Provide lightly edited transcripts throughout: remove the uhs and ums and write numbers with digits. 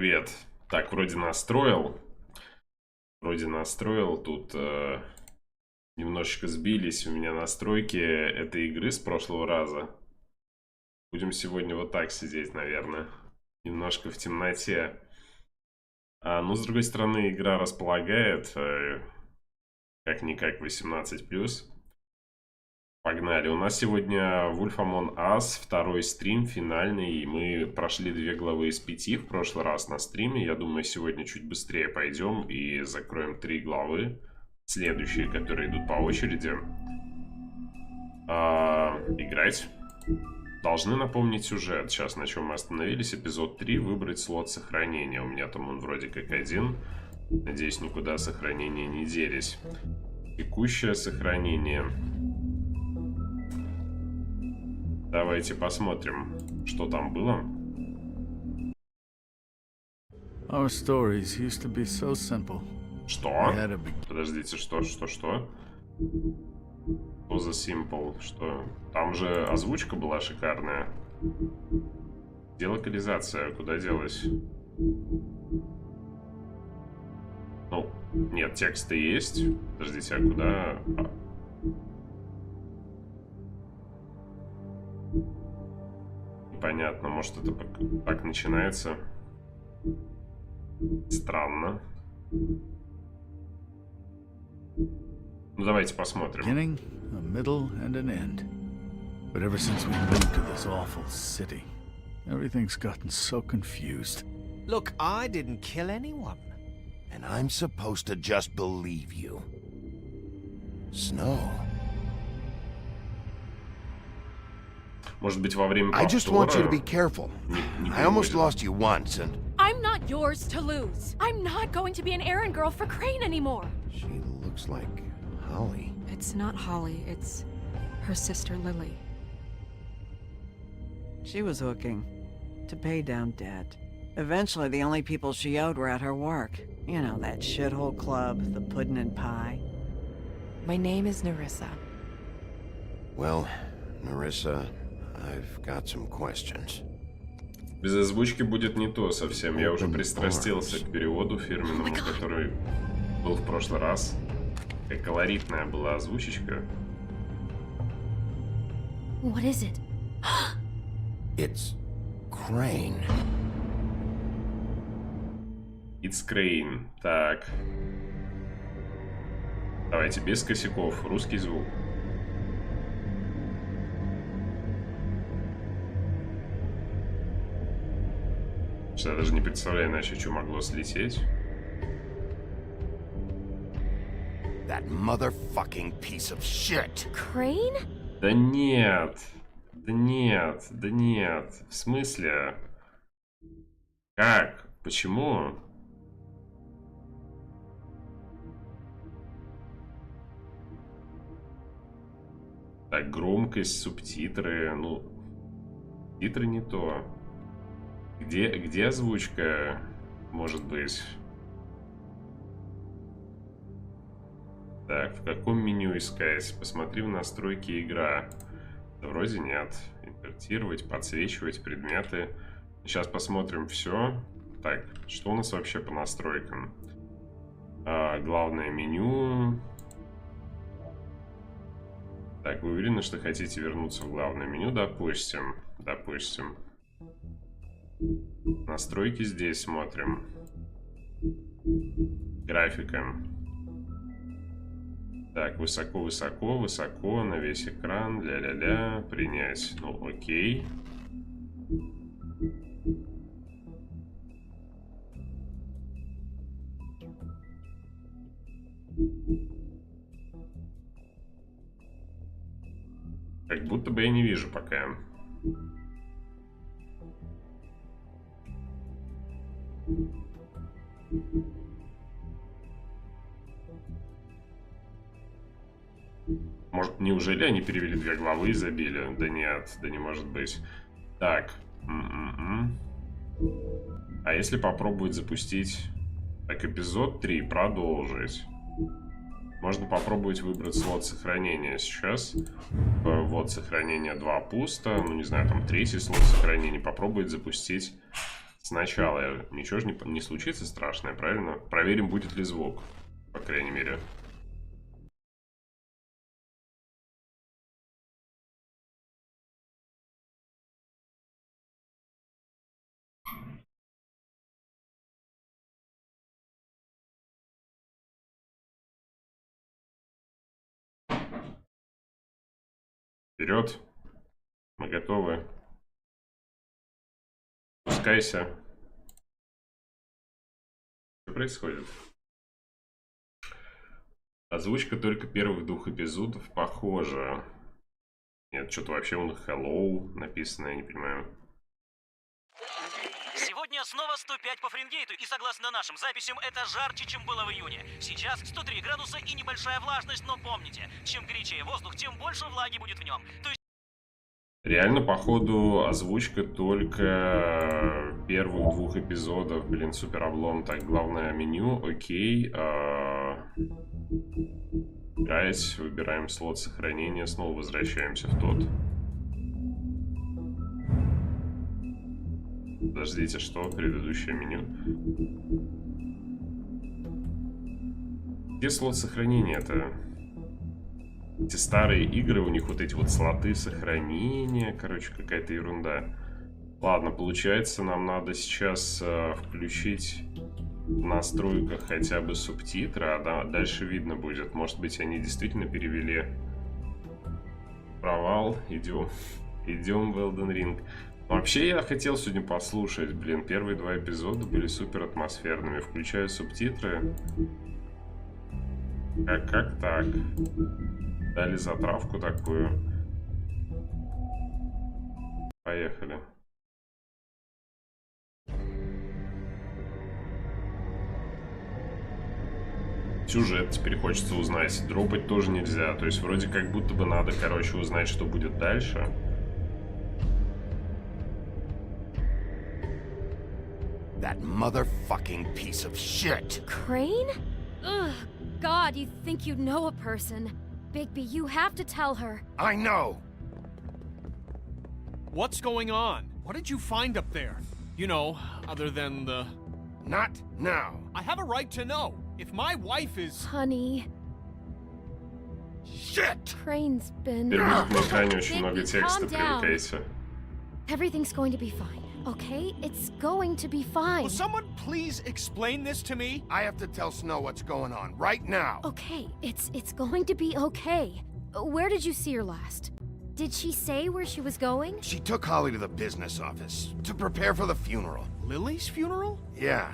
Привет. Так, вроде настроил. Тут немножечко сбились у меня настройки этой игры с прошлого раза. Будем сегодня вот так сидеть, наверное. Немножко в темноте. Но, с другой стороны, игра располагает, как-никак 18+. Погнали. У нас сегодня Wolf Among Us, второй стрим, финальный. И мы прошли 2 главы из 5 в прошлый раз на стриме. Я думаю, сегодня чуть быстрее пойдем и закроем 3 главы. Следующие, которые идут по очереди. Играть. Должны напомнить сюжет. Сейчас на чем мы остановились. Эпизод 3. Выбрать слот сохранения. У меня там он вроде как один. Надеюсь, никуда сохранения не делись. Текущее сохранение. Давайте посмотрим, что там было. Our stories used to be so simple. Что? Подождите, что? Что за simple? Что? Там же озвучка была шикарная. Где локализация? Куда делась? Ну, нет, тексты есть. Подождите, а куда? Непонятно, может это так начинается. Странно. Ну давайте посмотрим. Beginning, a middle, and an end. But ever since we moved to this awful city, everything's gotten so confused. Look, I didn't kill anyone. And I'm supposed to just believe you. Snow. Может быть, во время I just want you to be повтора careful. не I almost переводит. lost you once, and I'm not yours to lose. I'm not going to be an errand girl for Crane anymore. she looks like Holly. It's not Holly, it's her sister Lily. She was hooking to pay down debt. Eventually, the only people she owed were at her work. You know, that shithole club, the pudding and pie. My name is Nerissa. Well, Nerissa, I've got some questions. Без озвучки будет не то совсем. Я уже пристрастился к переводу фирменному, который был в прошлый раз. Какая колоритная была озвучечка. What is it? It's Crane. It's Crane. Так. Давайте без косяков. Русский звук. Что я даже не представляю иначе, что могло слететь. That motherfucking piece of shit. Crane? Да нет. Да нет. В смысле? Как? Почему? Так, громкость, субтитры. Ну, титры не то. Где озвучка? Может быть. Так, в каком меню искать? Посмотри в настройки игра. Да вроде нет. Инвертировать, подсвечивать предметы. Сейчас посмотрим все. Так, что у нас вообще по настройкам? Главное меню. Так, вы уверены, что хотите вернуться в главное меню? Допустим. Настройки здесь смотрим. Графика. Так, высоко, на весь экран. Ля-ля-ля. Принять. Ну, окей. Как будто бы я не вижу пока. Может, неужели они перевели 2 главы и забили? Да нет, да не может быть. Так. А если попробовать запустить... Так, эпизод 3. Продолжить. Можно попробовать выбрать слот сохранения сейчас. Вот, сохранение 2 пусто. Ну, не знаю, там 3-й слот сохранения. Попробовать запустить Сначала ничего же не случится страшное, правильно? Проверим, будет ли звук, по крайней мере. Вперед. Мы готовы. Спускайся. Что происходит? Озвучка только первых 2 эпизодов похожа. Нет, что-то вообще у них hello написано, я не понимаю. Сегодня снова 105 по Фаренгейту, и согласно нашим записям, это жарче, чем было в июне. Сейчас 103 градуса и небольшая влажность, но помните, чем горячее воздух, тем больше влаги будет в нем. То есть... Реально, походу, озвучка только первых 2 эпизодов. Блин, супер облом. Так, главное меню, окей. Играть, выбираем слот сохранения, снова возвращаемся в тот. Подождите, что? Предыдущее меню. Где слот сохранения-то? Эти старые игры, у них вот эти вот слоты сохранения. Короче, какая-то ерунда. Ладно, получается, нам надо сейчас включить в настройках хотя бы субтитры, а дальше видно будет. Может быть, они действительно перевели. Провал. Идем. Идем в Elden Ring. Вообще, я хотел сегодня послушать. Блин, первые 2 эпизода были супер атмосферными. Включаю субтитры. Как так? Дали затравку такую. Поехали. Сюжет теперь хочется узнать. Дропать тоже нельзя. То есть вроде как будто бы надо, короче, узнать, что будет дальше. That motherfucking piece of shit. Crane? Ugh, God, you think you know a person. Bigby, you have to tell her. I know. What's going on? What did you find up there? You know, other than the... Not now. I have a right to know. If my wife is... Honey, Shit! Crane's been... Теперь будет на экране очень много Bigby, текста, calm down. привыкайте. Everything's going to be fine, okay? It's going to be fine. Will someone please explain this to me? I have to tell Snow what's going on right now. Okay, it's going to be okay. Where did you see her last? Did she say where she was going? She took Holly to the business office to prepare for the funeral. Lily's funeral? Yeah.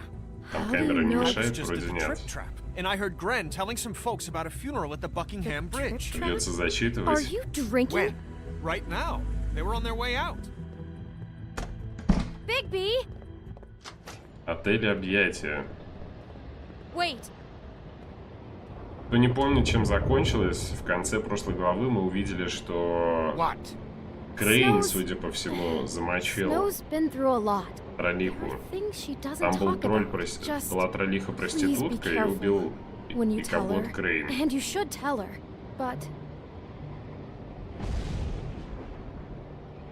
Там How do камера you не know? It's мешает, just вроде a нет. trip trap. And I heard Gren telling some folks about a funeral at the Buckingham Bridge. Trip Придется Are зачитывать. you drinking? When? Right now. They were on their way out. Bigby! Отель объятия. Wait, Кто не помнит, чем закончилось, в конце прошлой главы мы увидели, что What? Крейн, Snow's- судя по всему, замочил Snow's been through a lot. троллиху. There are things she doesn't Там был talk тролль, about. Just была троллиха-проститутка и careful убил when you и tell кого-то her. Крейн. And you should tell her, but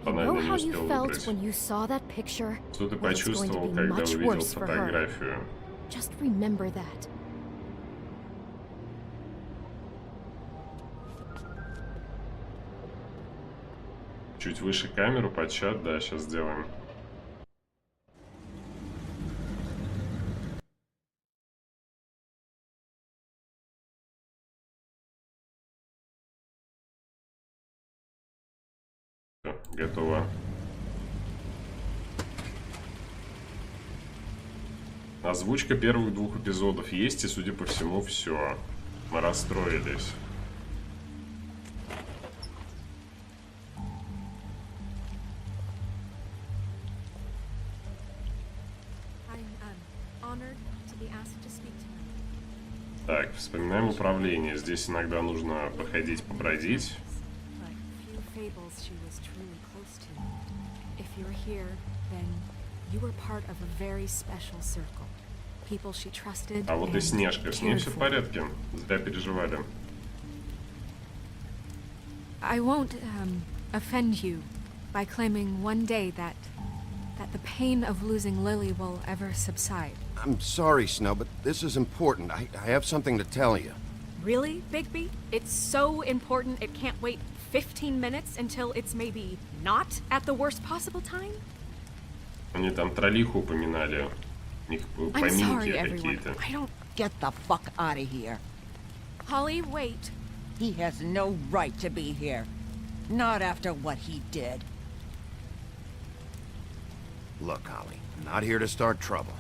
you know Банально не how you успел felt выбрать. when you saw that picture? Что ты Well, it's going to почувствовал, be когда much увидел worse for her. фотографию? Just remember that. Чуть выше камеру, под чат, да, сейчас сделаем. Всё, готово. Озвучка первых 2 эпизодов есть, и, судя по всему, все. Мы расстроились. Так, вспоминаем управление. Здесь иногда нужно походить, побродить. А вот и Снежка. С ней все в порядке. Зря переживали. I won't offend you by claiming one day that that the pain of losing Lily will ever subside. I'm sorry, Snow, but this is important. I have something to tell you. Really, Bigby? It's so important it can't wait 15 minutes until it's maybe not at the worst possible time? Они там троллиху упоминали. У них I'm поминки sorry, everyone. какие-то. I don't... Get the fuck out of here. Holly, wait. He has no right to be here. Not after what he did. Look, Holly, I'm not here to start trouble.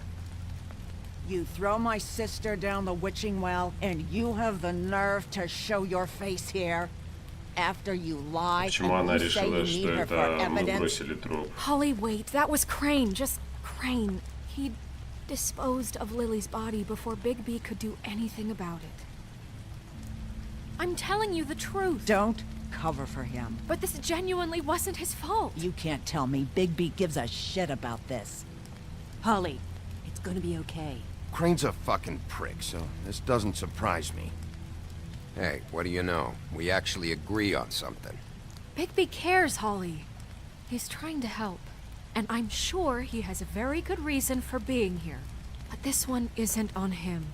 You throw my sister down the witching well, and you have the nerve to show your face here? After you lie Почему она and you say решила, you что need her for это мы evidence? бросили труп? Holly, wait. That was Crane. Just Crane. He disposed of Lily's body before Bigby could do anything about it. I'm telling you the truth. Don't cover for him. But this genuinely wasn't his fault. You can't tell me Bigby gives a shit about this. Holly, it's gonna be okay. Crane's a fucking prick, so this doesn't surprise me. Hey, what do you know? We actually agree on something. Bigby cares, Holly. He's trying to help. And I'm sure he has a very good reason for being here. But this one isn't on him.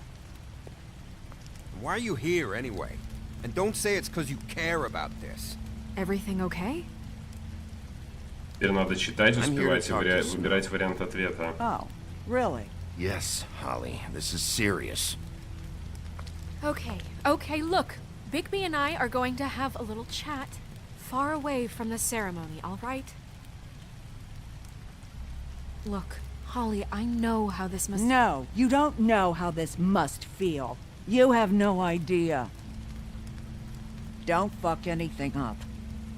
Why are you here anyway? And don't say it's because you care about this. Everything okay? Теперь надо читать, I'm here to успевать и talk to Snow. выбирать вариант ответа. Oh, really? Yes, Holly, this is serious. Okay, look. Bigby and I are going to have a little chat far away from the ceremony, all right? Look, Holly, I know how this must... No, you don't know how this must feel. You have no idea. Don't fuck anything up.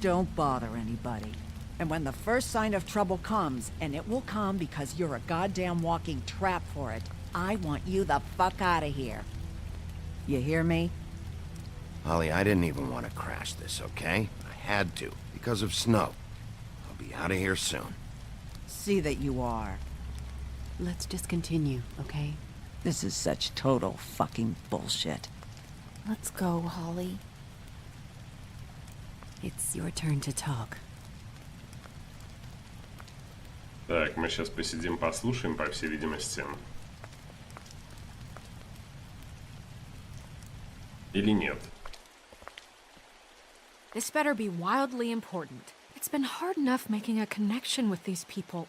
Don't bother anybody. And when the first sign of trouble comes, and it will come because you're a goddamn walking trap for it, I want you the fuck out of here. You hear me? Holly, I didn't even want to crash this, okay? I had to, because of Snow. I'll be out of here soon. See that you are. Let's just continue, okay? This is such total fucking bullshit. Let's go, Holly. It's your turn to talk. Так, мы сейчас посидим, послушаем, по всей видимости. Или нет? This better be wildly important. It's been hard enough making a connection with these people.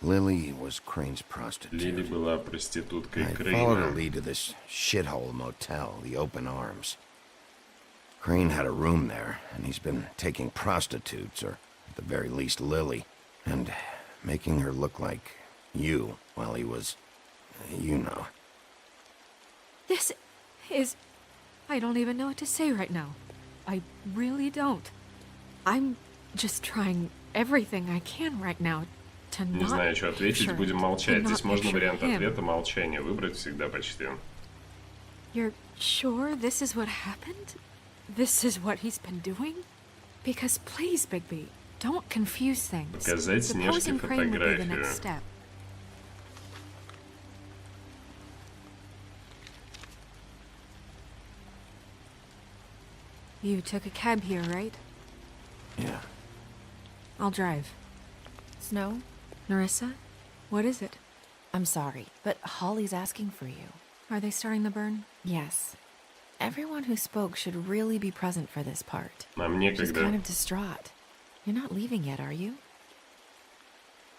Lily was Crane's prostitute. Лили была проституткой I followed her Крейна. lead to this shithole motel, the Open Arms. Crane had a room there, and he's been taking prostitutes, or at the very least Lily, and making her look like you while he was, you know. This is... I don't even know what to say right now. I really don't. I'm just trying everything I can right now to Не not знаю, что ответить, picture- будем to молчать. not Здесь можно picture вариант him. ответа молчание выбрать всегда почти. You're sure this is what happened? This is what he's been doing? Because please, Bigby, don't confuse things. Показать Снежке Supposing Crane would be the фотографию. next step. You took a cab here, right? Yeah. I'll drive. Snow, Narissa? What is it? I'm sorry, but Holly's asking for you. Are they starting the burn? Yes. Everyone who spoke should really be present for this part. Нам She's kind некогда. of distraught. You're not leaving yet, are you?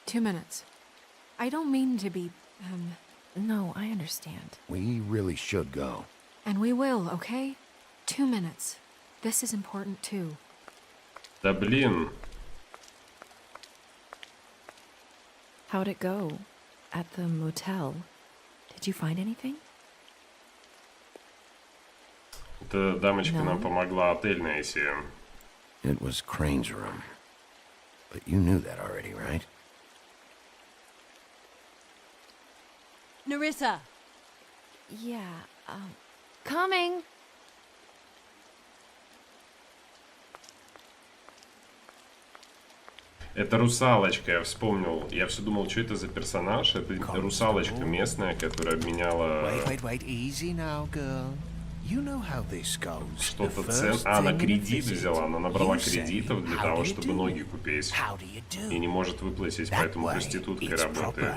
2 minutes. I don't mean to be, No, I understand. We really should go. and we will, okay? 2 minutes. This is important too. Да блин. How'd it go? At the motel? Did you find anything? Эта дамочка No. нам помогла отель найти. It was Crane's room. But you knew that already, right? Narissa! Yeah, coming! Это русалочка, я вспомнил. Я все думал, что это за персонаж. Это русалочка местная, которая обменяла... Wait, easy now, girl. You know how this goes. Что-то она кредит взяла, она набрала кредитов для того, чтобы ноги купить. И не может выплатить, поэтому проституткой работает.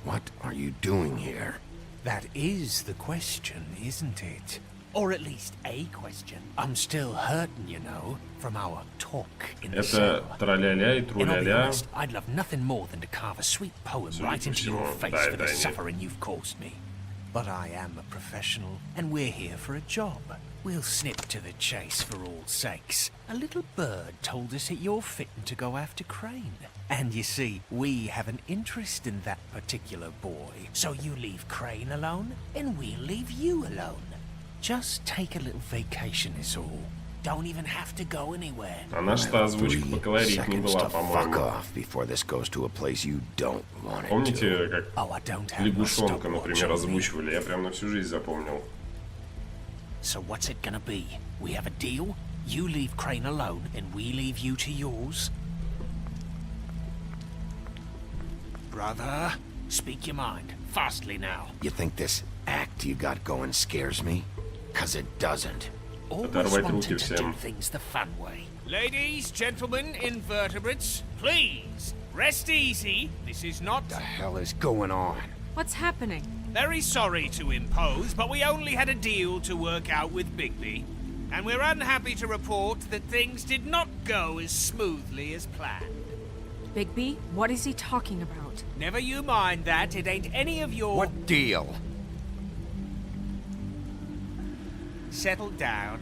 What are you doing here? That is the question, isn't it? Or at least a question. I'm still hurting, you know, from our talk in the cell. Это траля-ля и труля-ля. I'd love nothing more than to carve a sweet poem right into your face for the suffering you've caused me. But I am a professional, and we're here for a job. We'll snip to the chase for all sakes. A little bird told us that you're fitting to go after Crane. And you see, we have an interest in that particular boy. So you leave Crane alone, and we'll leave you alone. Just take a little vacation is all. Don't even have to go anywhere. Она что озвучка поговорить не была, по-моему. Помните, как лягушонка, например, озвучивали? Я прям на всю жизнь запомнил. So what's it gonna be? We have a deal? You leave Crane alone, and we leave you to yours? Brother, speak your mind. Fastly now. You think this act you got going scares me? 'Cause it doesn't. Always wanted to do things the fun way. Ladies, gentlemen, invertebrates, please, rest easy. This is not... What the hell is going on? What's happening? Very sorry to impose, but we only had a deal to work out with Bigby. And we're unhappy to report that things did not go as smoothly as planned. Bigby? What is he talking about? Never you mind that, it ain't any of your... What deal? Settle down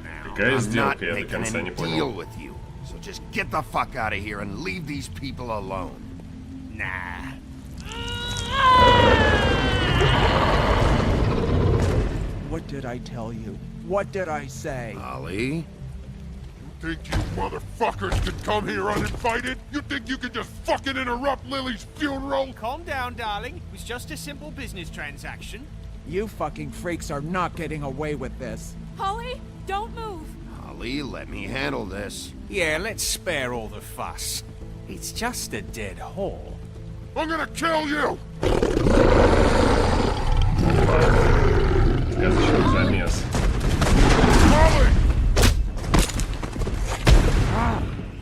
now. Какая I'm not сделка? Я до making конца не any deal понял. with you. So just get the fuck out of here and leave these people alone. Nah. What did I tell you? What did I say? Ali? Think you motherfuckers could come here uninvited? You think you can just fucking interrupt Lily's funeral? Calm down, darling. It was just a simple business transaction. You fucking freaks are not getting away with this. Holly, don't move. Ali, let me handle this. Yeah, let's spare all the fuss. It's just a dead hole. I'm gonna kill you! Сказочный замес.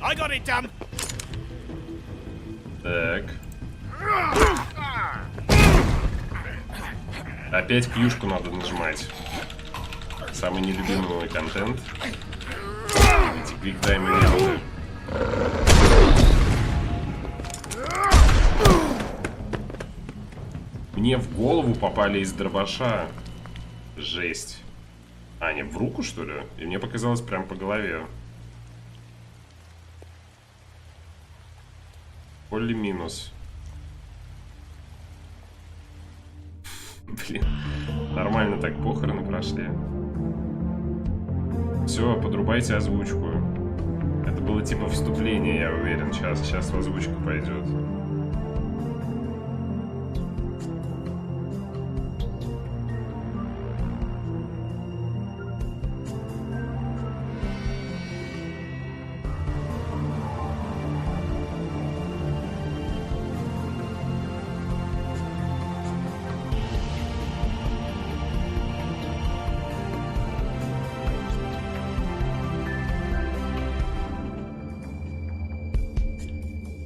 I got it done. Так. Опять кьюшку надо нажимать. Самый нелюбимый мой контент. Эти квиктайм ленты. Мне в голову попали из дробаша. Жесть. А, не, в руку, что ли? И мне показалось прям по голове. Полли минус. Блин, нормально так похороны прошли. Все, подрубайте озвучку. Это было типа вступление, я уверен. Сейчас в озвучку пойдет.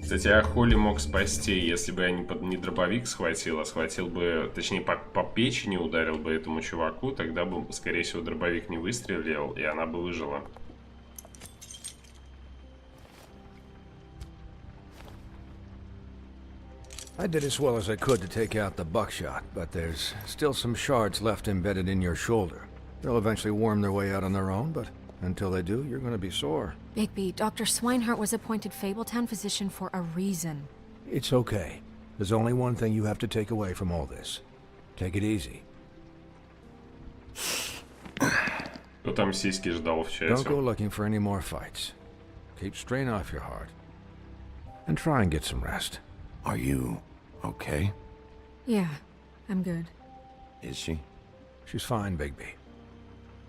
Кстати, а Холли мог спасти, если бы я не дробовик схватил, а схватил бы, точнее, по печени ударил бы этому чуваку, тогда бы, скорее всего, дробовик не выстрелил, и она бы выжила. I did as well as I could to take out the buckshot, but there's still some shards left embedded in your shoulder. They'll eventually worm their way out on their own, but until they do, you're going to be sore. Bigby, Dr. Swinehart was appointed Fabletown physician for a reason. It's okay. There's only one thing you have to take away from all this. Take it easy. Кто там сиськи ждал в чате? Don't go looking for any more fights. Keep strain off your heart. And try and get some rest. Are you okay? Yeah, I'm good. Is she? She's fine, Bigby.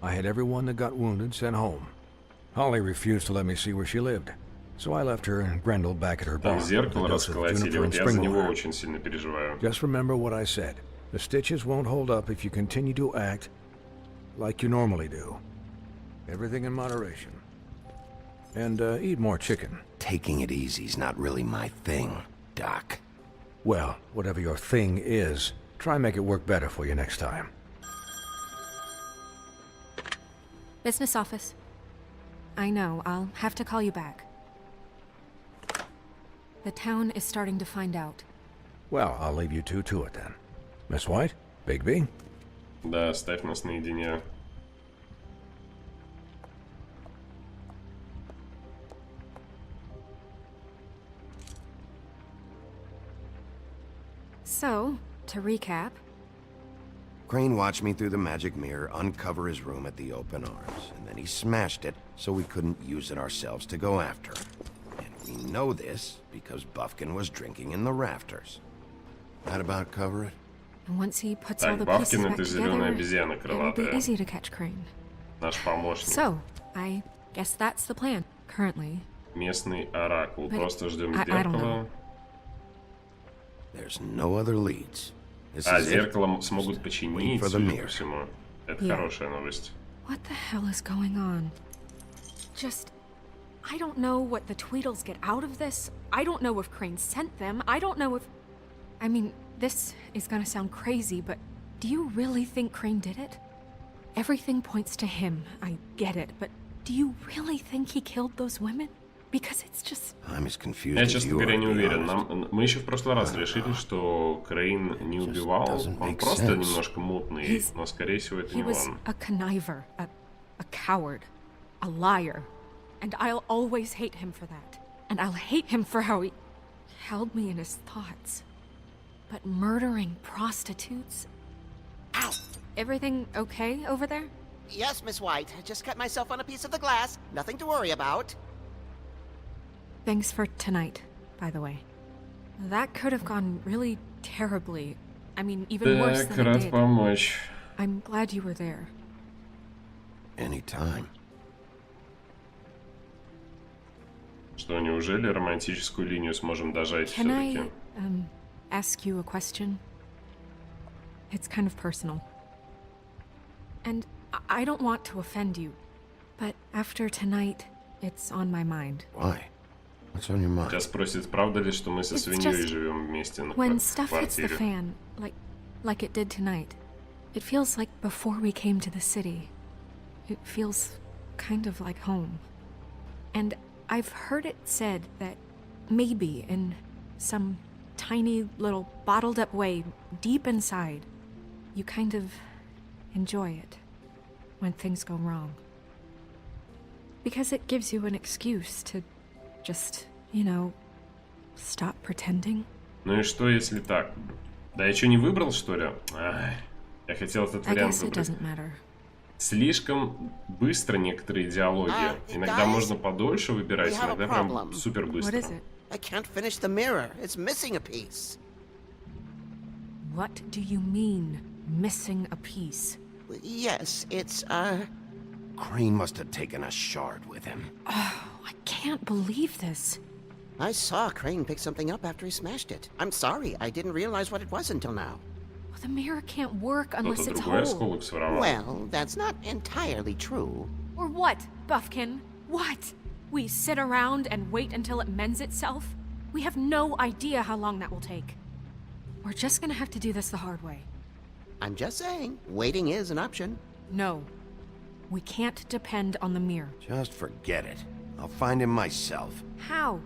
I had everyone that got wounded sent home. Holly refused to let me see where she lived, so I left her and Grendel back at her barn. Там зеркало расколотили, вот я за него очень сильно переживаю. Just remember what I said. The stitches won't hold up if you continue to act like you normally do. Everything in moderation. And eat more chicken. Taking it easy's not really my thing, Doc. Well, whatever your thing is, try and make it work better for you next time. Business office. I know, I'll have to call you back. The town is starting to find out. Well, I'll leave you two to it then. Miss White? Bigby? Да, оставь нас наедине. So, to recap... Crane watched me through the magic mirror uncover his room at the open arms, and then he smashed it so we couldn't use it ourselves to go after him. And we know this because Buffkin was drinking in the rafters. That about cover it? And once he puts all Так, the pieces Бабкин back это зеленая обезьяна together, it will be крылатая. easy to catch Crane. Наш помощник. So, I guess that's the plan, currently. Местный оракул. But Просто ждем I don't зеркала. know. There's no other leads. А, зеркало смогут починить, for the судя mirror. по всему. Это Yeah. хорошая новость. What the hell is going on? Just... I don't know what the Tweedles get out of this. I don't know if Crane sent them. I don't know if... I mean, this is gonna sound crazy, but do you really think Crane did it? Everything points to him. I get it, but do you really think he killed those women? Because it's just... I'm as confused Я, as честно you говоря, are, не to be уверен. honest. Мы еще в прошлый раз решили, что Крейн не убивал. Он просто немножко мутный, но, скорее всего, это He не was он. a conniver, a coward, a liar. And I'll always hate him for that. And I'll hate him for how he held me in his thoughts. But murdering prostitutes? Ow! Everything okay over there? Yes, Miss White. I just cut myself on a piece of the glass. Nothing to worry about. Thanks for tonight, by the way. That could have gone really terribly. I mean, even worse Так, than it рад did. помочь. I'm glad you were there. Anytime. Что, неужели романтическую линию сможем дожать Can I, все-таки? ask you a question? It's kind of personal. And I don't want to offend you, but after tonight, it's on my mind. Why? What's on your mind? Сейчас спросит, правда ли, что мы со It's свиньей just живем вместе на When stuff hits the квартире? fan, like it did tonight, it feels like before we came to the city. It feels kind of like home. And I've heard it said that maybe in some tiny little bottled up way deep inside, you kind of enjoy it when things go wrong. Because it gives you an excuse to just, you know, stop pretending. Ну и что, если так? Да я что, не выбрал, что ли? Ай, я хотел этот I вариант guess it выбрать. doesn't matter. Слишком быстро некоторые диалоги. Иногда guys, можно подольше выбирать, we have a иногда прям problem. супер What быстро. is it? I can't finish the mirror. It's missing a piece. What do you mean, missing a piece? Yes, it's, Crane must have taken a shard with him. Oh, I can't believe this. I saw Crane pick something up after he smashed it. I'm sorry, I didn't realize what it was until now. Well, the mirror can't work unless Кто-то it's другой whole. осколок своровал. Well, that's not entirely true. Or what, Buffkin? What? We sit around and wait until it mends itself? We have no idea how long that will take. We're just gonna have to do this the hard way. I'm just saying, waiting is an option. No. We can't depend on the mirror. Just forget it. I'll find him myself. How?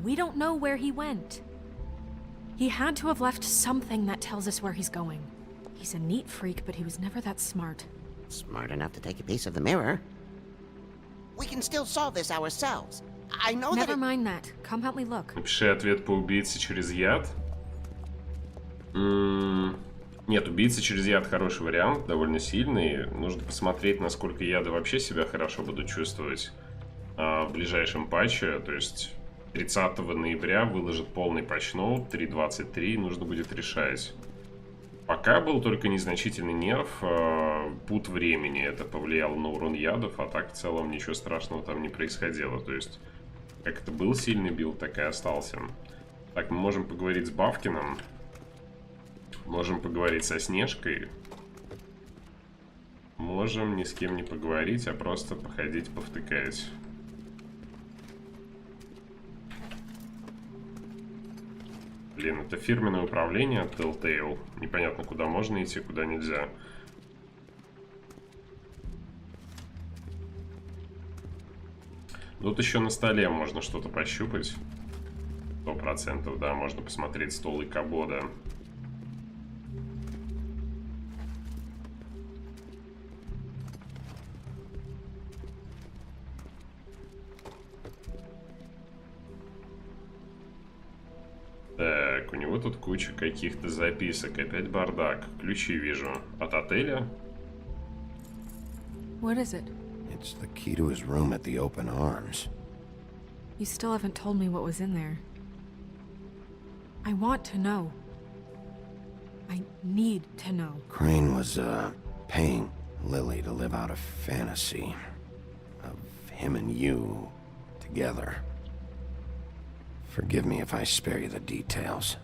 We don't know where he went. He had to have left something that tells us where he's going. He's a neat freak, but he was never that smart. Smart enough to take a piece of the mirror. We can still solve this ourselves. I know Never that mind that. Come help me look. Напиши ответ по убийце через яд. Нет, убийца через яд хороший вариант, довольно сильный. Нужно посмотреть, насколько яды вообще себя хорошо будут чувствовать в ближайшем патче. То есть 30 ноября выложат полный патчноут, 3.23, нужно будет решать. Пока был только незначительный нерв, пут времени. Это повлияло на урон ядов, а так в целом ничего страшного там не происходило. То есть, как это был сильный билд, так и остался. Так, мы можем поговорить с Бавкиным. Можем поговорить со Снежкой. можем ни с кем не поговорить, а просто походить, повтыкать. Блин, это фирменное управление от Telltale. Непонятно, куда можно идти, куда нельзя. Тут еще на столе можно что-то пощупать. 100%, да, можно посмотреть стол и кабода. Так, у него тут куча каких-то записок. Опять бардак. Ключи вижу. От отеля? What is it? It's the key to his room at the Open Arms. You still haven't told me what was in there. I want to know. I need to know. Crane was, paying Lily to live out a fantasy of him and you together. Forgive me if I spare you the details.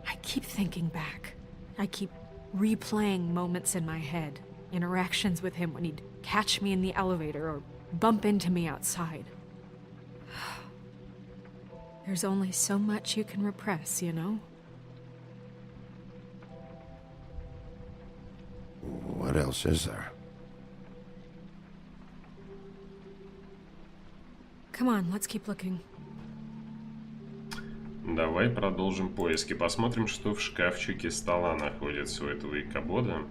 I keep thinking back. I keep replaying moments in my head. Interactions with him when he'd catch me in the elevator or bump into me outside. There's only so much you can repress, you know? What else is there? Come on, let's keep looking. Давай продолжим поиски. Посмотрим, что в шкафчике стола находится у этого икабода.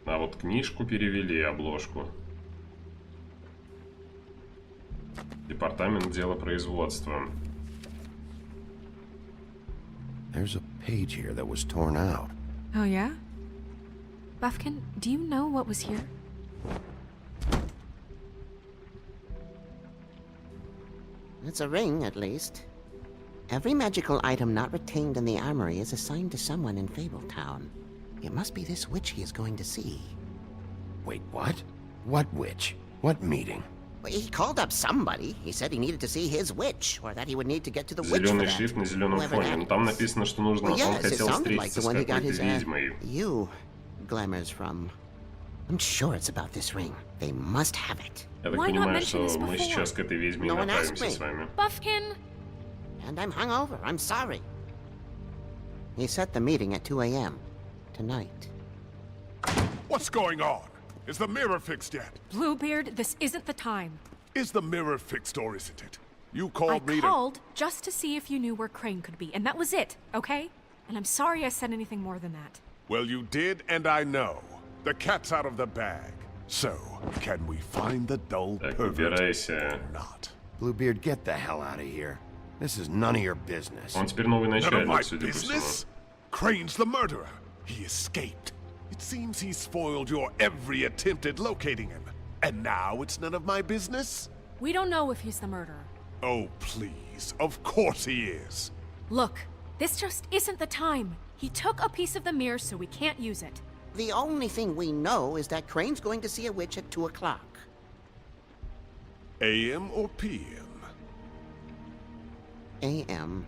А вот книжку перевели, обложку. Департамент делопроизводства. There's a page here that was torn out. Oh, yeah? Buffkin, do you know what was here? It's a ring, at least. Every magical item not retained in the armory is assigned to someone in Fabletown. It must be this witch he is going to see. Wait, what? What witch? What meeting? Well, he called up somebody. He said he needed to see his witch, or that he would need to get to the witch for Зеленый that. шрифт на зеленом фоне. Но там написано, что нужно. Well, Он yes, it хотел sounded like встретиться the с one he got какой-то his ведьмой. you glamours from. I'm sure it's about this ring. They must have it. Я так понимаю, что мы сейчас к этой ведьме No one asked направимся me. с вами. Buffkin! And I'm hungover. I'm sorry. He set the meeting at 2 a.m. tonight. What's going on? Is the mirror fixed yet? Bluebeard, this isn't the time. Is the mirror fixed or isn't it? You I called me called just to see if you knew where Crane could be, and that was it, okay? And I'm sorry I said anything more than that. Well, you did, and I know. The cat's out of the bag. So, can we find the dull pervert or not? Bluebeard, get the hell out of here. This is none of your business. Он теперь новый None of my начальник, судя по всему. business? Crane's the murderer. He escaped. It seems he spoiled your every attempt at locating him. And now it's none of my business? We don't know if he's the murderer. Oh, please. Of course he is. Look, this just isn't the time. He took a piece of the mirror, so we can't use it. The only thing we know is that Crane's going to see a witch at 2 o'clock. AM or PM? AM.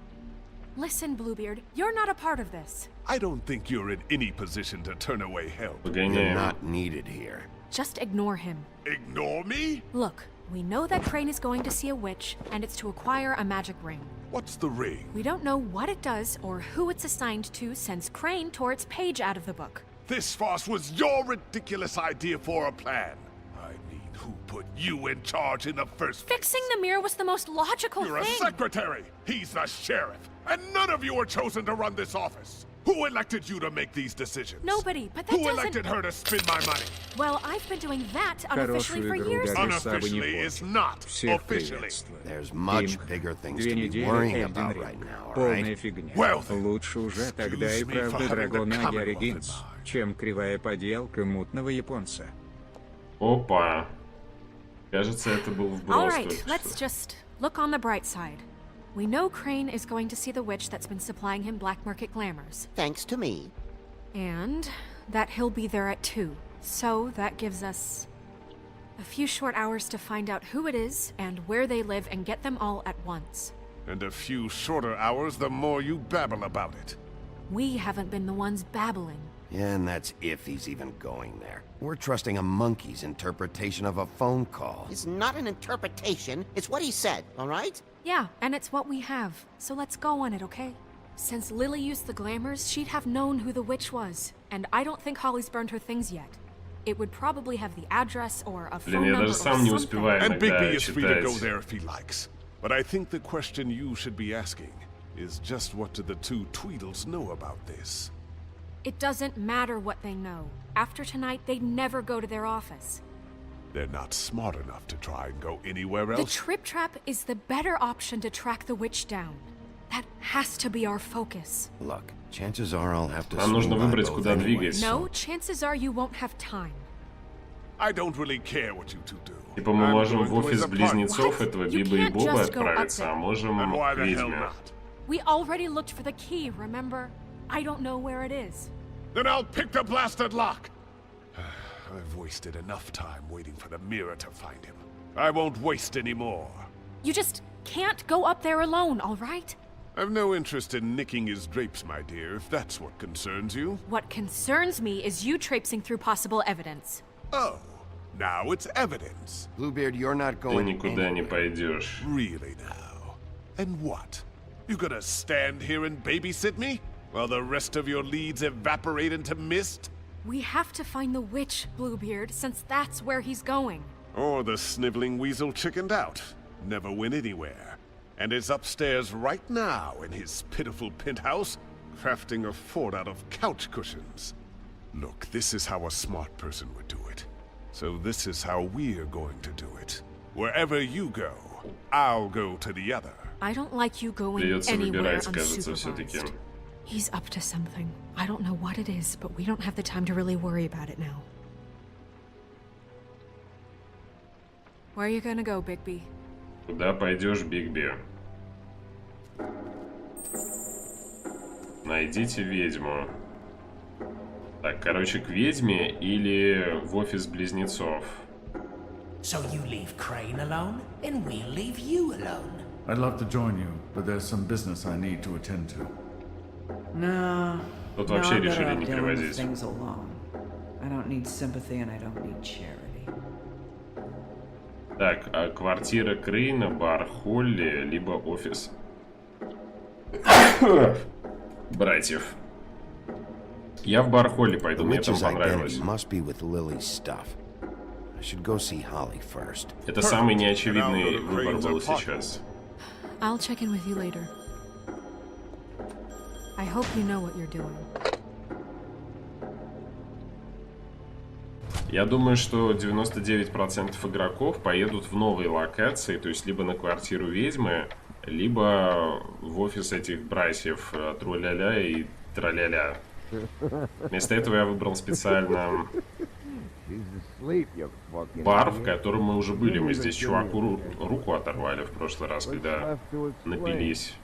Listen, Bluebeard, you're not a part of this. I don't think you're in any position to turn away help. You're not needed here. Just ignore him. Ignore me? Look, we know that Crane is going to see a witch, and it's to acquire a magic ring. What's the ring? We don't know what it does or who it's assigned to since Crane tore its page out of the book. This farce was your ridiculous idea for a plan. I mean, who put you in charge in the first place? Fixing the mirror was the most logical You're thing. a secretary! He's the sheriff! And none of you were chosen to run this office! Who elected you to make these decisions? Nobody, but that Who doesn't... elected her to spend my money? Well, I've been doing that unofficially for years. Unofficially is not officially. There's much bigger things to be worrying about right now, alright? Well, Лучше уже тогда и правда драгона Герригинс, чем кривая поделка мутного японца. Опа. Кажется, это был вброс. All right, let's just look on the bright side. We know Crane is going to see the witch that's been supplying him black market glamours. Thanks to me. And that he'll be there at 2. So that gives us a few short hours to find out who it is and where they live and get them all at once. And a few shorter hours, the more you babble about it. We haven't been the ones babbling. Yeah, and that's if he's even going there. We're trusting a monkey's interpretation of a phone call. It's not an interpretation, it's what he said, all right? Yeah, and it's what we have. So let's go on it, okay? Since Lily used the glamours, she'd have known who the witch was. And I don't think Holly's burned her things yet. It would probably have the address or a phone number or something. And Bigby is free to go there if he likes. But I think the question you should be asking is just what do the two Tweedles know about this? It doesn't matter what they know. After tonight, they'd never go to their office. They're not smart enough to try and go anywhere The else. Trip Trap is the better option to track the witch down. That has to be our focus. Look, chances are I'll have to Нам нужно swing by выбрать, both куда anyway. двигать. No, chances are you won't have time. I don't really care what you two do. Типа мы можем I'm в going to офис his близнецов apartment. этого You Биба и can't Боба just go up отправиться, а there. можем And why к the hell ведьме. not? We already looked for the key, remember? I don't know where it is. Then I'll pick the blasted lock! I've wasted enough time waiting for the mirror to find him. I won't waste any more. You just can't go up there alone, all right? I've no interest in nicking his drapes, my dear, if that's what concerns you. What concerns me is you traipsing through possible evidence. Oh, now it's evidence. Bluebeard, you're not Ты going никуда не anywhere. пойдешь. Really now? And what? You gonna stand here and babysit me? While the rest of your leads evaporate into mist? We have to find the witch, Bluebeard, since that's where he's going. Or the sniveling weasel chickened out. Never went anywhere. And is upstairs right now in his pitiful penthouse, crafting a fort out of couch cushions. Look, this is how a smart person would do it. So this is how we're going to do it. Wherever you go, I'll go to the other. I don't like you going Придется anywhere выбирать, кажется, все-таки. unsupervised. He's up to something. I don't know what it is, but we don't have the time to really worry about it now. Where are you gonna go, Bigby? Куда пойдешь, Бигби? Найдите ведьму. Так, короче, к ведьме или в офис близнецов? So you leave Crane alone, and we'll leave you alone. I'd love to join you, but there's some business I need to attend to. No. Тут No, вообще I'm better решили off не dealing with привозить. things alone. I don't need sympathy and I don't need charity. Так, а квартира Крейна, бар Холли, либо офис братьев. Я в бар Холли пойду, The мне там witch's понравилось. identity must be with Lily's stuff. I should go see Holly first. Это самый неочевидный выбор был сейчас. I'll check in with you later. I hope you know what you're doing. Я думаю, что 99% игроков поедут в новые локации, то есть либо на квартиру ведьмы, либо в офис этих братьев Тру-ля-ля и Тра-ля-ля. Вместо этого я выбрал специально бар, в котором мы уже были. Мы здесь чуваку руку оторвали в прошлый раз, когда напились.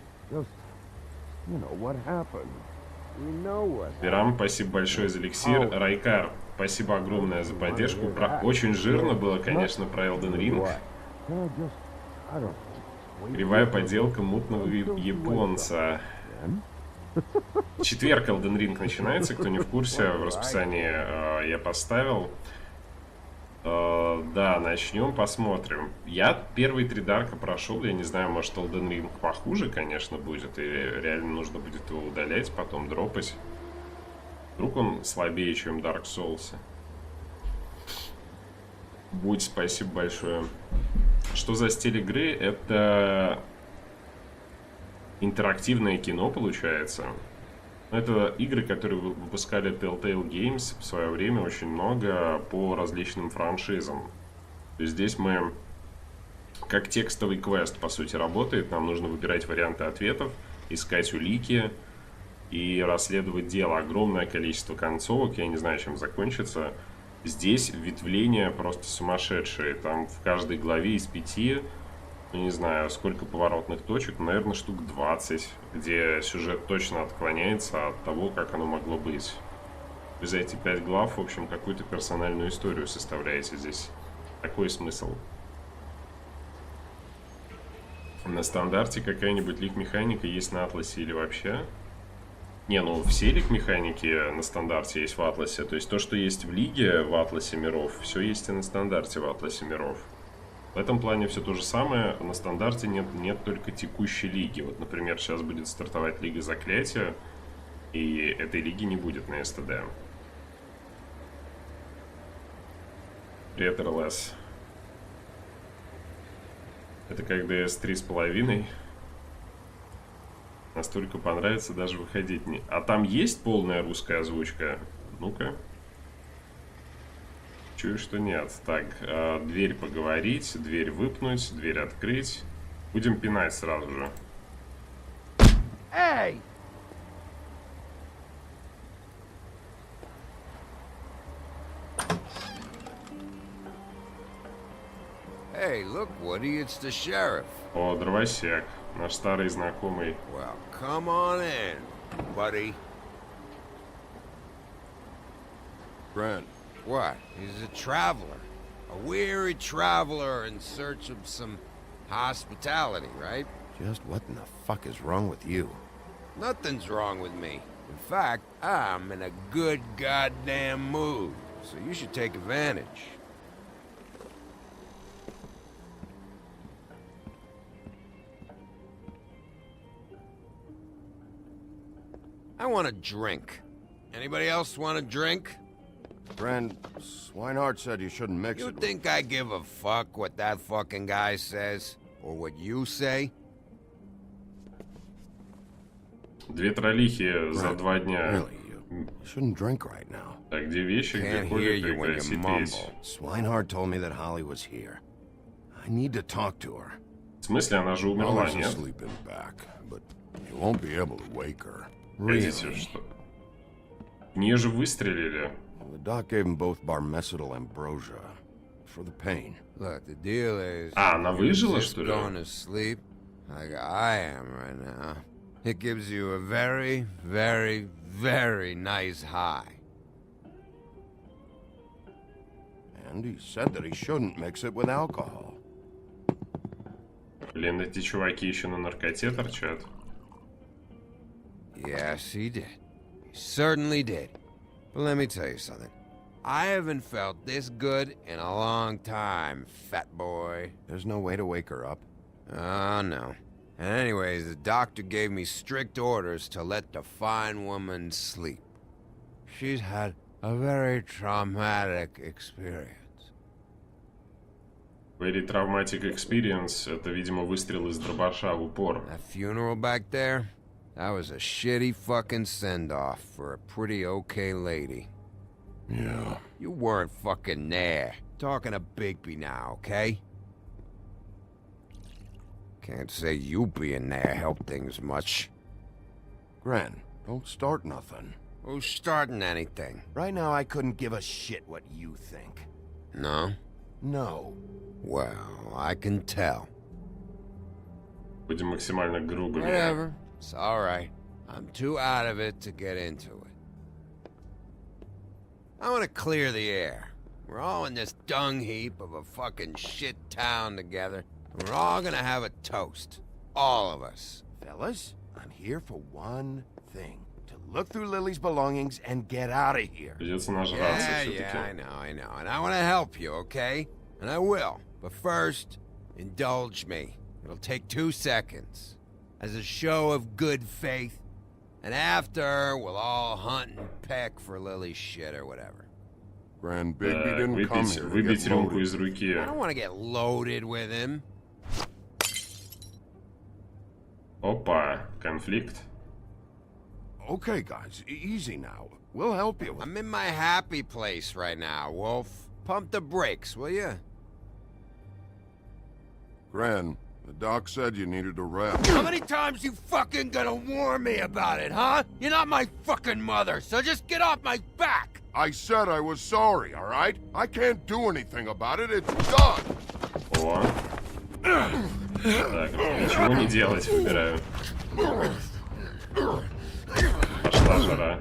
Пирам, спасибо большое за эликсир. Райкар, спасибо огромное за поддержку. Очень жирно было, конечно, про Elden Ring. Кривая поделка мутного японца. В четверг Elden Ring начинается, кто не в курсе, в расписании я поставил. Да, начнем, посмотрим. Я первые 3 дарка прошел, я не знаю, может Elden Ring похуже, конечно, будет, и реально нужно будет его удалять, потом дропать. Вдруг он слабее, чем Dark Souls. Будь спасибо большое. Что за стиль игры? Это интерактивное кино, получается. Это игры, которые выпускали Telltale Games в свое время очень много по различным франшизам. То есть здесь мы как текстовый квест, по сути, работает. Нам нужно выбирать варианты ответов, искать улики и расследовать дело. Огромное количество концовок, я не знаю, чем закончится. Здесь ветвления просто сумасшедшие. Там в каждой главе из 5... Ну, не знаю, сколько поворотных точек, наверное, штук 20, где сюжет точно отклоняется от того, как оно могло быть. Вы за эти 5 глав, в общем, какую-то персональную историю составляете здесь. Такой смысл. На стандарте какая-нибудь лик-механика есть на Атласе или вообще? Не, ну все лик-механики на стандарте есть в Атласе. То есть то, что есть в Лиге в Атласе миров, все есть и на стандарте в Атласе миров. В этом плане все то же самое. На стандарте нет только текущей лиги. Вот, например, сейчас будет стартовать Лига Заклятия, и этой лиги не будет на СТД. Привет, РЛС. Это как DS 3.5. Настолько понравится, даже выходить не... А там есть полная русская озвучка? Ну-ка. Чую, что нет. Так, дверь поговорить, дверь выпнуть, дверь открыть. Будем пинать сразу же. Эй! Hey, look, Woody, it's the sheriff. О, дровосек. Наш старый знакомый. Well, come on in, buddy. Brent. What? He's a traveler. A weary traveler in search of some hospitality, right? Just what in the fuck is wrong with you? Nothing's wrong with me. In fact, I'm in a good goddamn mood, so you should take advantage. I want a drink. Anybody else want a drink? Friend, Swinehart said you shouldn't mix You it. think I give a fuck what that fucking guy says? Or what you say? Две троллихи за 2 дня. Really, you shouldn't drink right now. Так, где вещи, где коли, прекрати петь. Swinehart told me that Holly was here. I need to talk to her. В смысле, она же умерла, Holly's нет? asleep in back, but you won't be able to wake her. Погодите, что? В нее же выстрелили. The doc gave them both barmecidal ambrosia for the pain. Look, the deal is... А, она выжила, just что ли? going to sleep like I am right now. It gives you a very, very, very nice high. And he said that he shouldn't mix it with alcohol. Блин, эти чуваки еще на наркоте торчат. Yes, he did. He certainly did. But let me tell you something. I haven't felt this good in a long time, fat boy. There's no way to wake her up. Oh, no. And anyways, the doctor gave me strict orders to let the fine woman sleep. She's had a very traumatic experience. Very traumatic experience. Это, видимо, выстрел из дробаша в упор. That funeral back there? That was a shitty fucking send-off for a pretty okay lady. Yeah. You weren't fucking there. Talking to Bigby now, okay? Can't say you being there helped things much. Gren, don't start nothing. Who's starting anything? Right now, I couldn't give a shit what you think. No? No. Well, I can tell. Будем максимально грубыми. Whatever. It's alright. I'm too out of it to get into it. I want to clear the air. We're all in this dung heap of a fucking shit town together. And we're all gonna have a toast. All of us. Fellas, I'm here for one thing. To look through Lily's belongings and get out of here. Придется нажраться все-таки. Yeah, I know. And I want to help you, okay? And I will. But first, indulge me. It'll take 2 seconds. As a show of good faith. And after, we'll all hunt and peck for Lily's shit or whatever. Grand Bigby didn't come here to Выбить get рюмку loaded. из руки. I don't want to get loaded with him. Опа, конфликт. Okay, guys, easy now. We'll help you. I'm in my happy place right now, Wolf. Pump the brakes, will you? Gran, the doc said you needed a rest. How many times you fucking gonna warn me about it, huh? You're not my fucking mother, so just get off my back! I said I was sorry, all right? I can't do anything about it. It's done. О. Так, ничего не делать, выбираю. Пошла жара.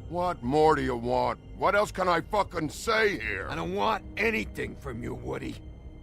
What more do you want? What else can I fucking say here? I don't want anything from you, Woody.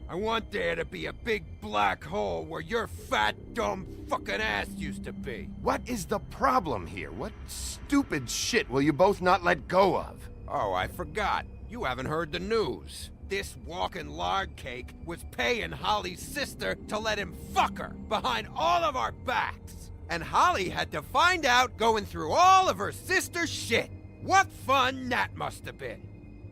I want there to be a big black hole where your fat, dumb fucking ass used to be. What is the problem here? What stupid shit will you both not let go of? Oh, I forgot. You haven't heard the news. This walking lard cake was paying Holly's sister to let him fuck her behind all of our backs. And Holly had to find out going through all of her sister's shit. What fun that must have been.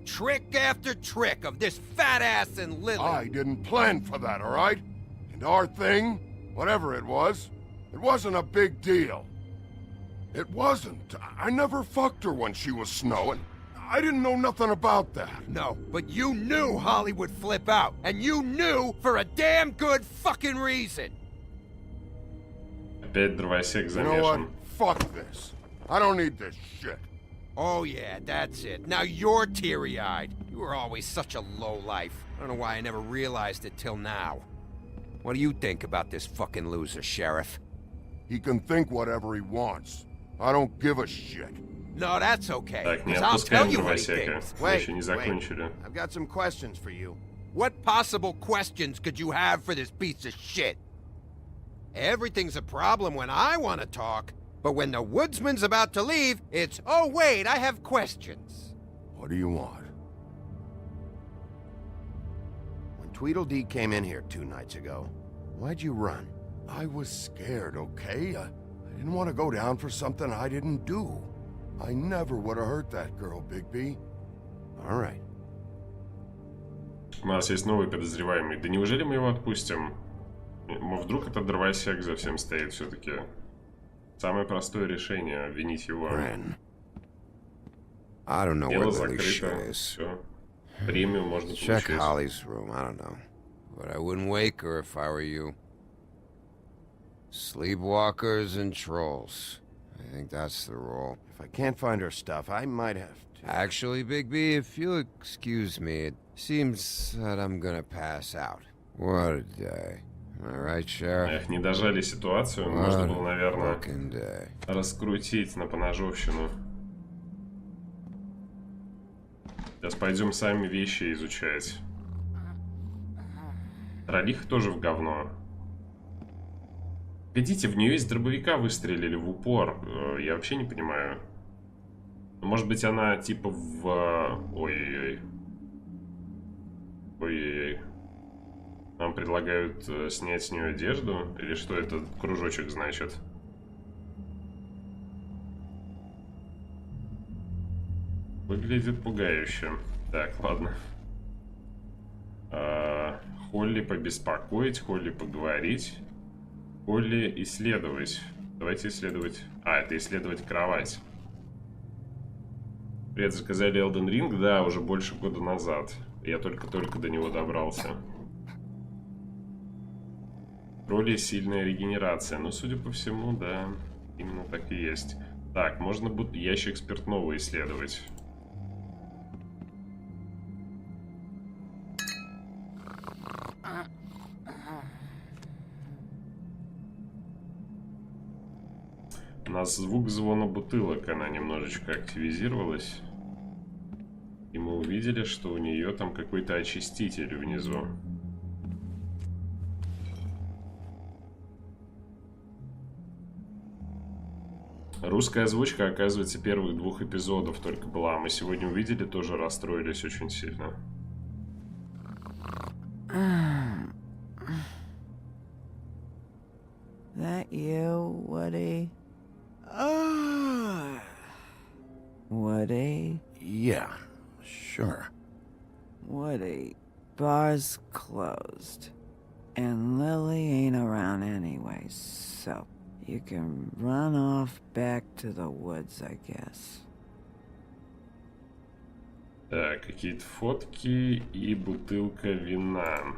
Trick after trick of this fat ass and Lily. I didn't plan for that, all right? And our thing, whatever it wasn't a big deal. It wasn't. I never fucked her when she was snowing. I didn't know nothing about that. No, but you knew Holly would flip out. And you knew for a damn good fucking reason. Опять дровосек You know what? замешан. Fuck this. I don't need this shit. Oh yeah, that's it. Now you're teary-eyed. You were always such a lowlife. I don't know why I never realized it till now. What do you think about this fucking loser, Sheriff? He can think whatever he wants. I don't give a shit. No, that's okay. Так, не 'cause I'll tell отпускаем you what he дровосека. thinks. Мы еще не закончили. I've got some questions for you. What possible questions could you have for this piece of shit? Everything's a problem when I want to talk, but when the woodsman's about to leave, it's, oh wait, I have questions. What do you want? When Tweedledee came in here 2 nights ago, why'd you run? I was scared, okay? I didn't want to go down for something I didn't do. I never would have hurt that girl, Bigby. All right. У нас есть новый подозреваемый. Да неужели мы его отпустим? Вдруг этот дровосек за всем стоит все-таки? Самое простое решение — обвинить его. I don't know Дело where Lily's shit закрыто. is. Все. Премию можно Check получить. Holly's room, I don't know. But I wouldn't wake her if I were you. Sleepwalkers and trolls. I think that's the rule. If I can't find her stuff, I might have to... Actually, Bigby, if you'll excuse me, it seems that I'm gonna pass out. What a day. Am I right, Sheriff? Эх, не дожали ситуацию. Можно было, наверное, раскрутить на поножовщину. Сейчас пойдем сами вещи изучать. Тролиха тоже в говно. Погодите, в нее из дробовика выстрелили в упор. Я вообще не понимаю. Может быть, она типа в... Ой-ой-ой. Ой-ой-ой. Нам предлагают снять с нее одежду? Или что этот кружочек значит? Выглядит пугающе. Так, ладно. Холли побеспокоить, Холли поговорить, Холли исследовать. Давайте исследовать... это исследовать кровать. Привет, заказали Elden Ring? Да, уже больше года назад. Я только-только до него добрался. Роли сильная регенерация. Ну, судя по всему, да, именно так и есть. Так, можно будет ящик спиртного исследовать. У нас звук звона бутылок, она немножечко активизировалась. И мы увидели, что у нее там какой-то очиститель внизу. Русская озвучка, оказывается, первых 2 эпизодов только была. Мы сегодня увидели, тоже расстроились очень сильно. That you, Woody? Woody? Yeah, sure. Woody, bar's closed. And Lily ain't around anyway, so you can run off back to the woods, I guess. Так, какие-то фотки и бутылка вина.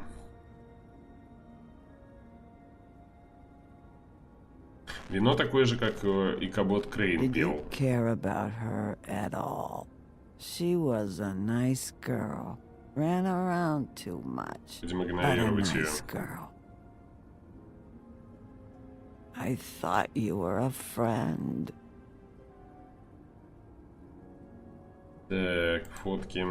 Вино такое же, как и Кабот Крейн пил. Did you care about her at all? She was a nice girl. Ran around too much. Будем But a игнорировать ее. nice girl. I thought you were a friend. Так, фотки.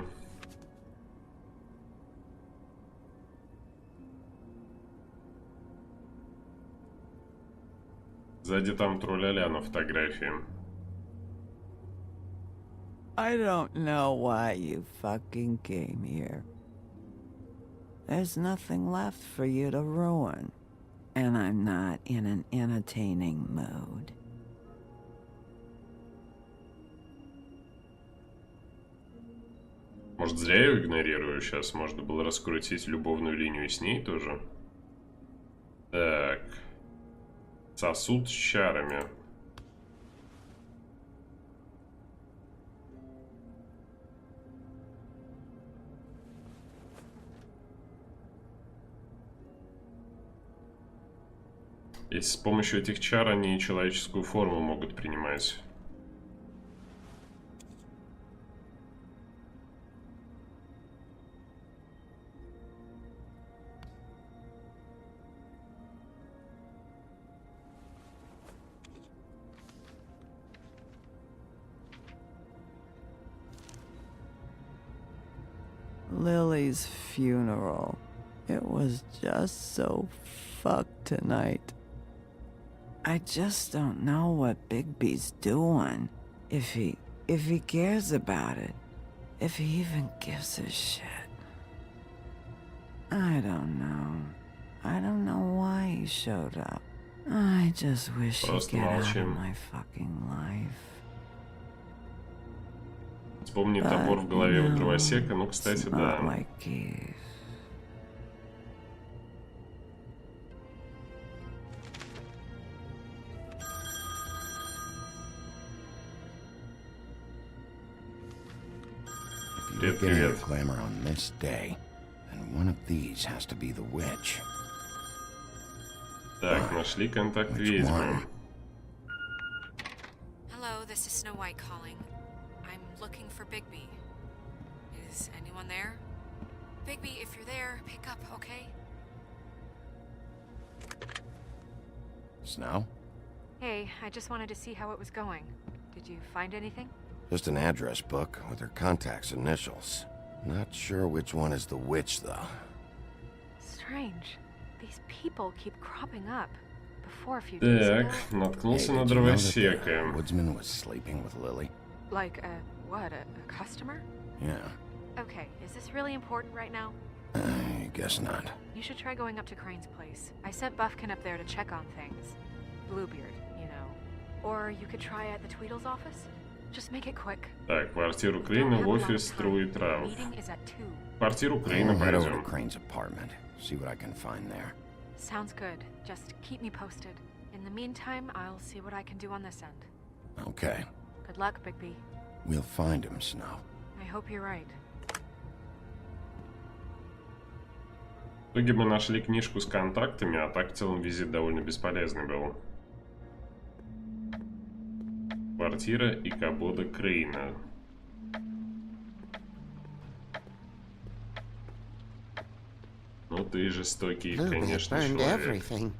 Сзади там тру-ля-ля на фотографии. I don't know why you fucking came here. There's nothing left for you to ruin. And I'm not in an entertaining mood. Может, зря я ее игнорирую сейчас? Можно было раскрутить любовную линию с ней тоже. Так. Сосуд с чарами. И с помощью этих чар они человеческую форму могут принимать. Lily's funeral. It was just so fucked tonight. I just don't know what Bigby's doing. If he cares about it. If he even gives a shit. I don't know. I don't know why he showed up. I just wish he'd get out of my fucking life. Вспомни топор в голове у дровосека. Ну, кстати, да. Привет, привет. Glamour on this day, and one of these has to be the witch. Так, нашли контакт ведьмы. Hello, this is Snow White calling. I'm looking for Bigby. Is anyone there? Bigby, if you're there, pick up, okay? Snow? Hey, I just wanted to see how it was going. Did you find anything? Just an address book with her contact's initials. Not sure which one is the witch, though. Strange. These people keep cropping up. Before a few days ago. Так, наткнулся на дровосека. Woodsman was sleeping with Lily. Like a what? A customer? Yeah. Okay, is this really important right now? I guess not. You should try going up to Crane's place. I sent Buffkin up there to check on things. Bluebeard, you know. Or you could try at the Tweedle's office. Just make it quick. Так, квартиру Крейна в офис Тру и Трав. Квартиру Крейна Head over to пойдем. Crane's apartment. See what I can find there. Sounds good. Just keep me posted. In the meantime, I'll see what I can do on this end. Okay. Good luck, Bigby. We'll find him, Snow. I hope you're right. В итоге мы нашли книжку с контактами, а так в целом визит довольно бесполезный был. Квартира и кабода Крейна. Ну ты жестокий, конечно, человек.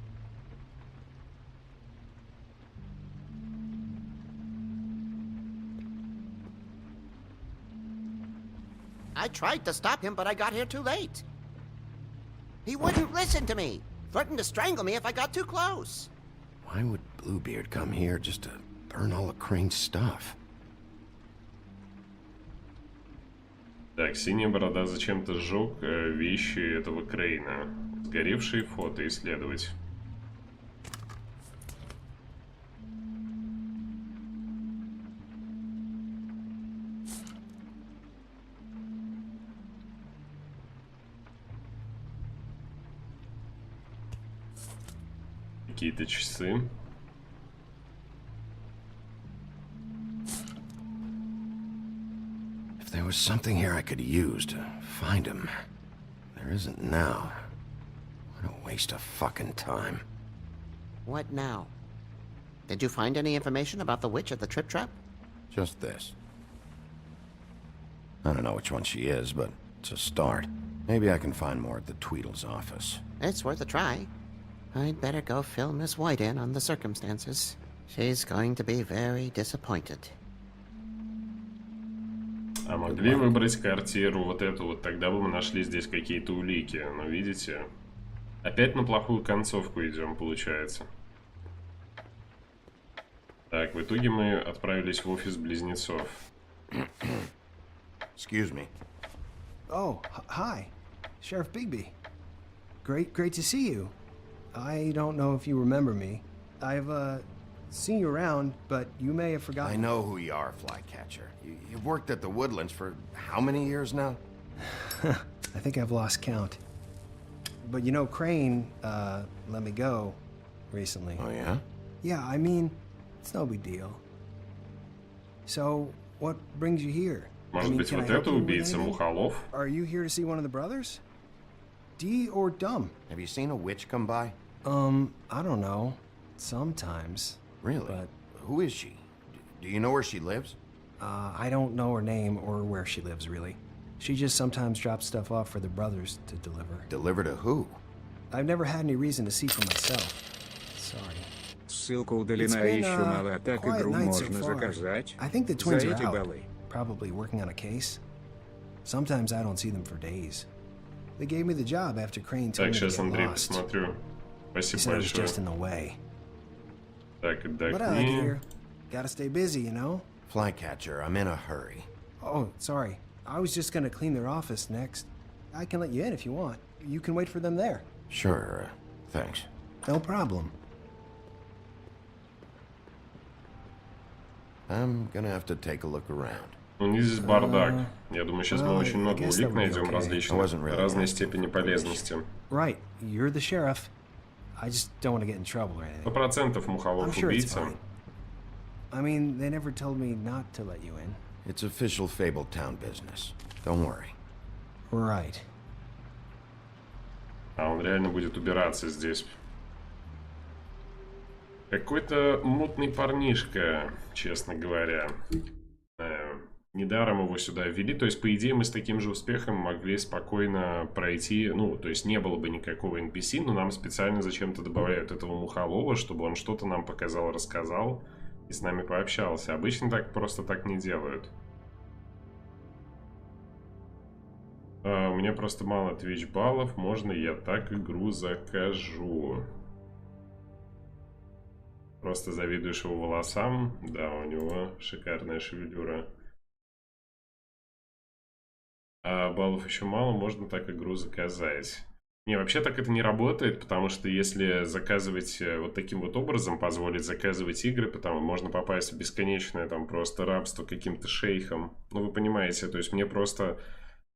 I tried to stop him, but I got here too late. He wouldn't listen to me. Threatened to strangle me if I got too close. Why would Bluebeard come here just to burn all of Crane's stuff? Так, синяя борода зачем-то сжег вещи этого Крейна. Сгоревшие фото исследовать. Какие-то часы. If there was something here I could use to find him, there isn't now. What a waste of fucking time. What now? Did you find any information about the witch at the Trip Trap? Just this. I don't know which one she is, but it's a start. Maybe I can find more at the Tweedle's office. It's worth a try. I'd better go fill Miss White in on the circumstances. She's going to be very disappointed. А могли выбрать квартиру вот эту вот, тогда бы мы нашли здесь какие-то улики. Но видите, опять на плохую концовку идем, получается. Так, в итоге мы отправились в офис близнецов. Excuse me. Oh, hi. Sheriff Bigby. Great to see you. I don't know if you remember me. I've, seen you around, but you may have forgotten. I know who you are, Flycatcher. You've worked at the Woodlands for how many years now? I think I've lost count. But you know, Crane, let me go recently. Oh, yeah? Yeah, I mean, it's no big deal. So, what brings you here? Может быть, вот это убийца Мухолов? Are you here to see one of the brothers? D or Dumb? Have you seen a witch come by? I don't know. Sometimes. Really? But who is she? Do you know where she lives? I don't know her name or where she lives, really. She just sometimes drops stuff off for the brothers to deliver. Deliver to who? I've never had any reason to see for myself. Sorry. Ссылка удалена еще мало, так игру можно заказать. I think the twins за are эти out, балы. probably working on a case. Sometimes I don't see them for days. They gave me the job after Crane told Так, me to сейчас get Андрей lost. посмотрю. He Спасибо said I was большое. just in the way. Так, But I like it here. Gotta stay busy, you know? Flycatcher, I'm in a hurry. Oh, sorry. I was just gonna clean their office next. I can let you in if you want. You can wait for them there. Sure, thanks. No problem. I'm gonna have to take a look around. У них здесь бардак. Я думаю, сейчас мы очень много улик найдем различных, разной степени полезности. Right, you're the sheriff. I just don't want to get in trouble or anything. 100% Мухолов убийца. I mean, they never told me not to let you in. It's official Fabletown business. Don't worry. Right. А он реально будет убираться здесь. Какой-то мутный парнишка, честно говоря. Недаром его сюда ввели. То есть, по идее, мы с таким же успехом могли спокойно пройти. Ну, то есть, не было бы никакого NPC, но нам специально зачем-то добавляют этого Мухолова, чтобы он что-то нам показал, рассказал и с нами пообщался. Обычно так просто так не делают. У меня просто мало Twitch баллов. Можно я так игру закажу? Просто завидуешь его волосам. Да, у него шикарная шевелюра. А баллов еще мало, можно так игру заказать. Не, вообще так это не работает, потому что если заказывать вот таким вот образом, позволить заказывать игры, потому можно попасть в бесконечное там просто рабство каким-то шейхом. Ну, вы понимаете, то есть мне просто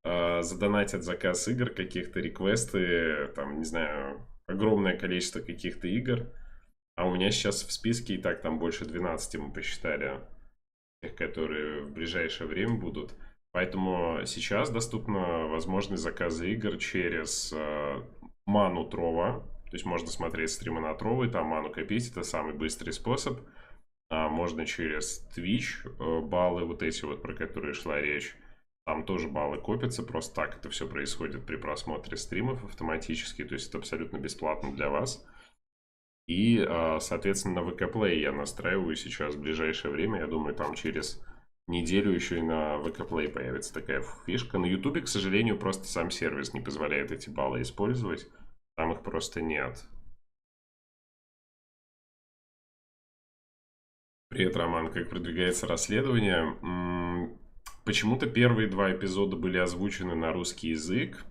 задонатят заказ игр, каких-то реквесты, там, не знаю, огромное количество каких-то игр. А у меня сейчас в списке и так там больше 12 мы посчитали, тех, которые в ближайшее время будут. Поэтому сейчас доступна возможность заказа игр через ману Трова. То есть можно смотреть стримы на Трова и там ману копить. Это самый быстрый способ. Можно через Twitch баллы, вот эти вот, про которые шла речь. Там тоже баллы копятся. Просто так это все происходит при просмотре стримов автоматически. То есть это абсолютно бесплатно для вас. И, соответственно, на ВК Play я настраиваю сейчас в ближайшее время. Я думаю, там через неделю еще и на ВК Play появится такая фишка. На Ютубе, к сожалению, просто сам сервис не позволяет эти баллы использовать. Там их просто нет. Привет, Роман. Как продвигается расследование? Почему-то первые 2 эпизода были озвучены на русский язык,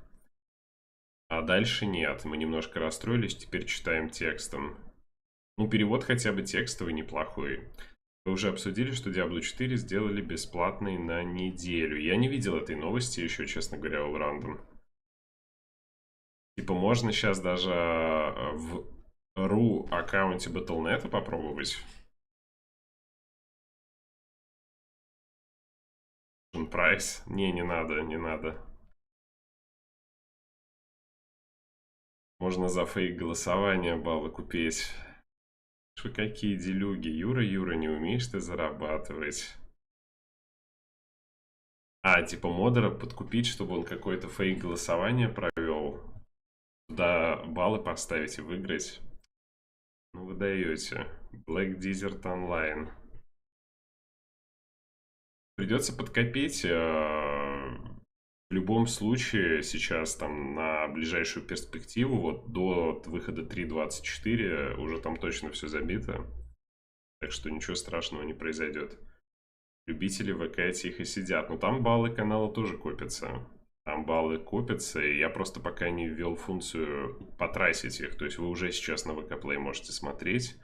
а дальше нет. Мы немножко расстроились, теперь читаем текстом. Ну, перевод хотя бы текстовый неплохой. Вы уже обсудили, что Diablo 4 сделали бесплатный на неделю. Я не видел этой новости еще, честно говоря, у Рандом. Типа, можно сейчас даже в RU аккаунте Battle.net попробовать. Прайс? Не надо, не надо. Можно за фейк голосования баллы купить. Вы какие делюги. Юра, не умеешь ты зарабатывать. Типа модера подкупить, чтобы он какое-то фейк голосование провел. Туда баллы поставить и выиграть. Ну вы даете. Black Desert Online. Придется подкопить. В любом случае, сейчас там на ближайшую перспективу, вот до выхода 3.24, уже там точно все забито. Так что ничего страшного не произойдет. Любители ВК тихо сидят. Но там баллы канала тоже копятся. Там баллы копятся, и я просто пока не ввел функцию потратить их. То есть вы уже сейчас на ВК Play можете смотреть,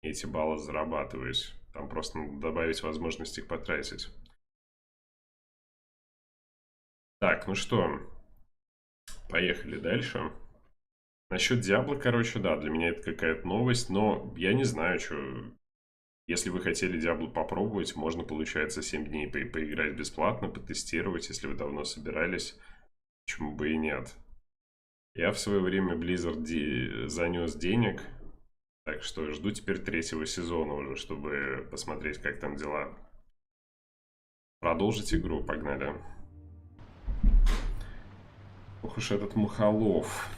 и эти баллы зарабатывать. Там просто надо добавить возможность их потратить. Так, ну что, поехали дальше. Насчет Диабло, короче, да, для меня это какая-то новость, но я не знаю, что... Если вы хотели Диабло попробовать, можно, получается, 7 дней поиграть бесплатно, потестировать, если вы давно собирались. Почему бы и нет. Я в свое время Blizzard занес денег, так что жду теперь 3-го сезона уже, чтобы посмотреть, как там дела. Продолжить игру, погнали. Ох уж этот мухолов.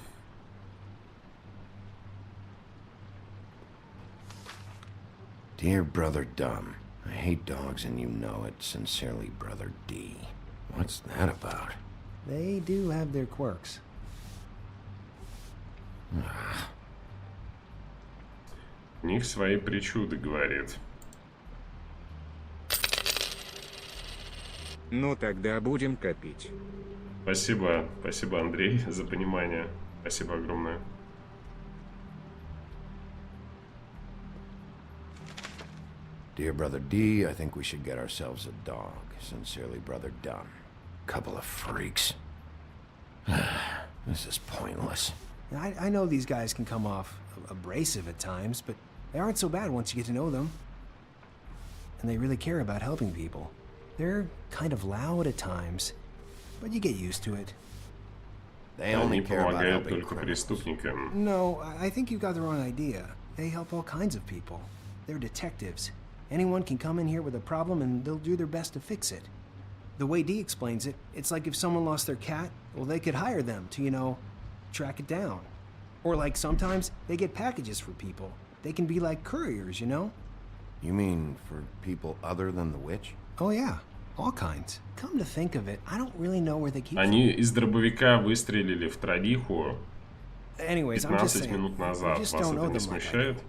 Dear Brother Dumb, I hate dogs and you know it. Sincerely, Brother D. What's that about? They do have their quirks. У них свои причуды, говорит. Ну тогда будем копить. Спасибо, спасибо, Андрей, за понимание. Спасибо огромное. Dear Brother D, I think we should get ourselves a dog. Sincerely, Brother Dumb. Couple of freaks. This is pointless. I know these guys can come off abrasive at times, but they aren't so bad once you get to know them. And they really care about helping people. They're kind of loud at times, but you get used to it. They only Они care about помогают helping только criminals. преступникам. No, I think you got the wrong idea. They help all kinds of people. They're detectives. Anyone can come in here with a problem and they'll do their best to fix it. The way Dee explains it, it's like if someone lost their cat, well, they could hire them to, you know, track it down. Or like sometimes they get packages for people. They can be like couriers, you know? You mean for people other than the witch? Oh yeah, all kinds. Come to think of it, I don't really know where they keep Они из дробовика выстрелили в троллиху Anyways, I'm just 15 saying, минут you назад. just Вас don't know это не them like I смущает?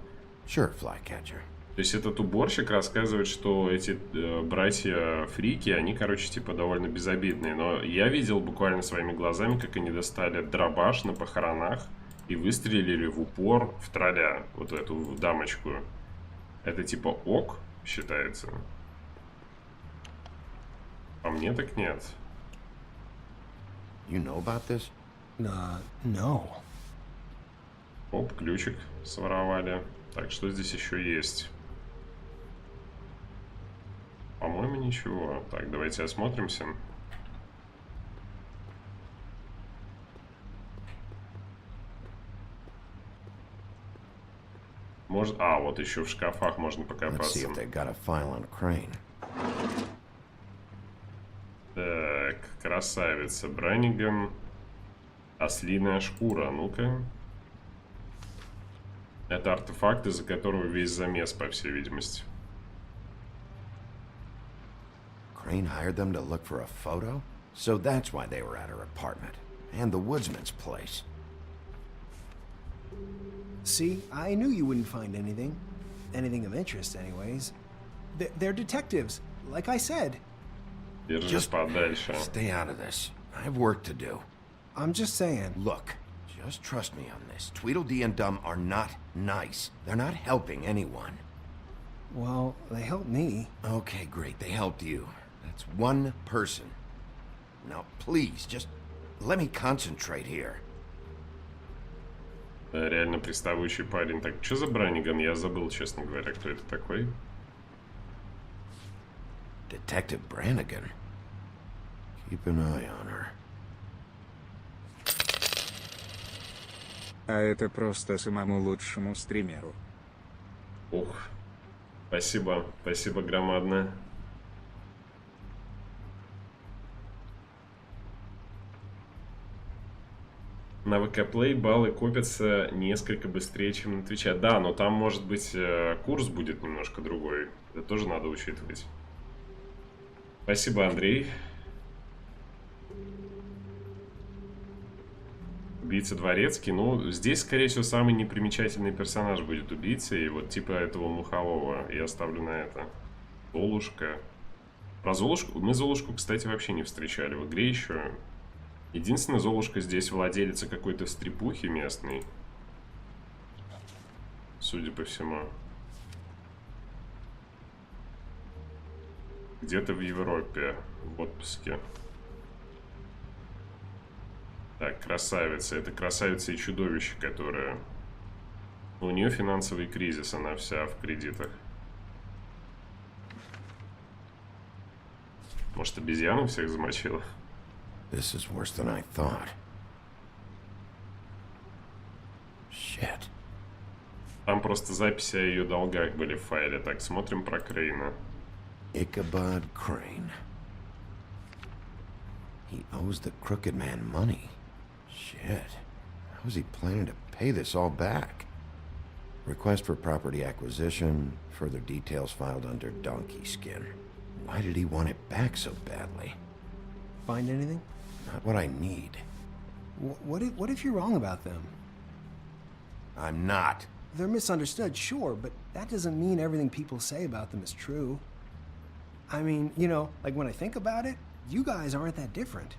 Sure, Flycatcher. То есть этот уборщик рассказывает, что эти братья-фрики, они, короче, типа довольно безобидные. Но я видел буквально своими глазами, как они достали дробаш на похоронах и выстрелили в упор в тролля, вот эту дамочку. Это типа ок считается? По мне так нет. You know about this? No. Оп, ключик своровали. Так, что здесь еще есть? По-моему, ничего. Так, давайте осмотримся. Может... А, вот еще в шкафах можно покопаться. Так, красавица. Браниган. Ослиная шкура. Ну-ка. Это артефакт, из-за которого весь замес, по всей видимости. Crane hired them to look for a photo? So that's why they were at her apartment. And the woodsman's place. See, I knew you wouldn't find anything. Anything of interest, anyways. They're detectives, like I said. Держись подальше. Stay out of this. I have work to do. I'm just saying. Look, just trust me on this. Tweedledee and Dumb are not nice. They're not helping anyone. Well, they helped me. Okay, great. They helped you. That's one person. Now, please, just let me concentrate here. Да, реально приставучий парень. Так, что за Браниган? Я забыл, честно говоря, кто это такой. Detective Brannigan. Keep an eye on her. А это просто самому лучшему стримеру. Ух. Спасибо. Спасибо громадное. На ВК Play баллы копятся несколько быстрее, чем на Твиче. Да, но там, может быть, курс будет немножко другой. Это тоже надо учитывать. Спасибо, Андрей. Убийца дворецкий. Ну, здесь, скорее всего, самый непримечательный персонаж будет убийца. И вот типа этого мухового я ставлю на это. Золушка. Про Золушку... Мы Золушку, кстати, вообще не встречали в игре еще. Единственная Золушка здесь владелица какой-то стрипухи местной. Судя по всему. Где-то в Европе. В отпуске. Так, красавица. Это красавица и чудовище, которое... У нее финансовый кризис, она вся в кредитах. Может, обезьяну всех замочила? This is worse than I thought. Shit. Там просто записи о ее долгах были в файле. Так, смотрим про Крейна. Ichabod Crane. He owes the crooked man money. Shit. How's he planning to pay this all back? Request for property acquisition. Further details filed under donkey skin. Why did he want it back so badly? Find anything? Not what I need. What if you're wrong about them? I'm not. They're misunderstood, sure, but that doesn't mean everything people say about them is true. I mean, you know, like when I think about it, you guys aren't that different.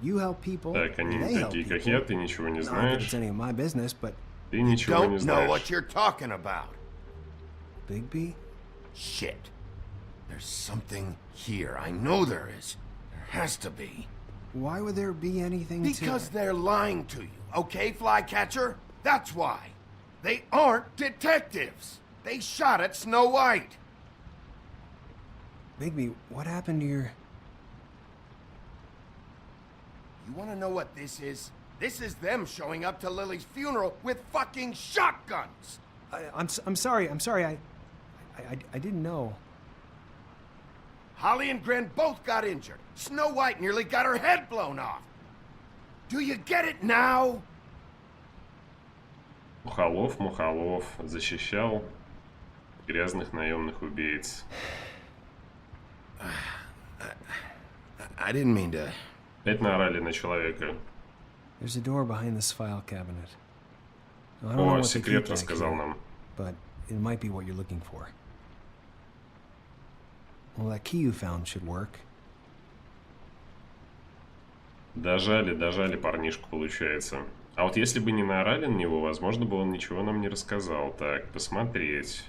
You help people, Так, они they help такие, people. как я, ты ничего не Not that знаешь. it's any of my business, but Ты ничего не Don't know знаешь. what you're talking about. Bigby? Shit. There's something here. I know there is. There has to be. Why would there be anything Because they're lying to you, okay, Flycatcher? That's why. They aren't detectives. They shot at Snow White. Bigby, what happened to your... You want to know what this is? This is them showing up to Lily's funeral with fucking shotguns. I'm sorry. I didn't know. Holly and Gren both got injured. Snow White nearly got her head blown off. Do you get it now? Мухолов защищал грязных наемных убийц. I didn't mean to... Опять наорали на человека. There's a door behind this file cabinet. Now, I don't know О, what the секрет key рассказал here, нам. but it might be what you're looking for. Well, that key you found should work. Дожали парнишку, получается. А вот если бы не наорали на него, возможно бы он ничего нам не рассказал. Так, посмотреть.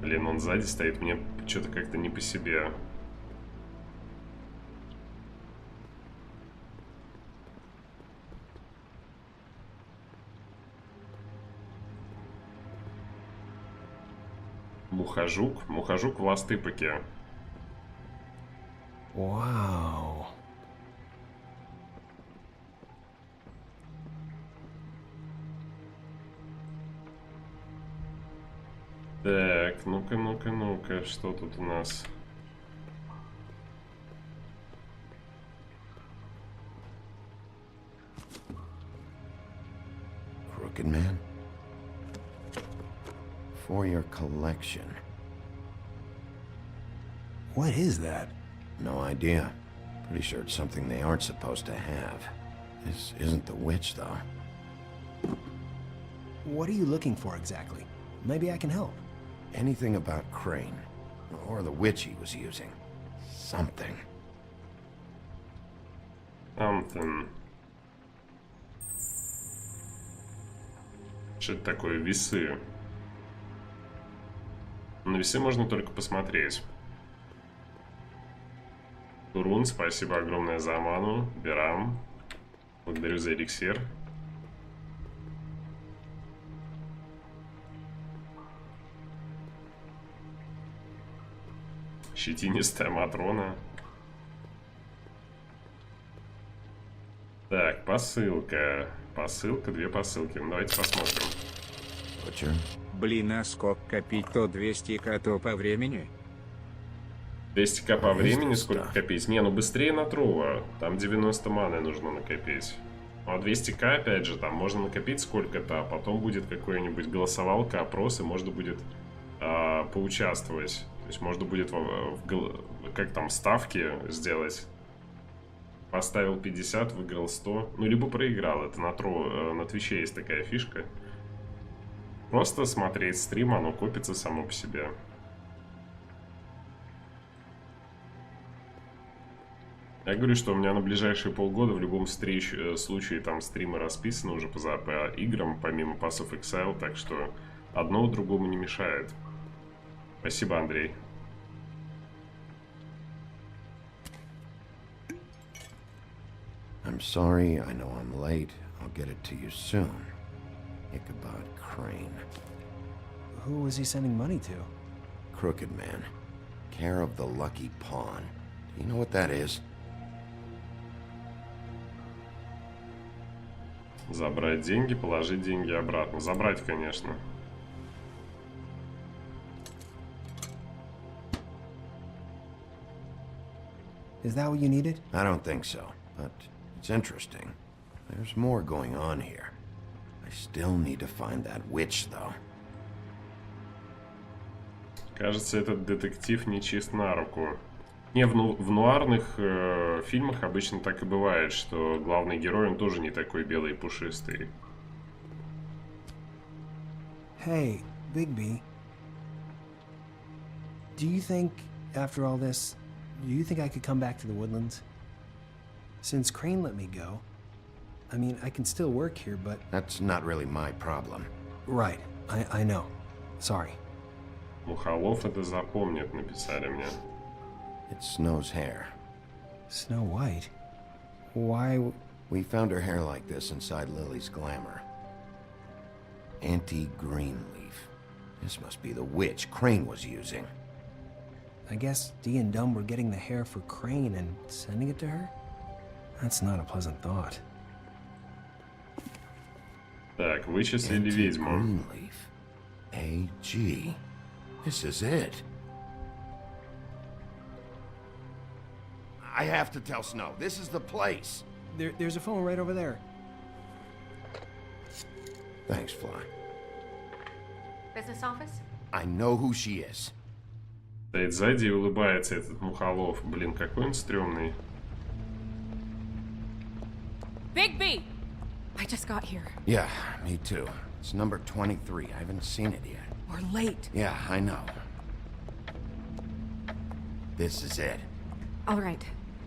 Блин, он сзади стоит, мне что-то как-то не по себе. Мухожук в Ластыпаке. Вау. Так, ну-ка, что тут у нас? Crooked man? For your collection. What is that? No idea. Pretty sure it's something they aren't supposed to have. This isn't the witch, though. What are you looking for exactly? Maybe I can help. Anything about Crane. Or the witch he was using. Something. Something. Что это такое? Весы. На весы можно только посмотреть. Турун, спасибо огромное за ману. Берам. Благодарю за эликсир. Щетинистая Матрона. Так, посылка. Посылка, две посылки. Ну, давайте посмотрим. Блин, а сколько копить, то 200к, то по времени? 200к по времени, сколько копить? Не, ну быстрее на Трува. Там 90 маны нужно накопить. Ну, а 200к, опять же, там можно накопить сколько-то, а потом будет какой-нибудь голосовалка, опрос, и можно будет поучаствовать. То есть можно будет как там ставки сделать. Поставил 50, выиграл 100. Ну, либо проиграл. Это на Твиче есть такая фишка. Просто смотреть стрим, оно копится само по себе. Я говорю, что у меня на ближайшие полгода в любом случае там стримы расписаны уже по играм, помимо Pass of Exile, так что одно другому не мешает. Спасибо, Андрей. I'm sorry, I know I'm late. I'll get it to you soon. Ichabod Crane. Who was he sending money to? Crooked Man. Care of the Lucky Pawn. Do you know what that is? Забрать деньги, положить деньги обратно. Забрать, конечно. Is that what you needed? I don't think so, but it's interesting. There's more going on here. I still need to find that witch, though. Кажется, этот детектив не чист на руку. Не, в нуарных фильмах обычно так и бывает, что главный герой, он тоже не такой белый и пушистый. Hey, Bigby. Do you think, after all this, do you think I could come back to the Woodlands? Since Crane let me go, I mean, I can still work here, but... That's not really my problem. Right, I know. Sorry. Мухолов это запомнит, написали мне. It's Snow's hair. Snow White? Why... We found her hair like this inside Lily's glamour. Anti-Greenleaf. This must be the witch Crane was using. I guess Dee and Dumb were getting the hair for Crane and sending it to her? That's not a pleasant thought. Так, вычислили ведьму. Greenleaf. A.G. This is it. I have to tell Snow. This is the place. There's a phone right over there. Thanks, Fly. Business office? I know who she is. Стоит сзади и улыбается этот Мухолов. Блин, какой он стрёмный. Bigby! I just got here. Yeah, me too. It's number 23. I haven't seen it yet. We're late. Yeah, I know. This is it. All right.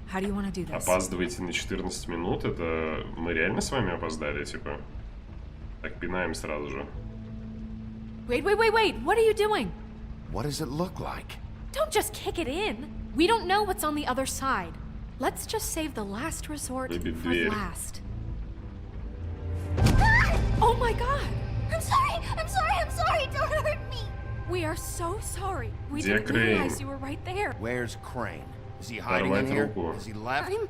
How do you want to do this? Опаздываете на 14 минут? Это мы реально с вами опоздали, типа? Так, пинаем сразу же. Wait. What are you doing? What does it look like? Don't just kick it in. We don't know what's on the other side. Let's just save the last resort for last. Oh my god! I'm sorry! Don't hurt me! We are so sorry. We Где didn't Crane? realize you were right there. Where's Crane? Is he hiding in here? Has he left? I'm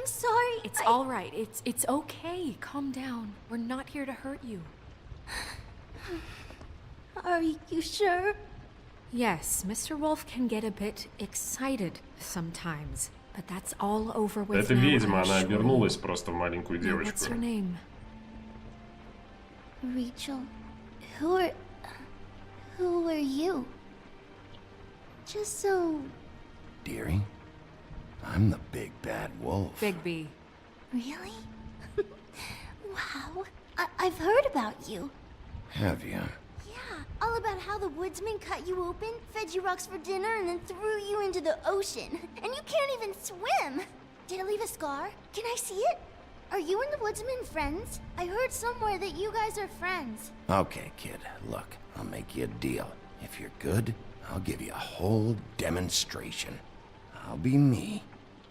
sorry. It's all right. It's okay. Calm down. We're not here to hurt you. Are you sure? Yes, Mr. Wolf can get a bit excited sometimes, but that's all over with Это now, ведьма, I она assure you. обернулась просто в маленькую Now, what's your девочку. name? Rachel, who are you? Just so... Dearie, I'm the big bad wolf. Bigby. Really? Wow. I've heard about you. Have you? Yeah, all about how the woodsman cut you open, fed you rocks for dinner, and then threw you into the ocean. And you can't even swim! Did it leave a scar? Can I see it? Are you and the woodsman friends? I heard somewhere that you guys are friends. Okay, kid, look, I'll make you a deal. If you're good, I'll give you a whole demonstration. I'll be me,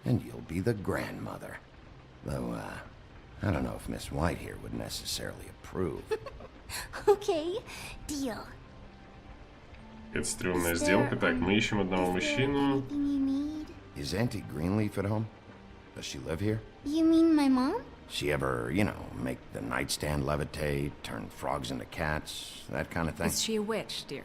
and you'll be the grandmother. Though, I don't know if Miss White here would necessarily approve. Okay, deal. Это стрёмная сделка. Так, мы ищем одного мужчину. Anything you need? Is Auntie Greenleaf at home? Does she live here? You mean my mom? She ever, you know, make the nightstand levitate, turn frogs into cats, that kind of thing? Is she a witch, dear?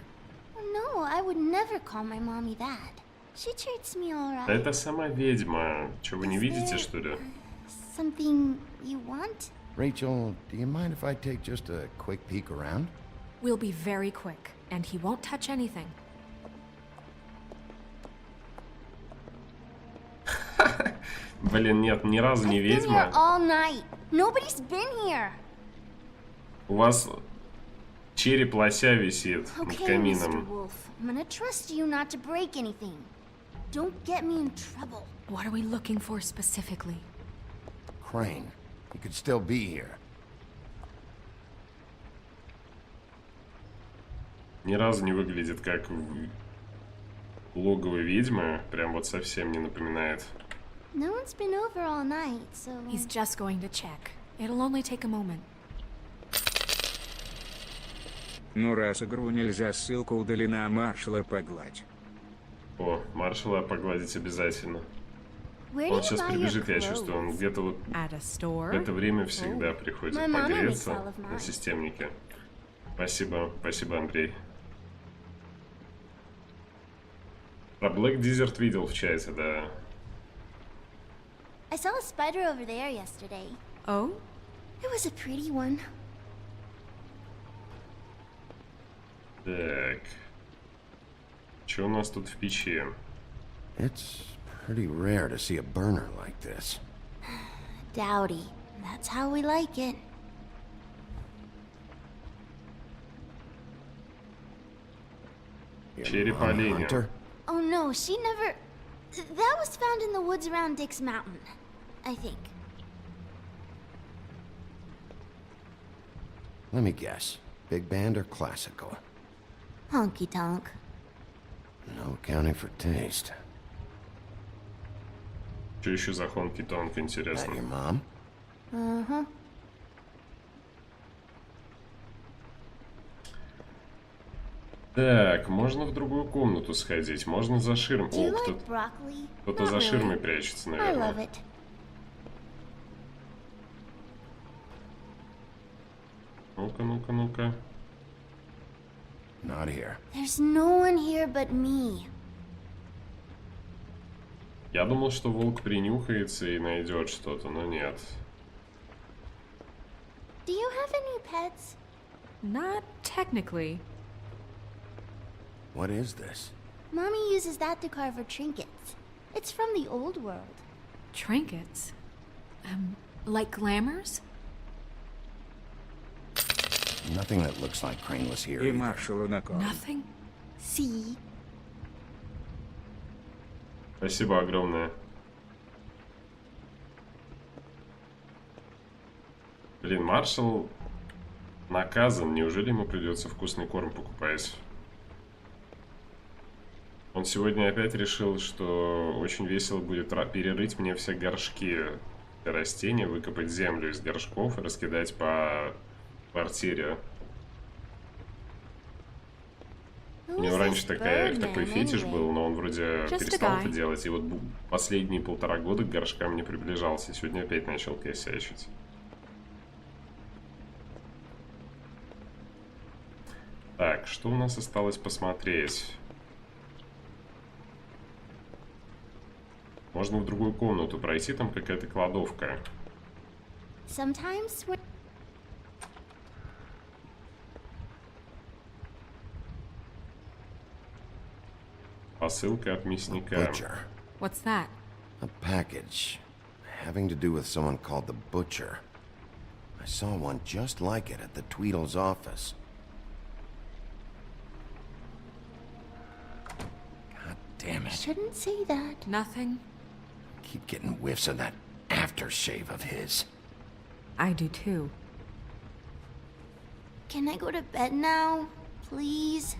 No, I would never call my mommy that. She treats me all right. Да это сама ведьма. Чё, вы не видите, что ли? Something you want? Rachel, do you mind if I take just a quick peek around? We'll be very quick, and he won't touch anything. Блин, нет, ни разу не I've been here ведьма. all night. Nobody's been here. У вас череп лося висит над Okay, Mr. камином. Wolf. I'm gonna trust you not to break anything. Don't get me in trouble. What are we looking for specifically? Crane. He could still be here. Ни разу не выглядит как логово ведьмы. Прям вот совсем не напоминает. No one's been over all night, so... He's just going to check. It'll only take a moment. Ну раз игру нельзя, ссылка удалена, маршала погладь. О, маршала погладить обязательно. Where do Он you сейчас buy your прибежит, я clothes? чувствую. Он где-то вот At a store? в это время всегда приходит My mama makes погреться all of на mine. системнике. Спасибо, спасибо, Андрей. Про Black Desert видел в чате, да. I saw a spider over there yesterday. Oh? It was a pretty one. Так. Что у нас тут в печи? It's pretty rare to see a burner like this. Dowdy. That's how we like it. Череп оленя. Oh no, she never... That was found in the woods around Dick's Mountain, I think. Let me guess. Big band or classical? Honky tonk. No accounting for taste. Что еще за хонки-тонк, интересно? That your mom? Uh-huh. Так, можно в другую комнату сходить, можно за ширмой. Do you О, like broccoli? кто-то за Not ширмой really. прячется, I наверное. love it. Ну-ка, ну-ка, ну-ка. Not here. There's no one here but me. Я думал, что волк принюхается и найдет что-то, но нет. Do you have any pets? Not technically. What is this? Mommy uses that to carve her trinkets. It's from the old world. Trinkets? Like glamours? Nothing that looks like Crane was here. И either. маршалу на ком. Nothing? See? Спасибо огромное. Блин, маршал наказан. Неужели ему придется вкусный корм покупать? Он сегодня опять решил, что очень весело будет перерыть мне все горшки для растений, выкопать землю из горшков и раскидать по квартире. У него раньше такой фетиш был, но он вроде перестал это делать. И вот последние 1,5 года к горшкам не приближался. Сегодня опять начал косячить. Так, что у нас осталось посмотреть? Можно в другую комнату пройти, там какая-то кладовка. Sometimes when... Посылка от мясника. Butcher. What's that? A package having to do with someone called the Butcher. I saw one just like it at the Tweedle's office. God damn it. Shouldn't say that. Nothing. Keep getting whiffs of that aftershave of his. I do too. Can I go to bed now? Please?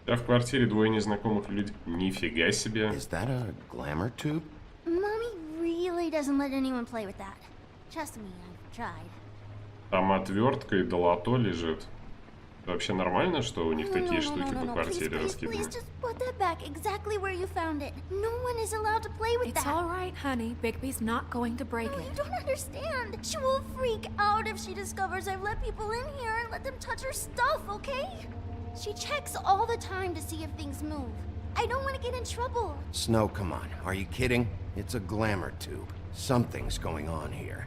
Да, в квартире двое незнакомых людей. Нифига себе. Is that a glamour tube? Mommy really doesn't let anyone play with that. Trust me, I've tried. Там отвертка и долото лежит. Вообще нормально, что у них такие штуки по квартире раскиданы? Please just put that back exactly where you found it. No one is allowed to play with It's that. all right, honey. Bigby's not going to break No, it. you don't understand. She will freak out if she discovers I've let people in here and let them touch her stuff, okay? She checks all the time to see if things move. I don't want to get in trouble. Snow, come on. Are you kidding? It's a glamour tube. Something's going on here.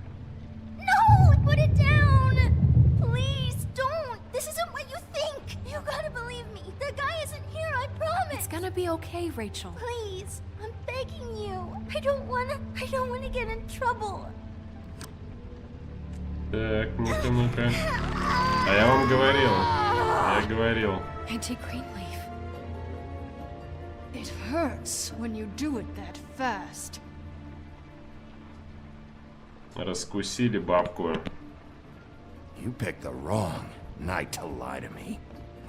No! Put it down! Please, don't! This isn't what you think! You gotta believe me. The guy isn't here, I promise! It's gonna be okay, Rachel. Please, I'm begging you. I don't wanna get in trouble. Так, ну-ка. А я вам говорил. Я говорил. Auntie Greenleaf. It hurts when you do it that fast. Раскусили бабку. You picked the wrong night to lie to me.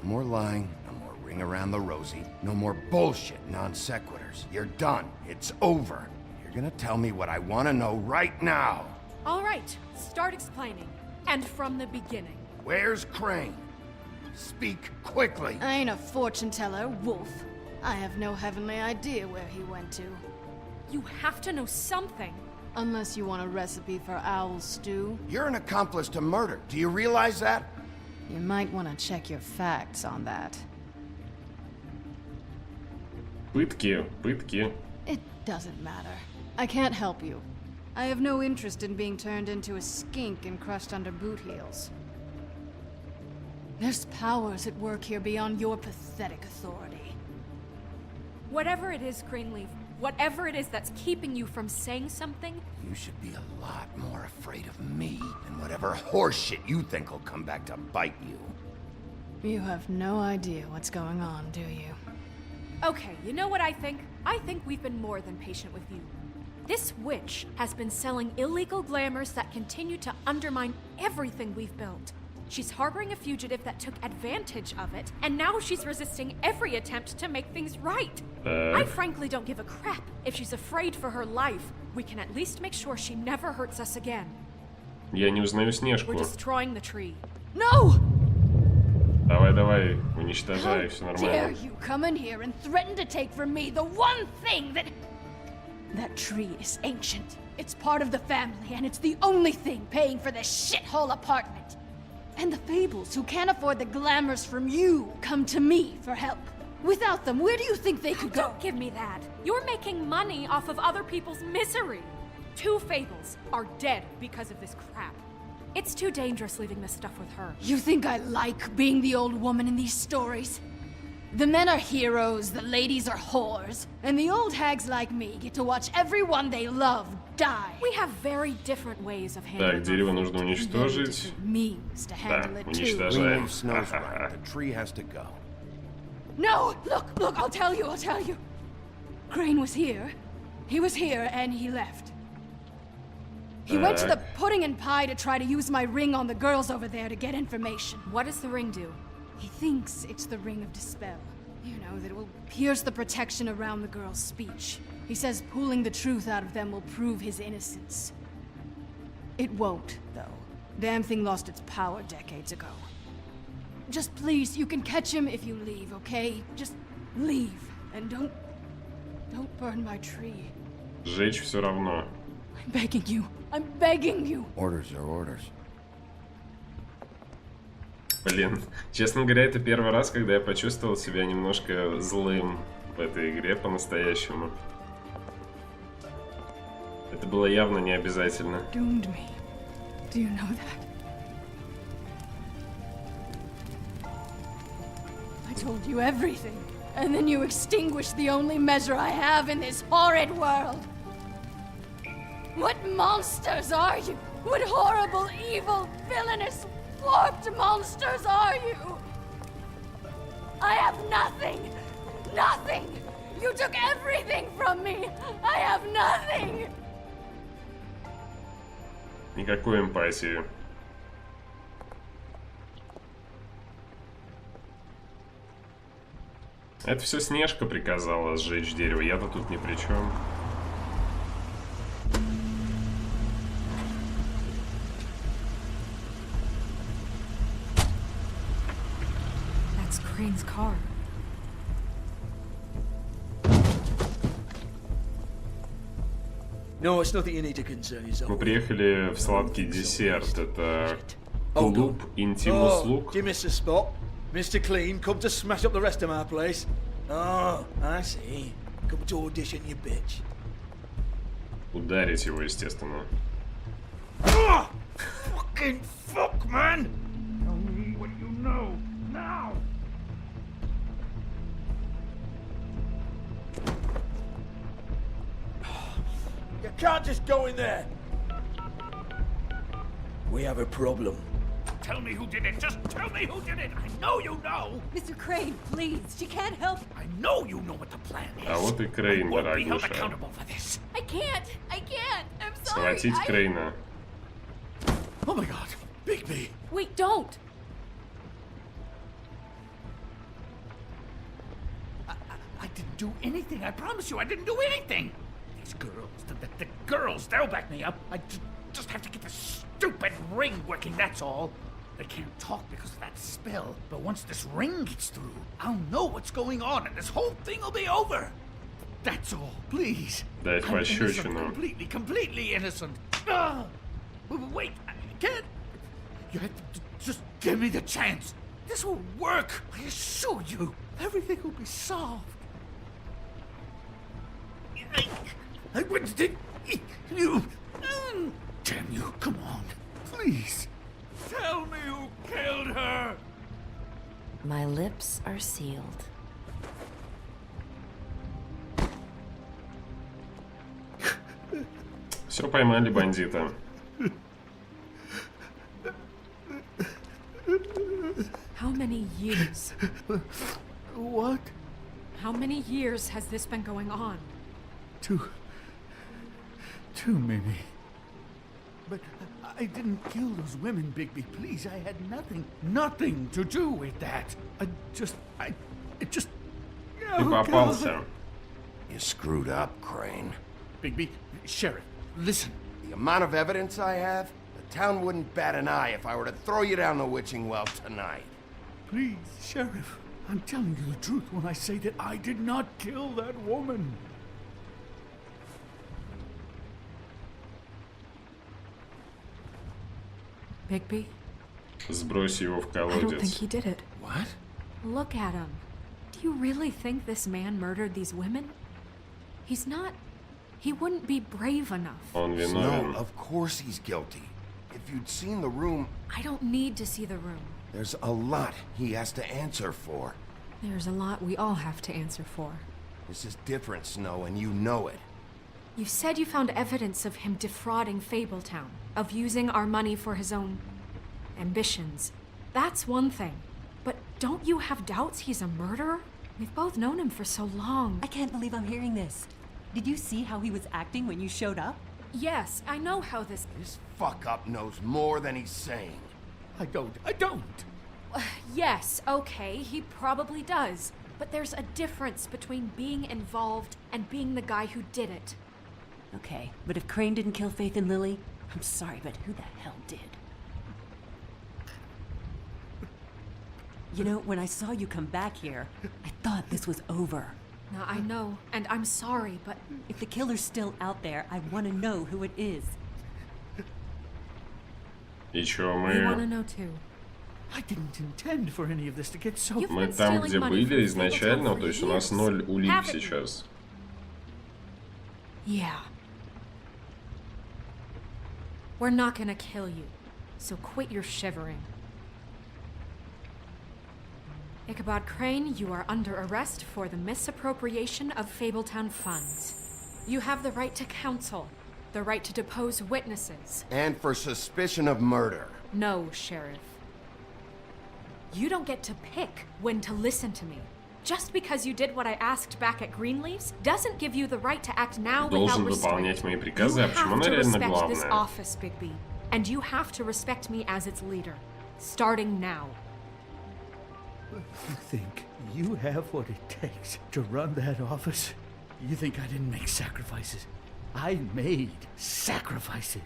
No more lying, no more ring around the rosy, no more bullshit non sequiturs. You're done. It's over. You're gonna tell me what I want to know right now. All right, start explaining. And from the beginning. Where's Crane? Speak quickly. I ain't a fortune teller, Wolf. I have no heavenly idea where he went to. You have to know something. Unless you want a recipe for owl stew. You're an accomplice to murder. Do you realize that? You might want to check your facts on that. Пытки. It doesn't matter. I can't help you. I have no interest in being turned into a skink and crushed under boot heels. There's powers at work here beyond your pathetic authority. Whatever it is, Greenleaf, whatever it is that's keeping you from saying something... You should be a lot more afraid of me than whatever horseshit you think will come back to bite you. You have no idea what's going on, do you? Okay, you know what I think? I think we've been more than patient with you. This witch has been selling illegal glamours that continue to undermine everything we've built. She's harboring a fugitive that took advantage of it, and now she's resisting every attempt to make things right. I frankly don't give a crap if she's afraid for her life. We can at least make sure she never hurts us again. Я не узнаю Снежку. We're destroying the tree. No! Давай, уничтожай, все Dare нормально. you come in here and threaten to take from me the one thing that... That tree is ancient. It's part of the family, and it's the only thing paying for this shithole apartment. And the Fables, who can't afford the glamours from you, come to me for help. Without them, where do you think they could go? Don't give me that. You're making money off of other people's misery. 2 Fables are dead because of this crap. It's too dangerous leaving this stuff with her. You think I like being the old woman in these stories? The men are heroes, the ladies are whores, and the old hags like me get to watch everyone they love die. We have very different ways of handling Так, дерево нужно уничтожить. Means to Да, handle it too. уничтожаем. Snow's right. The tree has to go. No! Look, I'll tell you. Crane was here. He was here, and he left. He went to the pudding and pie to try to use my ring on the girls over there to get information. What does the ring do? He thinks it's the ring of dispel. You know, that it will pierce the protection around the girl's speech. He says pulling the truth out of them will prove his innocence. It won't, though. Damn thing lost its power decades ago. Just please, you can catch him if you leave, okay? Just leave, and don't burn my tree. Сжечь все равно. I'm begging you. Orders are orders. Блин, честно говоря, это первый раз, когда я почувствовал себя немножко злым в этой игре по-настоящему. Это было явно не обязательно. Doomed me. Do you know that? I told you everything, and then you extinguished the only measure I have in this horrid world. What monsters are you? What horrible, evil, villainous, warped monsters are you? I have nothing! Nothing! You took everything from me! I have nothing! Никакой эмпатии. Это все Снежка приказала сжечь дерево, я-то тут ни при чем. That's Crane's car. No, it's nothing you need to concern yourself. Мы приехали в сладкий десерт. Это клуб интим-услуг. Do you miss the spot? Mr. Clean, come to smash up the rest of my place. Oh, I see. Come to audition, you bitch. Ударить его, естественно. Fucking fuck, man! Tell me what you know, now! You can't just go in there! We have a problem. Tell me who did it. Just tell me who did it. I know you know. Mr. Crane, please. She can't help. I know you know what the plan is. А вот и Крейн, I won't be held дорогуша. accountable for this. I can't. I'm sorry. Схватить Крейна. Oh my god, Bigby! Wait, don't. I didn't do anything. I promise you, I didn't do anything. These girls, the girls, they'll back me up. I just have to get this stupid ring working, that's all. They can't talk because of that spell, but once this ring gets through, I'll know what's going on and this whole thing will be over. That's all, please. Дать I'm innocent, пощечину. completely innocent. Ah! Wait, I can't. You have to just give me the chance. This will work. I assure you, everything will be solved. I wouldn't did you. Damn you! Come on, please. Tell me who killed her. My lips are sealed. Все, поймали бандита. How many years? What? How many years has this been going on? Too many. But I didn't kill those women, Bigby. Please, I had nothing to do with that. It just... Ты попался. You screwed up, Crane. Bigby, Sheriff, listen. The amount of evidence I have, the town wouldn't bat an eye if I were to throw you down the witching well tonight. Please, Sheriff, I'm telling you the truth when I say that I did not kill that woman. Bigby? Сбрось его в I don't think колодец. he did it. What? Look at him. Do you really think this man murdered these women? He's not... He wouldn't be brave enough. Он No, виновен. of course he's guilty. If you'd seen the room, I don't need to see the room. there's a lot he has to answer for. There's a lot we all have to answer for. This is different, Snow, and you know it. You said you found evidence of him defrauding Fabletown, of using our money for his own ambitions. That's one thing. But don't you have doubts he's a murderer? We've both known him for so long. I can't believe I'm hearing this. Did you see how he was acting when you showed up? Yes, I know how this... This fuck-up knows more than he's saying. I don't. Yes, okay, he probably does. But there's a difference between being involved and being the guy who did it. Okay, but if Crane didn't kill Faith and Lily, I'm sorry, but who the hell did? You know, when I saw you come back here, I thought this was over. Now, I know, and I'm sorry, but... If the killer's still out there, I want to know who it is. И чё, We want to мы... know too. I didn't intend for any of this to get so... Мы там, где были изначально, то есть у нас 0 улик сейчас. Yeah. We're not gonna kill you, so quit your shivering. Ichabod Crane, you are under arrest for the misappropriation of Fabletown funds. You have the right to counsel, the right to depose witnesses. And for suspicion of murder. No, Sheriff. You don't get to pick when to listen to me. Just because you did what I asked back at Greenleaf's doesn't give you the right to act now without Должен restraint. выполнять мои приказы, You а почему have она to реально respect this главная? office, Bigby. And you have to respect me as its leader. Starting now. You think you have what it takes to run that office? You think I didn't make sacrifices? I made sacrifices.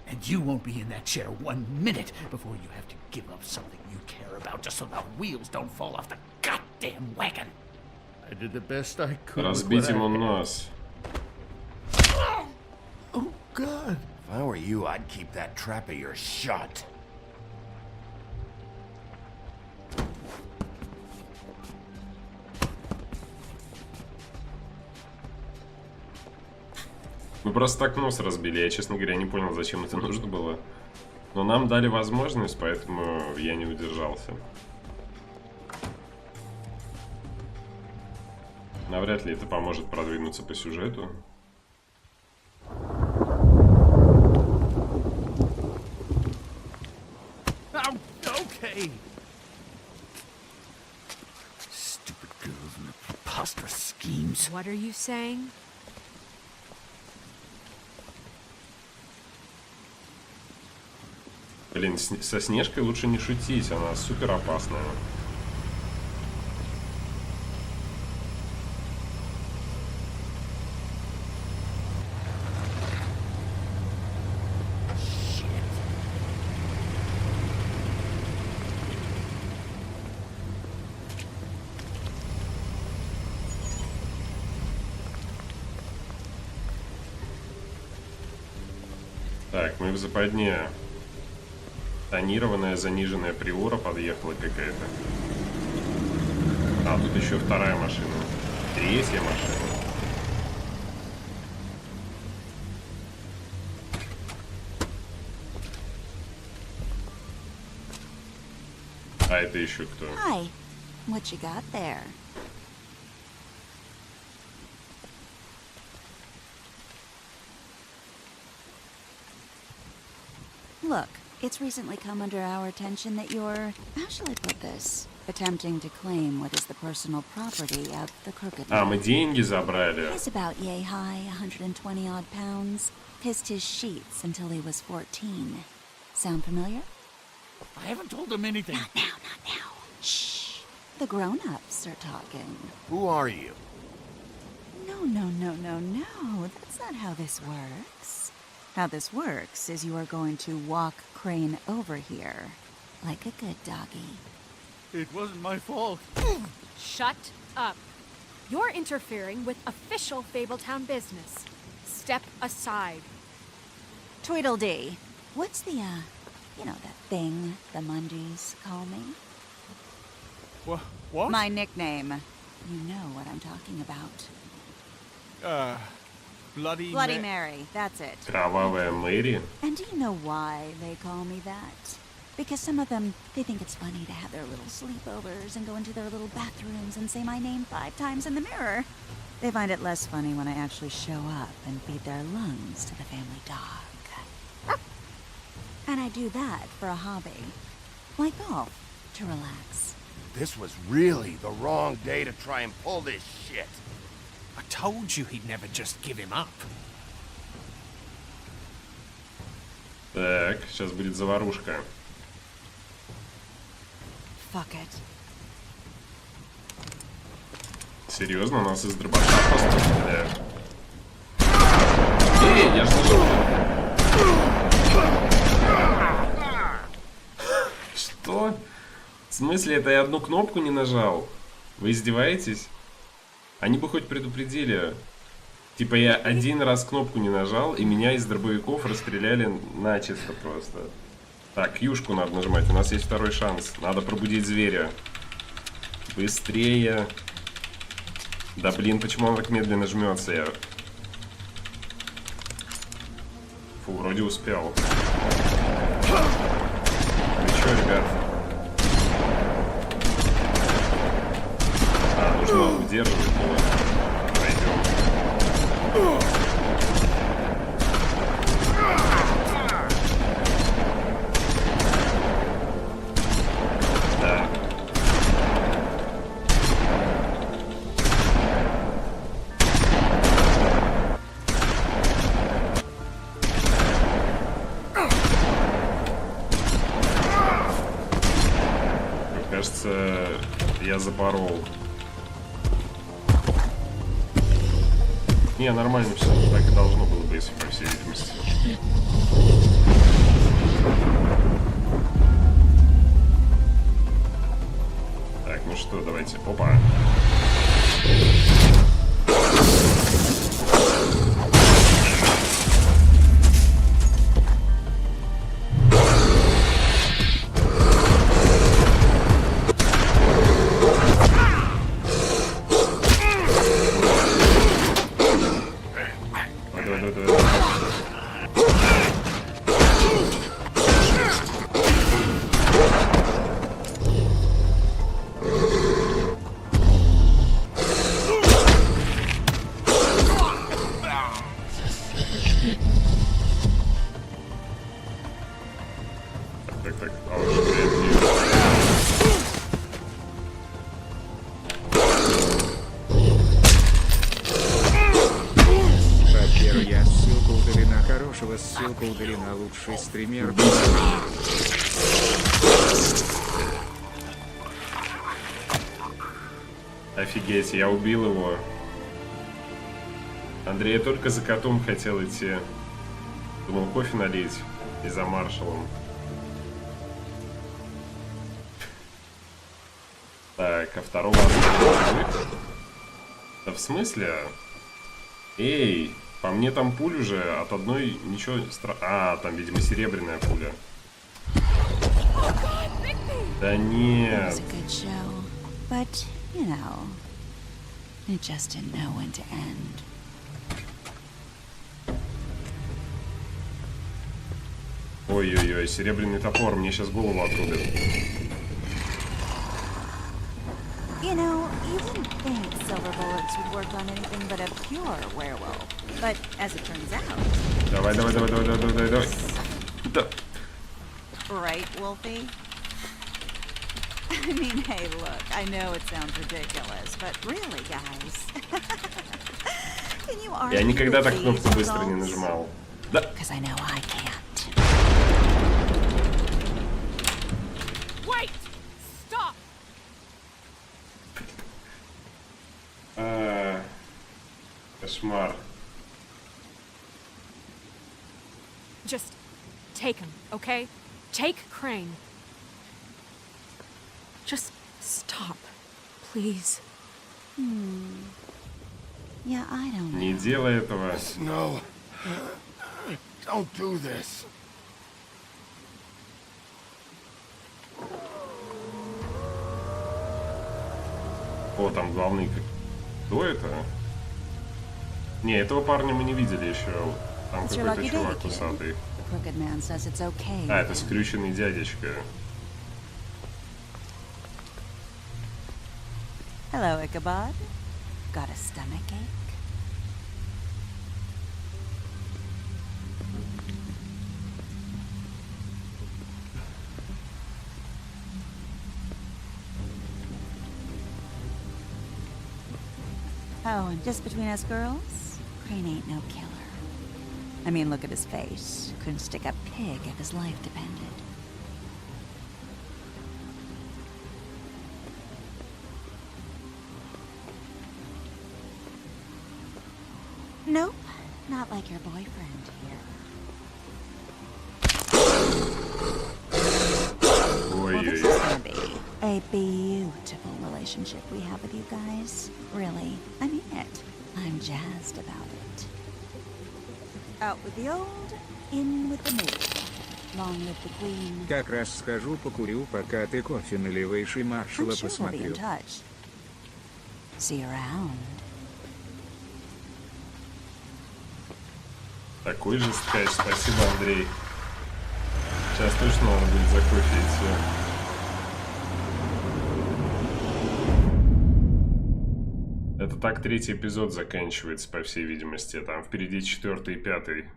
And you won't be in that chair 1 minute before you have to give up something you care about just so the wheels don't fall off the goddamn wagon. I did the best I could. Разбить ему нос. Oh, God. If I were you, I'd keep that trap of yours shut. Мы просто так нос разбили. Я, честно говоря, не понял, зачем это нужно было. Но нам дали возможность, поэтому я не удержался. Навряд ли это поможет продвинуться по сюжету. Oh, okay. Stupid girls and their preposterous schemes. What are you saying? Блин, со Снежкой лучше не шутить, она супер опасная. Так, мы в западне. Тонированная, заниженная приора подъехала какая-то. А, тут еще вторая машина. Третья машина. А это еще кто? Hi. What you got there? Look, it's recently come under our attention that you're, how shall I put this, attempting to claim what is the personal property of the Crooked А, Man. мы деньги забрали. He's about yay high, 120 odd pounds. Pissed his sheets until he was 14. Sound familiar? I haven't told him anything. Not now, not now. Shh. The grown-ups are talking. Who are you? No, no, no, no, no. That's not how this works. How this works is you are going to walk Crane over here. Like a good doggy. It wasn't my fault. Shut up. You're interfering with official Fabletown business. Step aside. Tweedledee. What's the, you know, that thing the Mundies call me? What? My nickname. You know what I'm talking about. Bloody Mary, that's it. Кровавая Мэри. And do you know why they call me that? Because some of them, they think it's funny to have their little sleepovers and go into their little bathrooms and say my name 5 times in the mirror. They find it less funny when I actually show up and feed their lungs to the family dog. And I do that for a hobby. Like golf, to relax. This was really the wrong day to try and pull this shit. I told you he'd never just give him up. Так, сейчас будет заварушка. Fuck it. Серьезно, нас из дробаша просто стреляют. Эй, я ж нажал. Что? В смысле, это я одну кнопку не нажал? Вы издеваетесь? Они бы хоть предупредили. Типа я один раз кнопку не нажал, и меня из дробовиков расстреляли начисто просто. Так, юшку надо нажимать, у нас есть второй шанс. Надо пробудить зверя. Быстрее. Да блин, почему он так медленно жмется? Я... Фу, вроде успел. Ну чё, ребят? А, нужно удерживать было. Пойдем. Да. Кажется, я запорол. Не, нормально все. Так и должно было быть, по всей видимости. Так, ну что, давайте. Опа. Давай. лучший стример. Офигеть, я убил его. Андрей, я только за котом хотел идти. Думал кофе налить и за маршалом. Так, а второго... Да в смысле? Эй, по мне там пуль уже от одной ничего... А, там, видимо, серебряная пуля. Да нет. Ой-ой-ой, серебряный топор, мне сейчас голову отрубит. You know, you wouldn't think silver bullets would work on anything but a pure werewolf. But as it turns out... Давай. Да. Right, Wolfie? I mean, hey, look, I know it sounds ridiculous, but really, guys... Can you argue? Я никогда так кнопку быстро не нажимал. Да. Because I know I can't. Wait! Stop! Кошмар. Just take him, okay? Take Crane. Just stop, please. Yeah, I don't know. Не делай этого. No. Don't do this. О, там главный... Кто это? Не, этого парня мы не видели еще. Там какой-то чувак усатый. А, это скрюченный дядечка. Hello, Ichabod. Got a stomach ache? Oh, and just between us girls, Crane ain't no killer. I mean, look at his face. Couldn't stick a pig if his life depended. Nope, not like your boyfriend here. Well, this is gonna be a beautiful relationship we have with you guys. Really, I mean it. I'm jazzed about it. Out with the old, in with the new. Long live the queen. Как раз схожу покурю, пока ты кофе наливаешь и маршала I'm sure we'll be in посмотрю. touch. See you around. Такой же скач. Спасибо, Андрей. Сейчас точно надо будет за кофе идти. Это так третий эпизод заканчивается, по всей видимости. Там впереди 4-й и 5-й.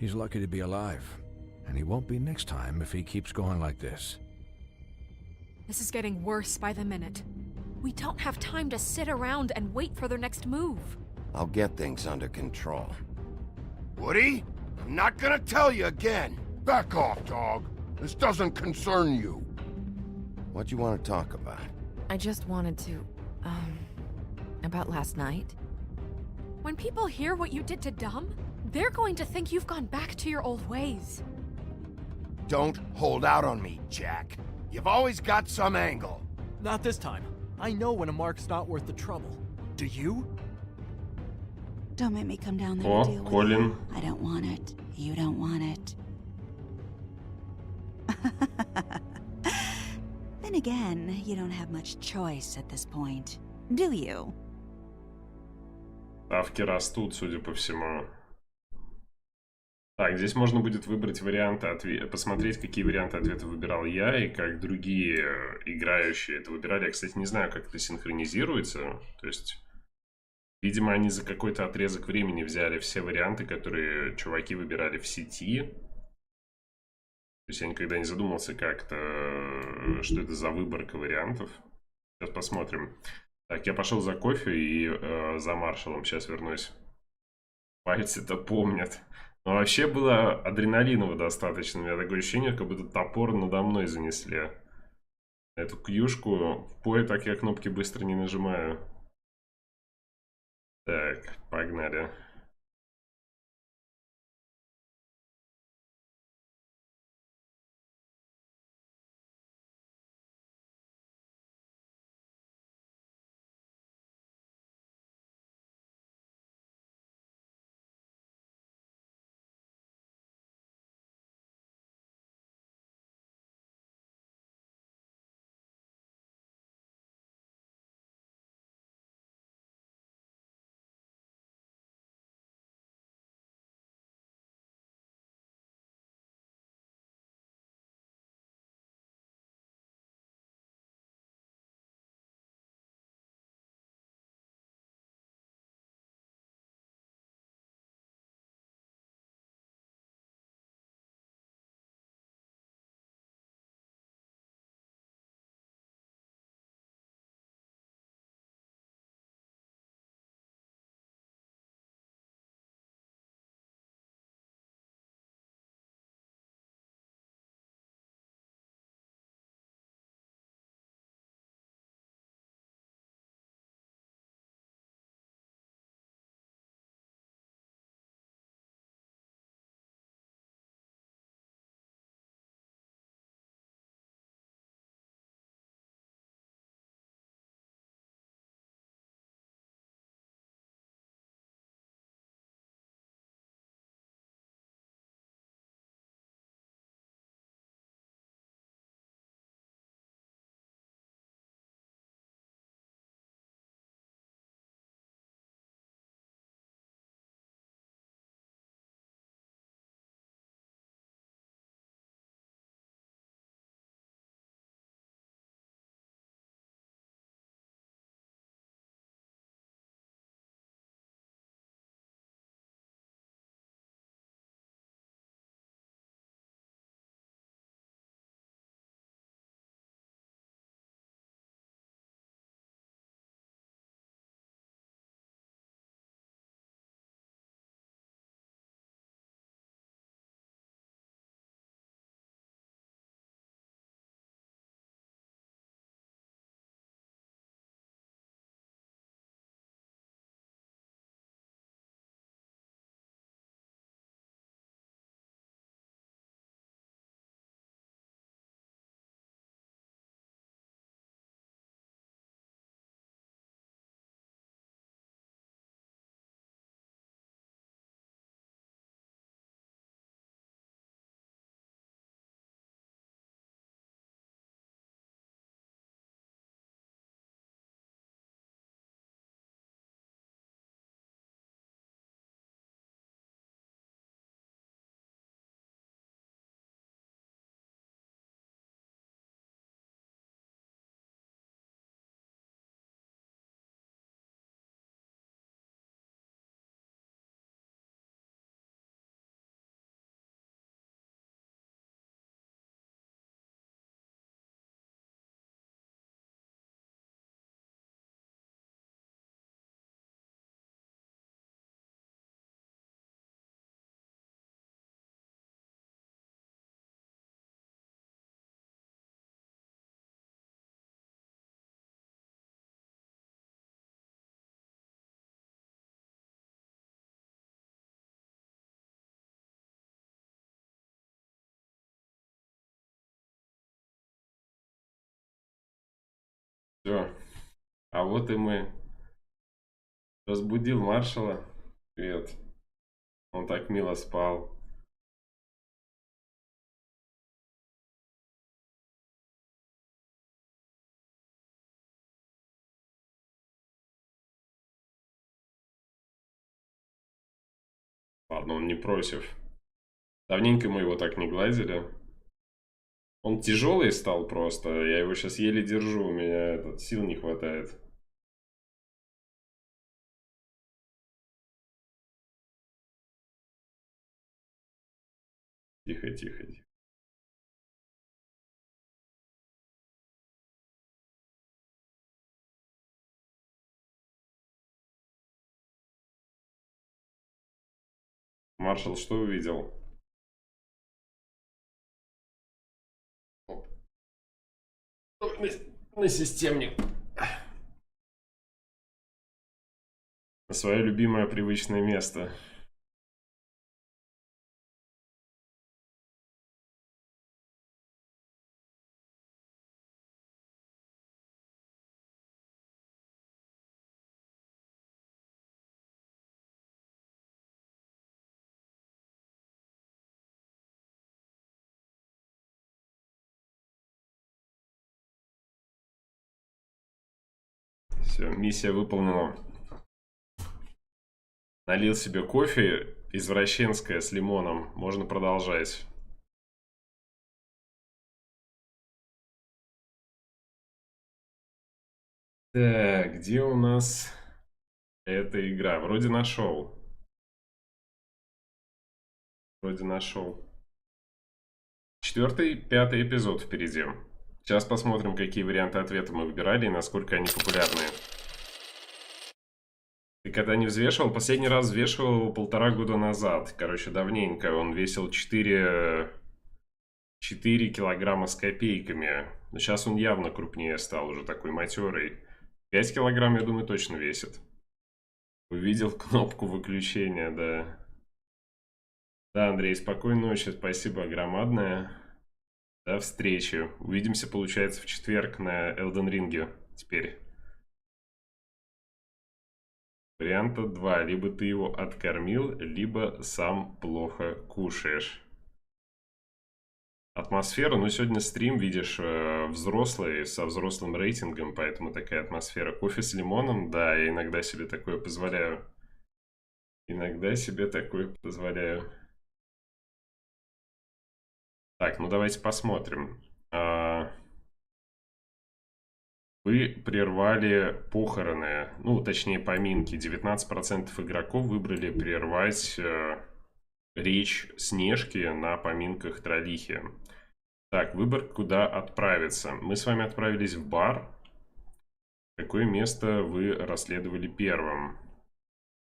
He's lucky to be alive, and he won't be next time if he keeps going like this. This is getting worse by the minute. We don't have time to sit around and wait for their next move. I'll get things under control. Woody, I'm not gonna tell you again. Back off, dog. This doesn't concern you. What do you want to talk about? I just wanted to, about last night. When people hear what you did to Dom, they're going to think you've gone back to your old ways. Don't hold out on me, Jack. You've always got some angle. Not this time. I know when a mark's not worth the trouble. Do you? Don't make me come down there О, to deal with Колин. you. I don't want it. You don't want it. Then again, you don't have much choice at this point, do you? Ставки растут, судя по всему. Так, здесь можно будет выбрать варианты ответа, посмотреть, какие варианты ответа выбирал я и как другие играющие это выбирали. Я, кстати, не знаю, как это синхронизируется. То есть, видимо, они за какой-то отрезок времени взяли все варианты, которые чуваки выбирали в сети. То есть я никогда не задумался как-то, что это за выборка вариантов. Сейчас посмотрим. Так, я пошел за кофе и за маршалом. Сейчас вернусь. Пальцы-то помнят. Но вообще было адреналиново достаточно. У меня такое ощущение, как будто топор надо мной занесли. Эту кьюшку. В пое так я кнопки быстро не нажимаю. Так, погнали. Все. А вот и мы. Разбудил маршала. Привет. Он так мило спал. Ладно, он не против. Давненько мы его так не гладили. Он тяжелый стал просто. Я его сейчас еле держу. У меня сил не хватает. Тихо, тихо, тихо. Маршал, что увидел? На системник. На свое любимое привычное место. Все, миссия выполнена. Налил себе кофе извращенское с лимоном. Можно продолжать. Так, где у нас эта игра? Вроде нашел. Вроде нашел. 4-й, 5-й эпизод впереди. Сейчас посмотрим, какие варианты ответа мы выбирали и насколько они популярные. Ты когда не взвешивал? Последний раз взвешивал 1,5 года назад. Короче, давненько. Он весил 4 килограмма с копейками. Но сейчас он явно крупнее стал, уже такой матерый. 5 килограмм, я думаю, точно весит. Увидел кнопку выключения, да. Да, Андрей, спокойной ночи. Спасибо громадное. До встречи. Увидимся, получается, в четверг на Elden Ring теперь. Варианта 2. Либо ты его откормил, либо сам плохо кушаешь. Атмосфера. Ну, сегодня стрим, видишь, взрослый, со взрослым рейтингом, поэтому такая атмосфера. Кофе с лимоном, да, я иногда себе такое позволяю. Иногда себе такое позволяю. Так, ну давайте посмотрим. Вы прервали похороны, ну, точнее, поминки. 19% игроков выбрали прервать речь Снежки на поминках Троллихи. Так, выбор, куда отправиться. Мы с вами отправились в бар. Какое место вы расследовали первым?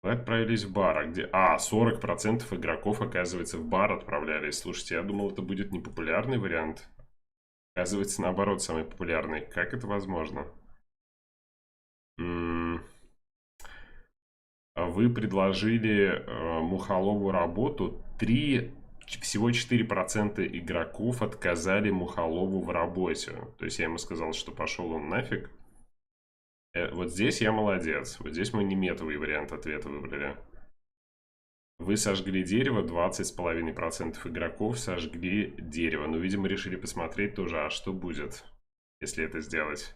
Вы отправились в бар, а где... 40% игроков, оказывается, в бар отправлялись. Слушайте, я думал, это будет непопулярный вариант. Оказывается, наоборот, самый популярный. Как это возможно? Вы предложили Мухолову работу. Всего 4% игроков отказали Мухолову в работе. То есть я ему сказал, что пошел он нафиг. Вот здесь я молодец. Вот здесь мы не метовый вариант ответа выбрали. Вы сожгли дерево. 20,5% игроков сожгли дерево. Ну, видимо, решили посмотреть тоже, а что будет, если это сделать.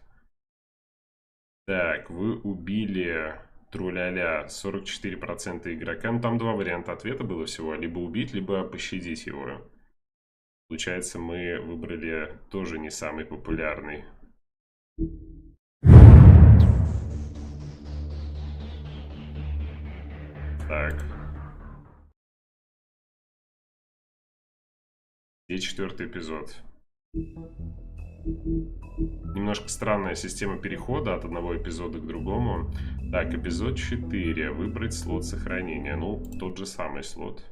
Так, вы убили Тру-ля-ля. 44% игрока. Ну, там два варианта ответа было всего. Либо убить, либо пощадить его. Получается, мы выбрали тоже не самый популярный. Так. И 4-й эпизод. Немножко странная система перехода от одного эпизода к другому. Так, эпизод 4. Выбрать слот сохранения. Ну, тот же самый слот.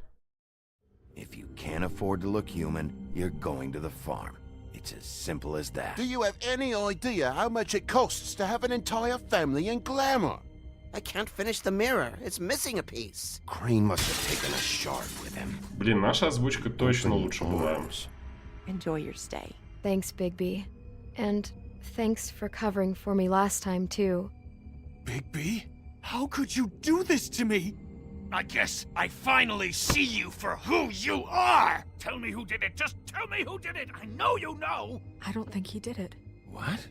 If you can't afford to look human, you're going to the farm. It's as simple as that. Do you have any idea how much it costs to have an entire family in glamour? I can't finish the mirror. It's missing a piece. Crane must have taken a shard with him. Блин, наша озвучка точно лучше была. Enjoy your stay. Thanks, Bigby. And thanks for covering for me last time, too. Bigby? How could you do this to me? I guess I finally see you for who you are! Tell me who did it! Just tell me who did it! I know you know! I don't think he did it. What?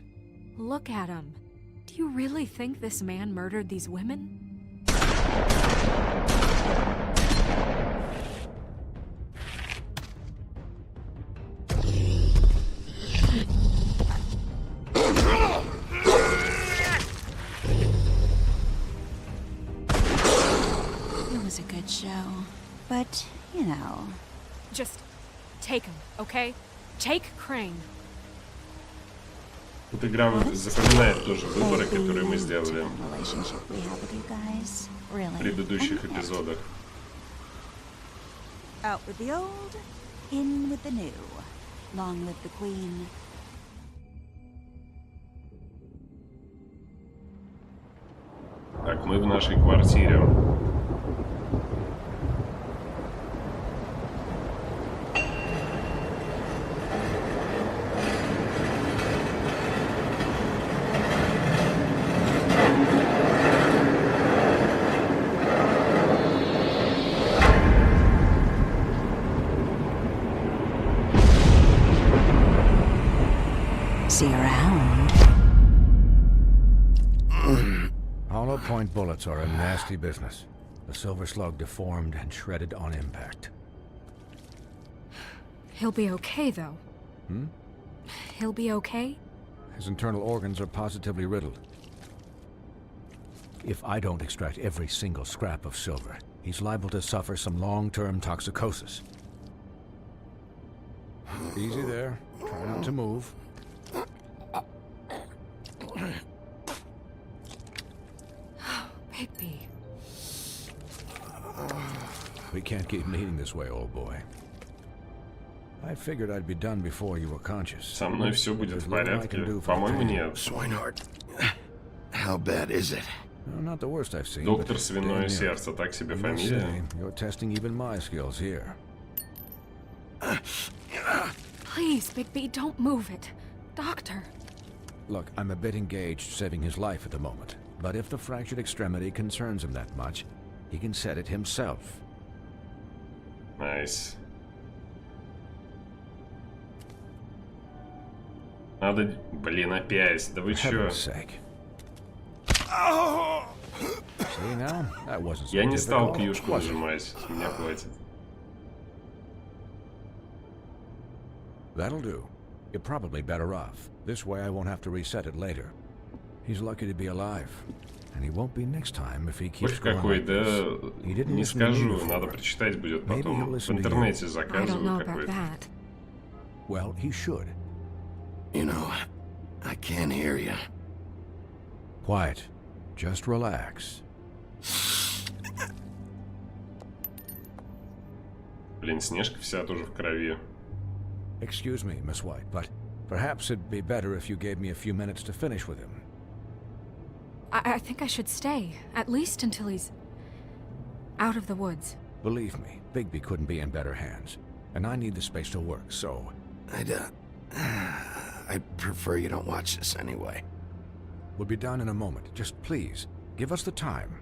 Look at him. Do you really think this man murdered these women? It was a good show. But, you know... Just take him, okay? Take Crane. Эта игра запоминает тоже выборы, которые мы сделали в предыдущих эпизодах. Out with the old, in with the new. Long live the Queen. Так, мы в нашей квартире. See you around. Hollow point bullets are a nasty business. The silver slug deformed and shredded on impact. He'll be okay, though. Hmm? He'll be okay? His internal organs are positively riddled. If I don't extract every single scrap of silver, he's liable to suffer some long-term toxicosis. Easy there. Try not to move. Bigby. We can't keep meeting this way, old boy. I figured I'd be done before you were conscious. Со мной все будет в порядке. По-моему, нет. Swinehart, how bad is it? No, not the worst I've seen. Доктор Свиное Сердце, так себе фамилия. You're testing even my skills here. Please, Bigby, don't move it. Doctor. Look, I'm a bit engaged saving his life at the moment. But if the fractured extremity concerns him that much, he can set it himself. Nice. Надо... Блин, опять. Да вы чё? Я не стал кьюшку нажимать. С меня хватит. That'll do. You're probably better off. This way I won't have to reset it later. He's lucky to be alive. And he won't be next time if he keeps going какой, like да, this. не скажу, надо прочитать будет потом. В интернете заказываю какой-то. Well, he should. You know, I can't hear you. Quiet. Just relax. Блин, Снежка вся тоже в крови. Excuse me, Miss White, but perhaps it'd be better if you gave me a few minutes to finish with him. I think I should stay, at least until he's out of the woods. Believe me, Bigby couldn't be in better hands, and I need the space to work, so... I'd prefer you don't watch this anyway. We'll be done in a moment. Just please, give us the time.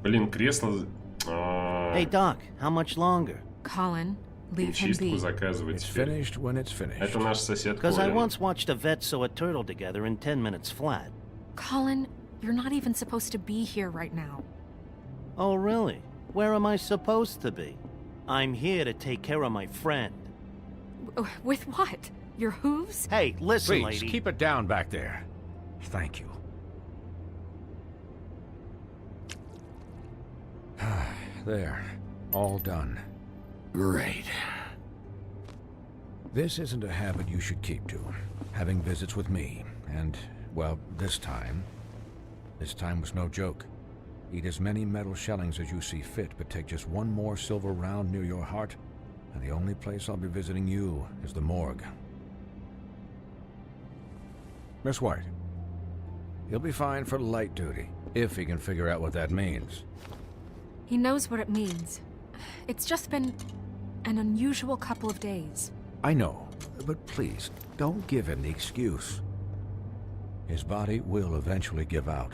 Блин, кресло... Hey, Doc, how much longer? Colin, leave him be. It's finished when it's finished. Это наш сосед Because I Колин. once watched a vet sew a turtle together in 10 minutes flat. Colin, you're not even supposed to be here right now. Oh, really? Where am I supposed to be? I'm here to take care of my friend. With what? Your hooves? Hey, listen, Please, lady. keep it down back there. Thank you. There. All done. Great. This isn't a habit you should keep to. Having visits with me. And, well, this time was no joke. Eat as many metal shellings as you see fit, but take just one more silver round near your heart, and the only place I'll be visiting you is the morgue. Miss White, he'll be fine for light duty, if he can figure out what that means. He knows what it means. It's just been an unusual couple of days. I know, but please, don't give him the excuse. His body will eventually give out.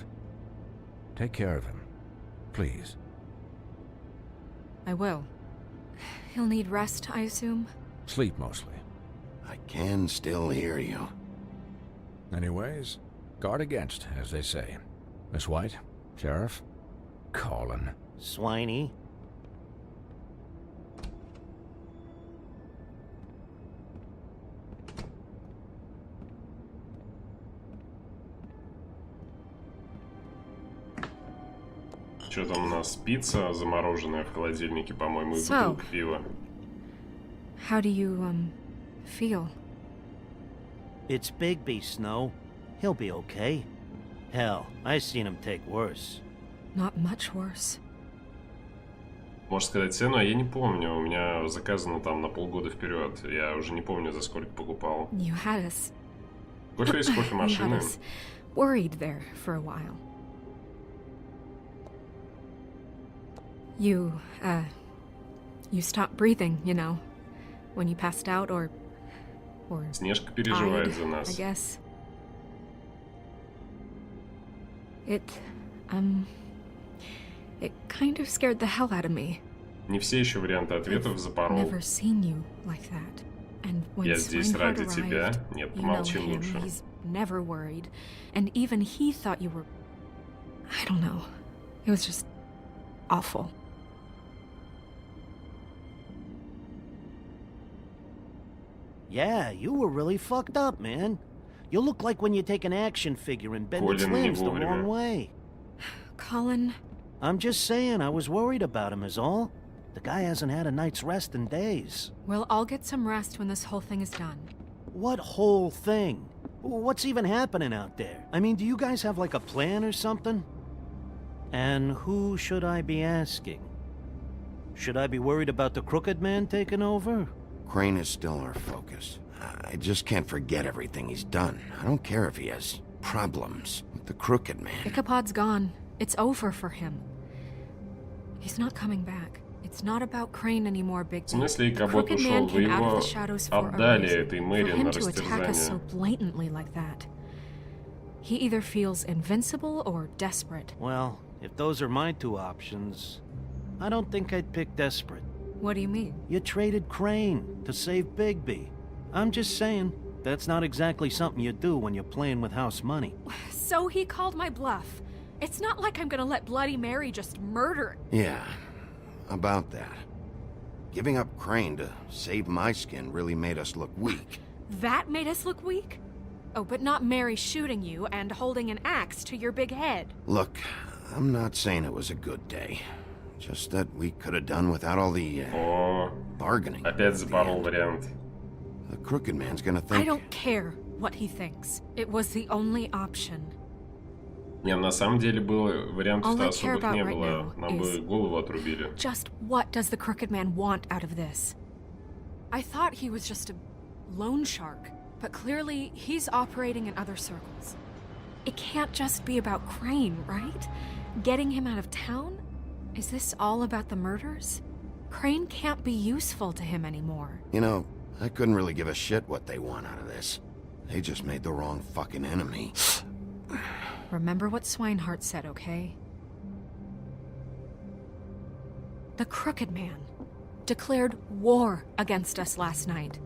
Take care of him, please. I will. He'll need rest, I assume? Sleep, mostly. I can still hear you. Anyways, guard against, as they say. Miss White, Sheriff, Colin. Swiney. Что там у нас? Пицца замороженная в холодильнике, по-моему, и бутылка пива. How do you, feel? It's Bigby, Snow. He'll be okay. Hell, I seen him take worse. Not much worse. Можешь сказать цену, а я не помню. У меня заказано там на полгода вперед. Я уже не помню, за сколько покупал. You had us. Кофе из You had кофемашины. us worried there for a while. You stopped breathing, you know, when you passed out or Снежка переживает died, за I нас. guess. It kind of scared the hell out of me. Не все еще варианты ответов запорол. Never seen you like that. And when Я здесь Swinehart ради тебя. arrived, Нет, you know помолчи him, лучше. he's never worried. And even he thought you were... I don't know. It was just awful. Yeah, you were really fucked up, man. You look like when you take an action figure and bend its Colin не limbs the вовремя. wrong way. Colin... I'm just saying, I was worried about him is all. The guy hasn't had a night's rest in days. We'll all get some rest when this whole thing is done. What whole thing? What's even happening out there? I mean, do you guys have like a plan or something? And who should I be asking? Should I be worried about the Crooked Man taking over? Crane is still our focus. I just can't forget everything he's done. I don't care if he has problems with the Crooked Man. Ichabod's gone. It's over for him. He's not coming back. It's not about Crane anymore, Big В смысле, The Икабод Crooked ушел? Man Вы came out of его the shadows for a отдали reason. этой For Мэри him на to attack us so растерзание. blatantly like that. He either feels invincible or desperate. Well, if those are my two options, I don't think I'd pick desperate. What do you mean? You traded Crane to save Bigby. I'm just saying, that's not exactly something you do when you're playing with house money. So he called my bluff. It's not like I'm gonna let Bloody Mary just murder... Yeah, about that. Giving up Crane to save my skin really made us look weak. That made us look weak? Oh, but not Mary shooting you and holding an axe to your big head. Look, I'm not saying it was a good day. Just that we could have done without all the bargaining. Опять запорол вариант. The Crooked Man's gonna think... I don't care what he thinks. It was the only option. Не, на самом деле было вариантов-то All I care особых about не right было. now Нам бы is- голову отрубили. Just what does the Crooked Man want out of this? I thought he was just a loan shark, but clearly he's operating in other circles. It can't just be about Crane, right? Getting him out of town? Is this all about the murders? Crane can't be useful to him anymore. You know, I couldn't really give a shit what they want out of this. They just made the wrong fucking enemy. Remember what Swinehart said, okay? The Crooked Man declared war against us last night.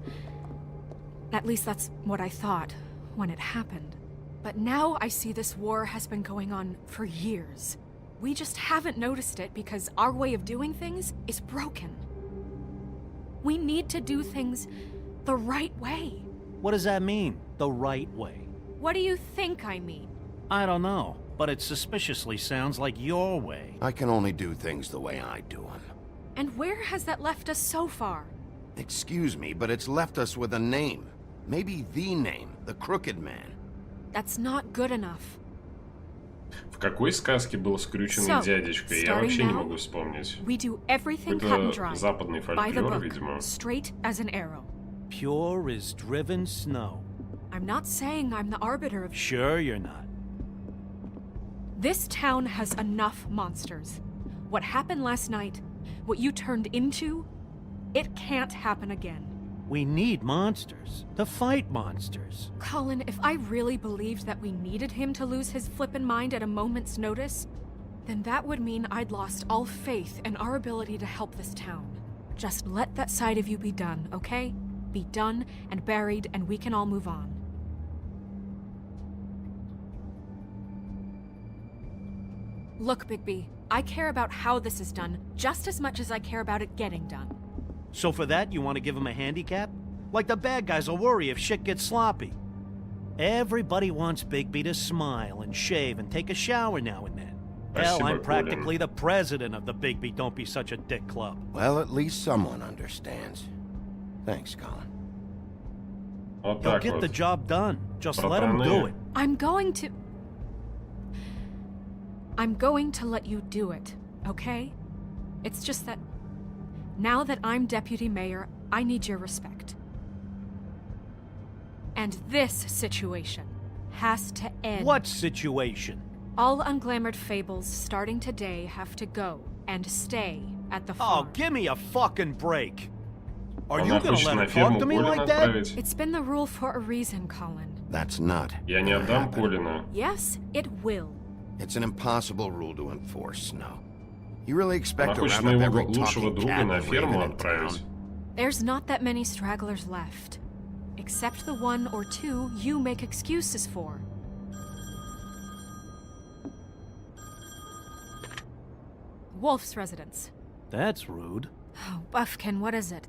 At least that's what I thought when it happened. But now I see this war has been going on for years. We just haven't noticed it because our way of doing things is broken. We need to do things the right way. What does that mean, the right way? What do you think I mean? I don't know, but it suspiciously sounds like your way. I can only do things the way I do them. And where has that left us so far? Excuse me, but it's left us with a name. Maybe the name, the Crooked Man. That's not good enough. В какой сказке был скрюченный дядечка? Я вообще не могу вспомнить. We do everything cut and dry. Какой-то западный By the фольклор, book, видимо. straight as an arrow. Pure as driven snow. I'm not saying I'm the arbiter of... Sure you're not. This town has enough monsters. What happened last night, what you turned into, it can't happen again. We need monsters to fight monsters. Colin, if I really believed that we needed him to lose his flippin' mind at a moment's notice, then that would mean I'd lost all faith in our ability to help this town. Just let that side of you be done, okay? Be done and buried, and we can all move on. Look, Bigby, I care about how this is done just as much as I care about it getting done. So for that, you want to give him a handicap? Like the bad guys will worry if shit gets sloppy. Everybody wants Bigby to smile and shave and take a shower now and then. Hell, I'm practically the president of the Bigby Don't Be Such a Dick Club. Well, at least someone understands. Thanks, Colin. He'll get the job done. Just let him do it. I'm going to let you do it, okay? It's just that Now that I'm deputy mayor, I need your respect. And this situation has to end. What situation? All unglamored fables starting today have to go and stay at the farm. Oh, give me a fucking break. Are you Она gonna хочет let на her ферму talk to me Колина like that? отправить. It's been the rule for a reason, Colin. That's not. Я не отдам Колина. Yes, it will. It's an impossible rule to enforce, Snow. You really expect Она to хочет round up моего every лучшего talking друга cat на and ферму raven in town? отправить. There's not that many stragglers left. Except the one or two you make excuses for. Wolf's residence. That's rude. Oh, Buffkin, what is it?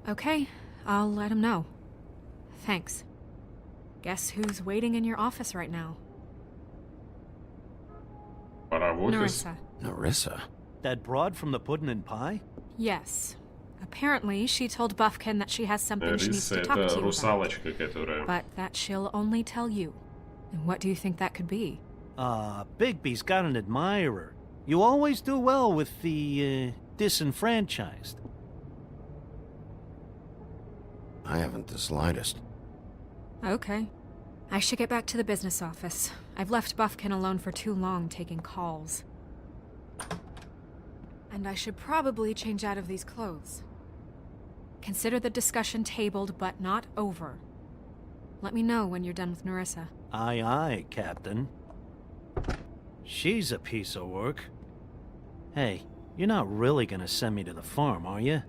Okay, I'll let him know. Thanks. Guess who's waiting in your office right now? Пора в офис. Nerissa. Nerissa? That broad from the pudding and pie? Yes. Apparently, she told Buffkin that she has something she needs Риса to talk to это you about. русалочка, которая... But that she'll only tell you. And what do you think that could be? Bigby's got an admirer. You always do well with the, disenfranchised. I haven't the slightest. Okay. I should get back to the business office. I've left Buffkin alone for too long taking calls. And I should probably change out of these clothes. Consider the discussion tabled, but not over. Let me know when you're done with Nerissa. Aye, aye, Captain. She's a piece of work. Hey, you're not really gonna send me to the farm, are you?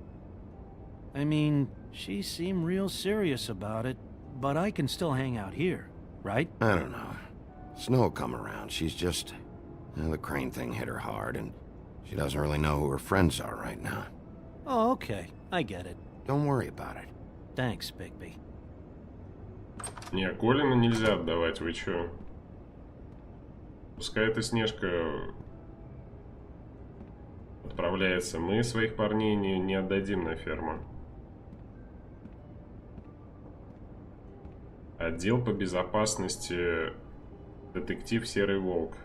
I mean, she seemed real serious about it, but I can still hang out here, right? I don't know. Snow will come around. She's just... the Crane thing hit her hard, and she doesn't really know who her friends are right now. Oh, okay. I get it. Don't worry about it. Thanks, Bigby. Не, Колина нельзя отдавать, вы чё? Пускай эта Снежка отправляется. Мы своих парней не отдадим на ферму. Отдел по безопасности. Детектив Серый Волк.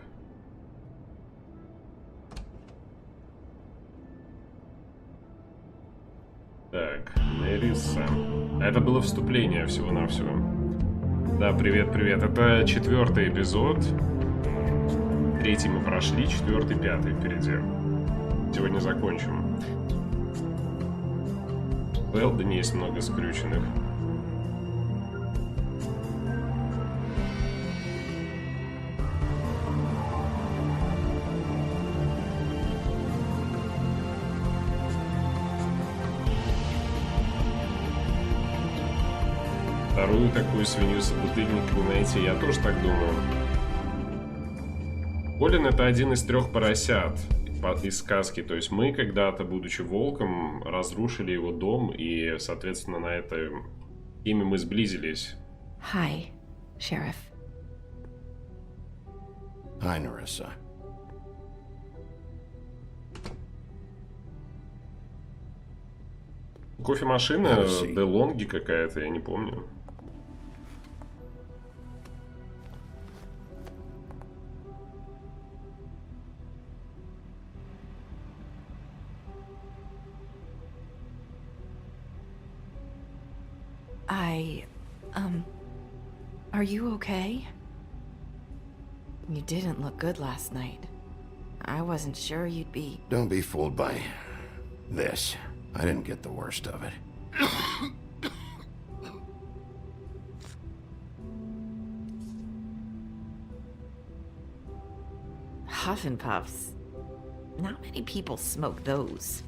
Так, Nerissa. Это было вступление всего-навсего. Да, привет-привет. Это 4-й эпизод. 3-й мы прошли, 4-й, 5-й впереди. Сегодня закончим. В Элдене есть много скрюченных. Вторую такую свинью собутыльника вы найти, я тоже так думаю. Колин — это один из 3 поросят из сказки. То есть мы когда-то, будучи волком, разрушили его дом, и, соответственно, на этой теме мы сблизились. Hi, Sheriff. Hi, Nerissa. Кофемашина Делонги какая-то, я не помню. Are you okay? You didn't look good last night. I wasn't sure you'd be... Don't be fooled by this. I didn't get the worst of it. Huff and Puffs. Not many people smoke those.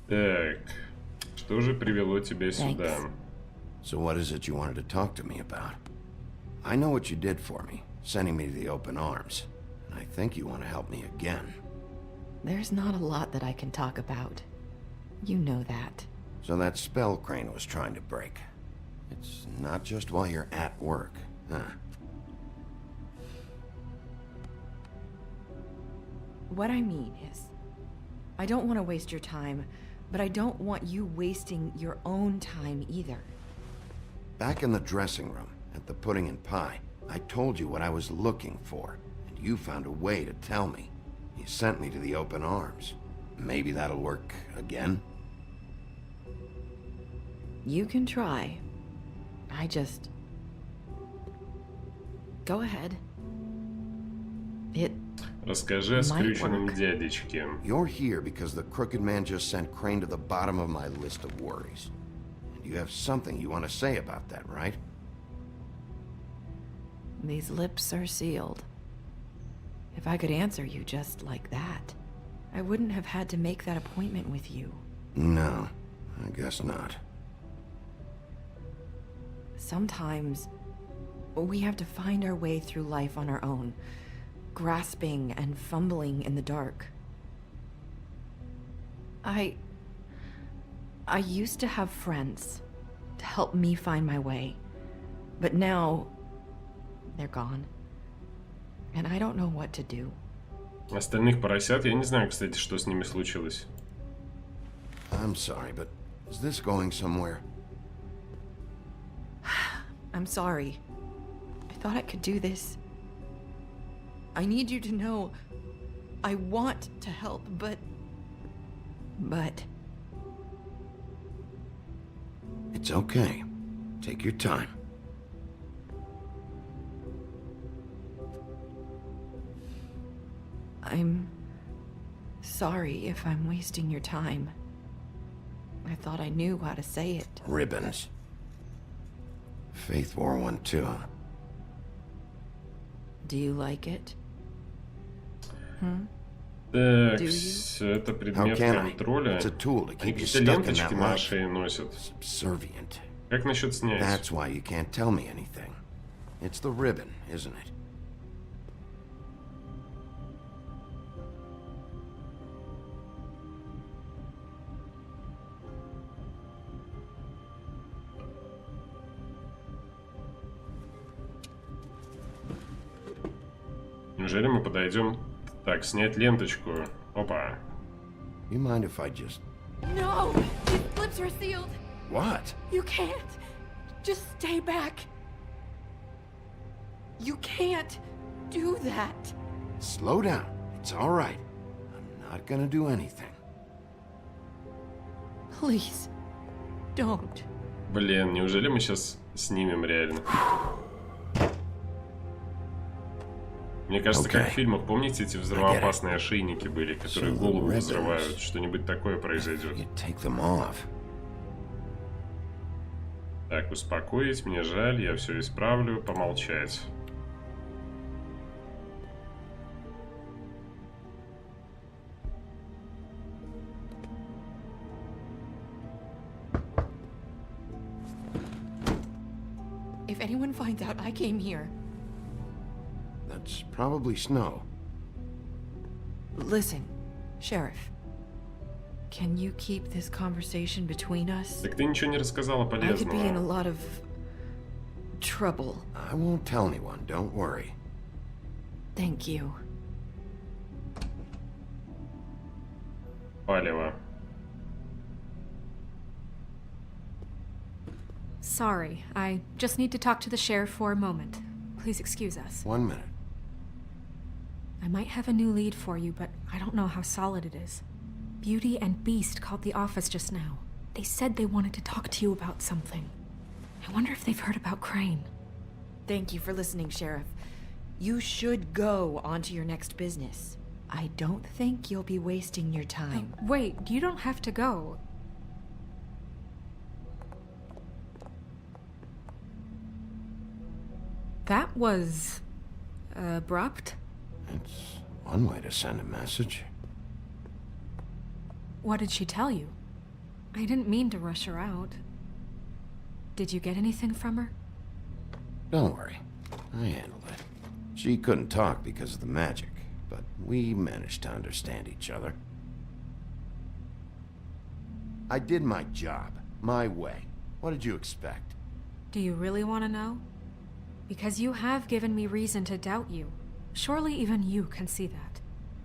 Так, что же привело тебя сюда? So what is it you wanted to talk to me about? I know what you did for me, sending me to the open arms. And I think you want to help me again. There's not a lot that I can talk about. You know that. So that spell Crane was trying to break. It's not just while you're at work, huh? What I mean is, I don't want to waste your time, but I don't want you wasting your own time either. Back in the dressing room, At the pudding and pie, I told you what I was looking for, and you found a way to tell me. You sent me to the open arms. Maybe that'll work again? You can try. I just... Go ahead. It... Расскажи о скрюченном дядечке. You're here because the crooked man just sent Crane to the bottom of my list of worries. And you have something you want to say about that, right? These lips are sealed. If I could answer you just like that, I wouldn't have had to make that appointment with you. No, I guess not. Sometimes, we have to find our way through life on our own, grasping and fumbling in the dark. I used to have friends to help me find my way, but now they're gone, and I don't know what to do. Остальных поросят, я не знаю, кстати, что с ними случилось. I'm sorry, but is this going somewhere? I'm sorry. I thought I could do this. I need you to know I want to help, but... It's okay. Take your time. I'm sorry if I'm wasting your time. I thought I knew how to say it. Ribbons. Faith wore one too. Do you like it? Так, это предмет контроля. Они какие-то ленточки на шее носят. Как насчет снять? That's why you can't tell me anything. It's the ribbon, isn't it? Неужели мы подойдем? Так, снять ленточку. Опа. You mind if I just... No! These lips are sealed! What? You can't! Just stay back! You can't do that! Slow down. It's all right. I'm not gonna do anything. Please, don't. Блин, неужели мы сейчас снимем реально? Мне кажется, как в фильмах, помните, эти взрывоопасные ошейники были, которые голову взрывают? Что-нибудь такое произойдет. Так, успокоить, мне жаль, я все исправлю, помолчать. If anyone finds out I came here... That's probably snow. Listen, Sheriff. Can you keep this conversation between us? Так ты ничего не рассказала полезного. I could be in a lot of trouble. I won't tell anyone, don't worry. Thank you. Палево. Sorry, I just need to talk to the sheriff for a moment. Please excuse us. 1 minute. I might have a new lead for you, but I don't know how solid it is. Beauty and Beast called the office just now. They said they wanted to talk to you about something. I wonder if they've heard about Crane. Thank you for listening, Sheriff. You should go on to your next business. I don't think you'll be wasting your time. Wait, you don't have to go. That was... abrupt? It's one way to send a message. What did she tell you? I didn't mean to rush her out. Did you get anything from her? Don't worry. I handled it. She couldn't talk because of the magic, but we managed to understand each other. I did my job, my way. What did you expect? Do you really want to know? Because you have given me reason to doubt you. Surely even you can see that.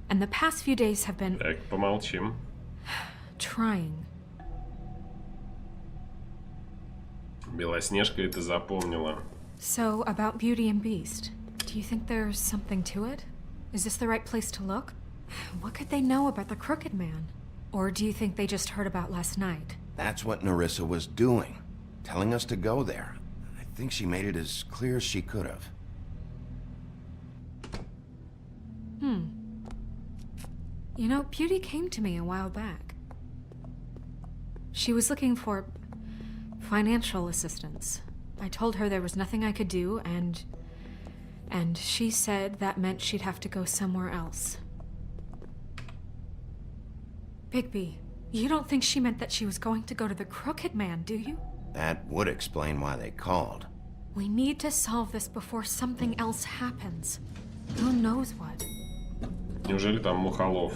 And the past few days have been... Так, помолчим. Trying. Белоснежка это запомнила. So, about Beauty and Beast, do you think there's something to it? Is this the right place to look? What could they know about the Crooked Man? Or do you think they just heard about last night? That's what Nerissa was doing. Telling us to go there. I think she made it as clear as she could have. You know, Beauty came to me a while back. She was looking for financial assistance. I told her there was nothing I could do, and she said that meant she'd have to go somewhere else. Bigby, you don't think she meant that she was going to go to the Crooked Man, do you? That would explain why they called. We need to solve this before something else happens. Who knows what? Неужели там Мухолов?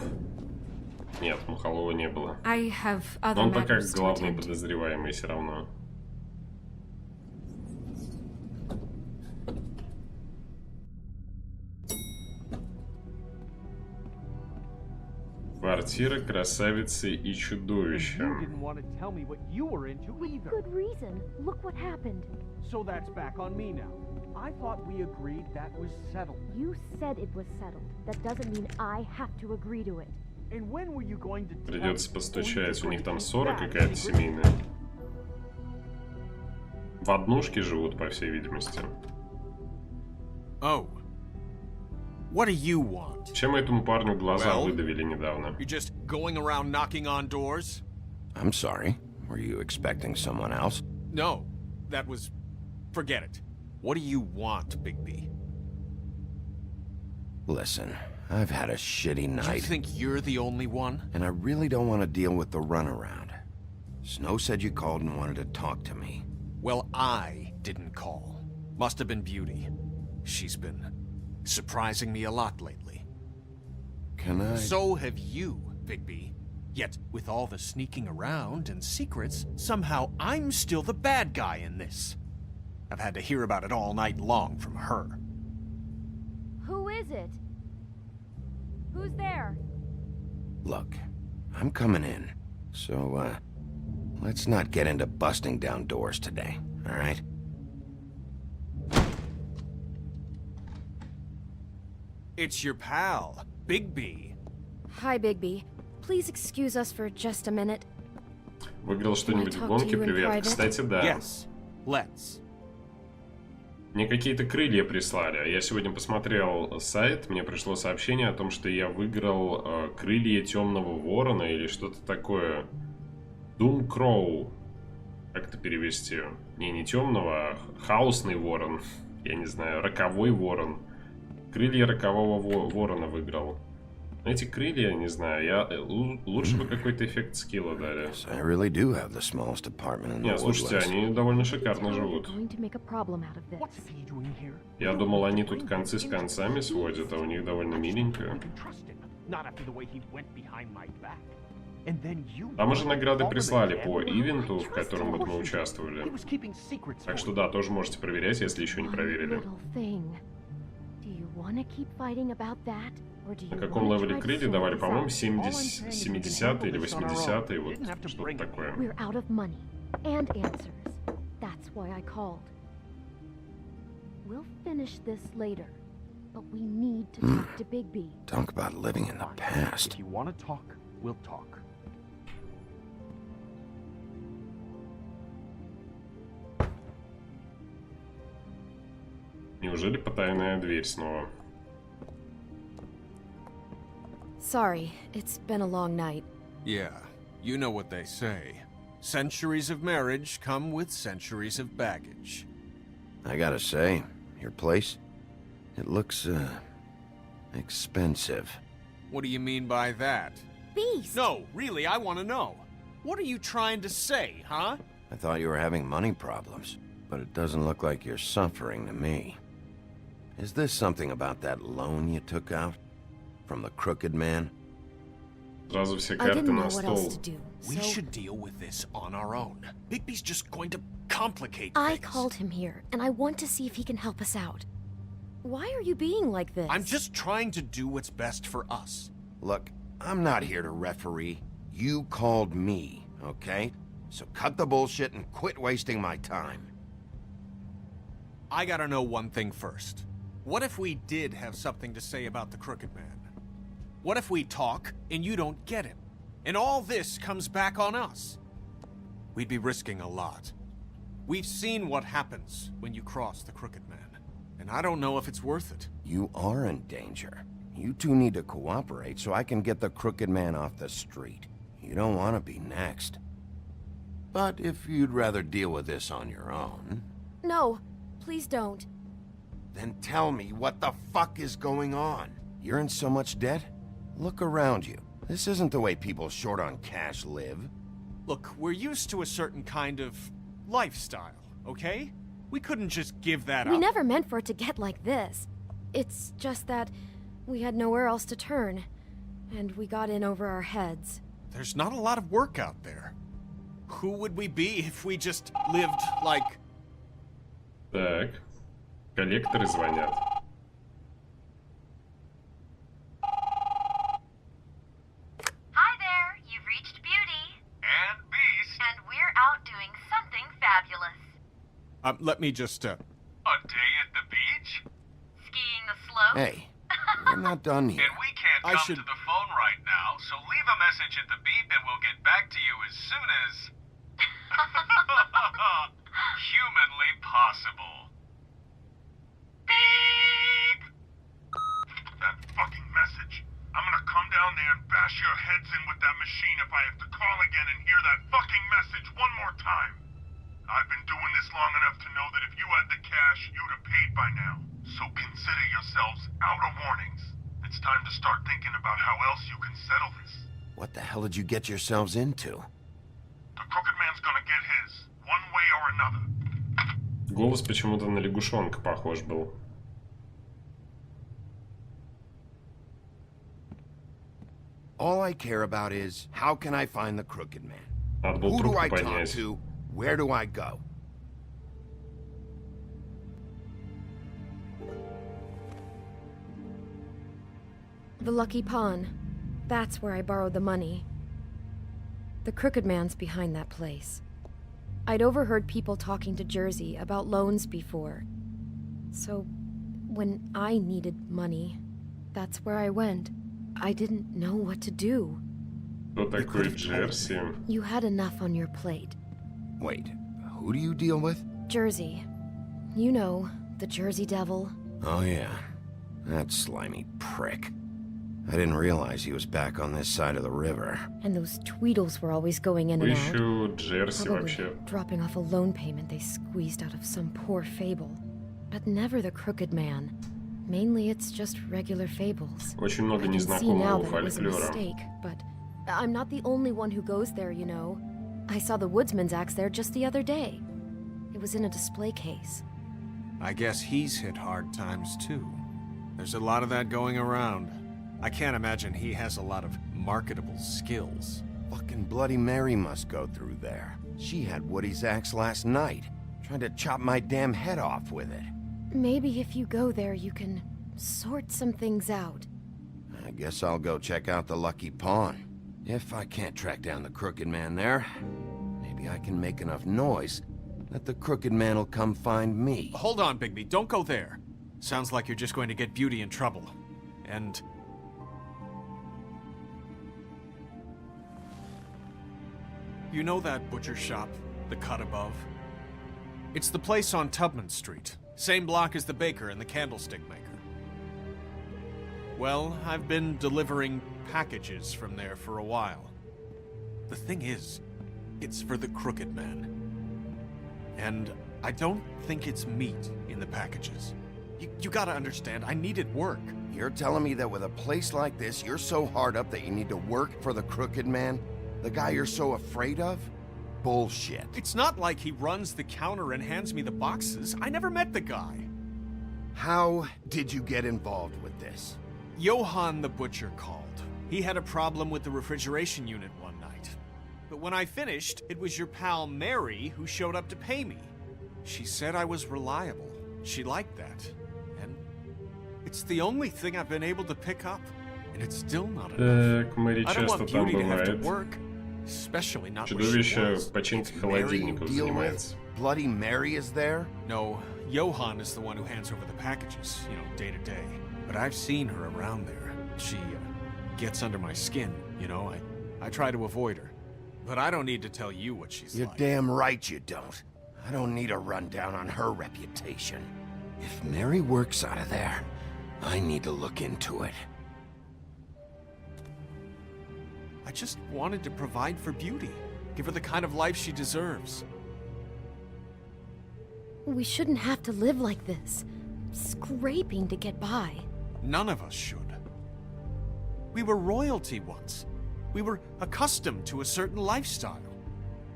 Нет, Мухолова не было. I have other Он пока matters to главный attend to. подозреваемый все равно. Квартира красавицы и чудовища. You didn't want to tell me what you were into either. Good reason. Look what happened. So that's back on me now. I thought we agreed that was settled. You said it was settled. That doesn't mean I have to agree to it. And when were you going to Придется постучать, у них там ссора какая-то семейная. В однушке живут, по всей видимости. Oh. What do you want? Чем этому парню глаза Well, выдавили недавно? You're just going around knocking on doors? I'm sorry. Were you expecting someone else? No. That was... Forget it. What do you want, Bigby? Listen, I've had a shitty night. You think you're the only one? And I really don't want to deal with the runaround. Snow said you called and wanted to talk to me. Well, I didn't call. Must have been Beauty. She's been surprising me a lot lately. Can I... So have you, Bigby. Yet, with all the sneaking around and secrets, somehow I'm still the bad guy in this. I've had to hear about it all night long from her. Who is it? Who's there? Look, I'm coming in. So, let's not get into busting down doors today, all right? It's your pal, Bigby. Hi, Bigby. Please excuse us for just a minute. Выиграл что-нибудь в гонке? Привет. Кстати, да. Yes, let's. Мне какие-то крылья прислали. Я сегодня посмотрел сайт, мне пришло сообщение о том, что я выиграл крылья темного ворона или что-то такое. Doom Crow. Как это перевести? Не темного, а хаосный ворон. Я не знаю, роковой ворон. Крылья рокового ворона выиграл. Эти крылья, не знаю, лучше бы какой-то эффект скилла дали. Нет, слушайте, они довольно шикарно живут. Я думал, они тут концы с концами сводят, а у них довольно миленько. Там уже награды прислали по ивенту, в котором вот мы участвовали. Так что да, тоже можете проверять, если еще не проверили. На каком левеле крылья давали? По-моему, 70 или 80, вот что-то такое. Talk about living in the past. If you want to talk, we'll talk. Неужели потайная дверь снова? Sorry, it's been a long night. Yeah, you know what they say. Centuries of marriage come with centuries of baggage. I gotta say, your place, it looks, expensive. What do you mean by that? Beast! No, really, I want to know. What are you trying to say, huh? I thought you were having money problems, but it doesn't look like you're suffering to me. Is this something about that loan you took out? From the Crooked Man? Сразу все карты на стол. We should deal with this on our own. Bigby's just going to complicate I things. called him here, and I want to see if he can help us out. Why are you being like this? I'm just trying to do what's best for us. Look, I'm not here to referee. You called me, okay? So cut the bullshit and quit wasting my time. I gotta know one thing first. What if we did have something to say about the Crooked Man? What if we talk and you don't get him? And all this comes back on us? We'd be risking a lot. We've seen what happens when you cross the Crooked Man, and I don't know if it's worth it. You are in danger. You two need to cooperate so I can get the Crooked Man off the street. You don't want to be next. But if you'd rather deal with this on your own... No, please don't. Then tell me what the fuck is going on. You're in so much debt? Look around you. This isn't the way people short on cash live. Look, we're used to a certain kind of lifestyle, okay? We couldn't just give that up. We never meant for it to get like this. It's just that we had nowhere else to turn, and we got in over our heads. There's not a lot of work out there. Who would we be if we just lived like... Так. Коллекторы звонят. Hi there, you've reached Beauty. And Beast. And we're out doing something fabulous. Let me just, A day at the beach? Skiing the slopes? Hey, I'm not done here. And we can't come to the phone right now, so leave a message at the beep and we'll get back to you as soon as... humanly possible. Beep! That fucking message. I'm gonna come down there and bash your heads in with that machine if I have to call again and hear that fucking message one more time. I've been doing this long enough to know that if you had the cash, you'd have paid by now. So consider yourselves out of warnings. It's time to start thinking about how else you can settle this. What the hell did you get yourselves into? The Crooked Man's gonna get his, one way or another. Голос почему-то на лягушонка похож был. All I care about is, how can I find the Crooked Man? Надо было Who do трубку I talk поднять. to? Where do I go? The Lucky Pawn. That's where I borrowed the money. The Crooked Man's behind that place. I'd overheard people talking to Jersey about loans before. So, when I needed money, that's where I went. I didn't know what to do. Кто такой Джерси? You had enough on your plate. Wait, who do you deal with? Jersey. You know, the Jersey Devil. Oh yeah, that slimy prick. I didn't realize he was back on this side of the river. And those Tweedles were always going in and out. Ищу Джерси Probably вообще. dropping off a loan payment they squeezed out of some poor fable. But never the Crooked Man. Mainly it's just regular fables. Очень много I can see now незнакомого that it was a фольклора. mistake, but I'm not the only one who goes there, you know. I saw the woodsman's axe there just the other day. It was in a display case. I guess he's hit hard times too. There's a lot of that going around. I can't imagine he has a lot of marketable skills. Fucking Bloody Mary must go through there. She had Woody's axe last night, trying to chop my damn head off with it. Maybe if you go there, you can sort some things out. I guess I'll go check out the Lucky Pawn. If I can't track down the Crooked Man there, maybe I can make enough noise that the Crooked Man will come find me. Hold on, Bigby, don't go there. Sounds like you're just going to get Beauty in trouble. And... you know that butcher shop, the cut above? It's the place on Tubman Street. Same block as the baker and the candlestick maker. Well, I've been delivering packages from there for a while. The thing is, it's for the Crooked Man. And I don't think it's meat in the packages. You gotta understand, I needed work. You're telling me that with a place like this, you're so hard up that you need to work for the Crooked Man? The guy you're so afraid of? Bullshit. It's not like he runs the counter and hands me the boxes. I never met the guy. How did you get involved with this? Johann the butcher called. He had a problem with the refrigeration unit one night. But when I finished, it was your pal Mary who showed up to pay me. She said I was reliable. She liked that. And it's the only thing I've been able to pick up. And it's still not enough. Так, Мэри I don't часто want там Beauty to have to бывает. work, especially not where she Чудовище was. починкой холодильников занимается. Bloody Mary is there? No, Johan is the one who hands over the packages, you know, day to day. But I've seen her around there. She gets under my skin, you know. I try to avoid her. But I don't need to tell you what she's You're like. damn right you don't. I don't need a rundown on her reputation. If Mary works out of there, I need to look into it. I just wanted to provide for Beauty. Give her the kind of life she deserves. We shouldn't have to live like this, scraping to get by. None of us should. We were royalty once. We were accustomed to a certain lifestyle.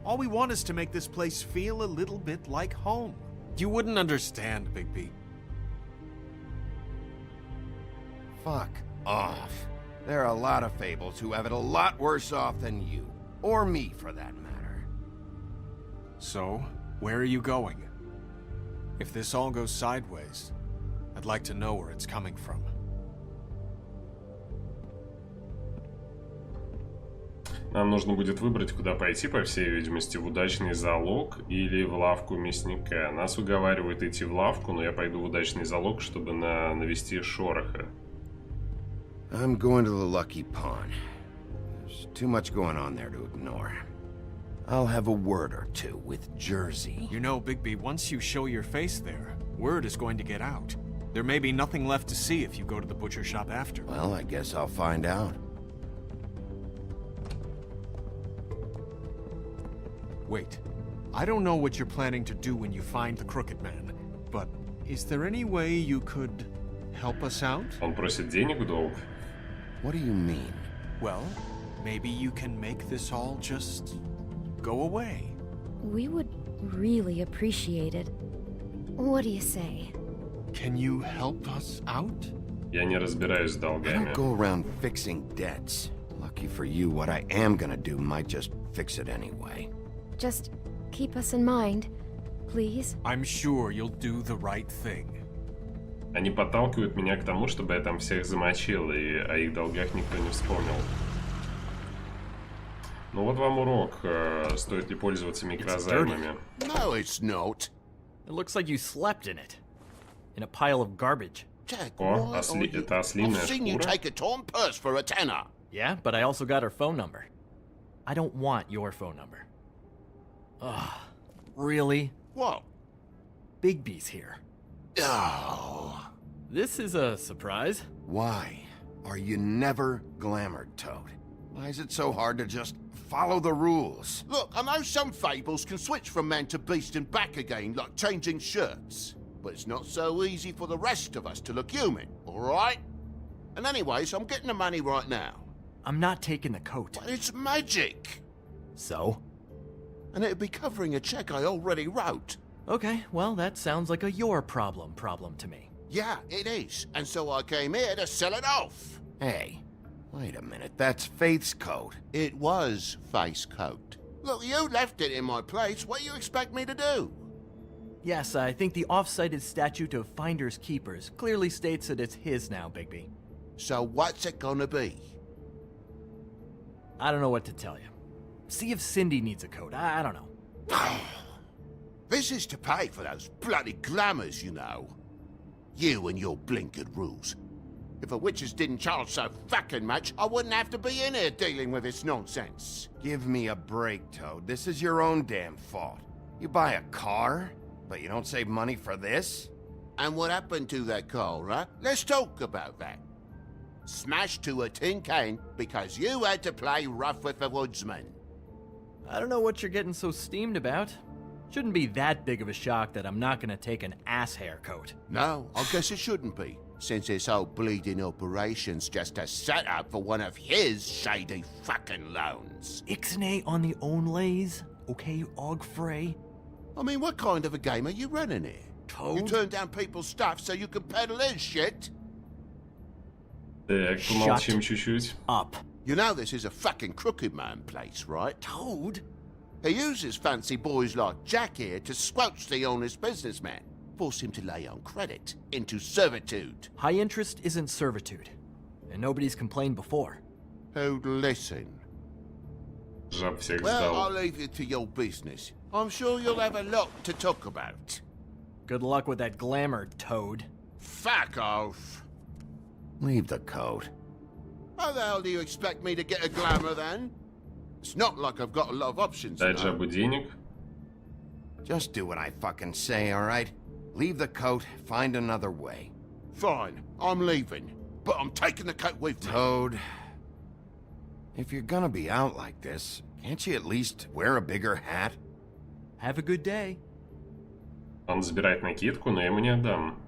All we want is to make this place feel a little bit like home. You wouldn't understand, Bigby. Fuck off. There are a lot of fables who have it a lot worse off than you. Or me, for that matter. So, where are you going? If this all goes sideways, I'd like to know where it's coming from. Нам нужно будет выбрать, куда пойти, по всей видимости, в удачный залог или в лавку мясника. Нас уговаривают идти в лавку, но я пойду в удачный залог, чтобы навести шороха. I'm going to the Lucky Pawn. There's too much going on there to ignore. I'll have a word or two with Jersey. You know, Bigby, once you show your face there, word is going to get out. There may be nothing left to see if you go to the butcher shop after. Well, I guess I'll find out. Wait, I don't know what you're planning to do when you find the Crooked Man, but is there any way you could help us out? Он просит денег в долг. What do you mean? Well, maybe you can make this all just go away. We would really appreciate it. What do you say? Can you help us out? Я не разбираюсь с I долгами. don't go around fixing debts. Lucky for you, what I am gonna do might just fix it anyway. Just keep us in mind, please. I'm sure you'll do the right thing. Они подталкивают меня к тому, чтобы я там всех замочил, и о их долгах никто не вспомнил. Ну вот вам урок. Стоит ли пользоваться микрозаймами? No, it's not. It looks like you slept in it. In a pile of garbage. Jack, О, это ослиная I've seen you шкура. take a torn purse for a tenner. Yeah, but I also got her phone number. I don't want your phone number. Ugh. Really? What? Bigby's here. Oh. This is a surprise. Why are you never glamored, Toad? Why is it so hard to just follow the rules? Look, I know some fables can switch from man to beast and back again, like changing shirts. But it's not so easy for the rest of us to look human, alright? And anyways, I'm getting the money right now. I'm not taking the coat. But it's magic! So? And it'd be covering a check I already wrote. Okay, well, that sounds like a your problem to me. Yeah, it is. And so I came here to sell it off. Hey, wait a minute, that's Faith's coat. It was Faith's coat. Look, you left it in my place. What do you expect me to do? Yes, I think the off-cited statute of Finders Keepers clearly states that it's his now, Bigby. So what's it gonna be? I don't know what to tell you. See if Cindy needs a coat. I don't know. This is to pay for those bloody glamours, you know. You and your blinkered rules. If the witches didn't charge so fucking much, I wouldn't have to be in here dealing with this nonsense. Give me a break, Toad. This is your own damn fault. You buy a car, but you don't save money for this? And what happened to that car, huh? Let's talk about that. Smashed to a tin can because you had to play rough with the woodsman. I don't know what you're getting so steamed about. Shouldn't be that big of a shock that I'm not gonna take an ass haircoat. No, I guess it shouldn't be, since this whole bleeding operation's just a setup for one of his shady fucking loans. Ixnay on the own lays, okay, Og Frey? I mean, what kind of a game are you running here? Toad? You turn down people's stuff so you can peddle his shit? Так, помолчим чуть-чуть. Up. You know this is a fucking crooked man place, right? Toad? He uses fancy boys like Jack here to squelch the honest businessman. Force him to lay on credit into servitude. High interest isn't servitude. And nobody's complained before. Who'd listen? Жаб всех Well, сдал. I'll leave it to your business. I'm sure you'll have a lot to talk about. Good luck with that glamour, Toad. Fuck off. Leave the coat. How the hell do you expect me to get a glamour then? It's not like I've got a lot of options. Дать жабу денег. Just do what I fucking say, alright? Leave the coat, find another way. Fine, I'm leaving. But I'm taking the coat with me. Toad, if you're gonna be out like this, can't you at least wear a bigger hat? Have a good day. Он забирает накидку, но я ему не отдам.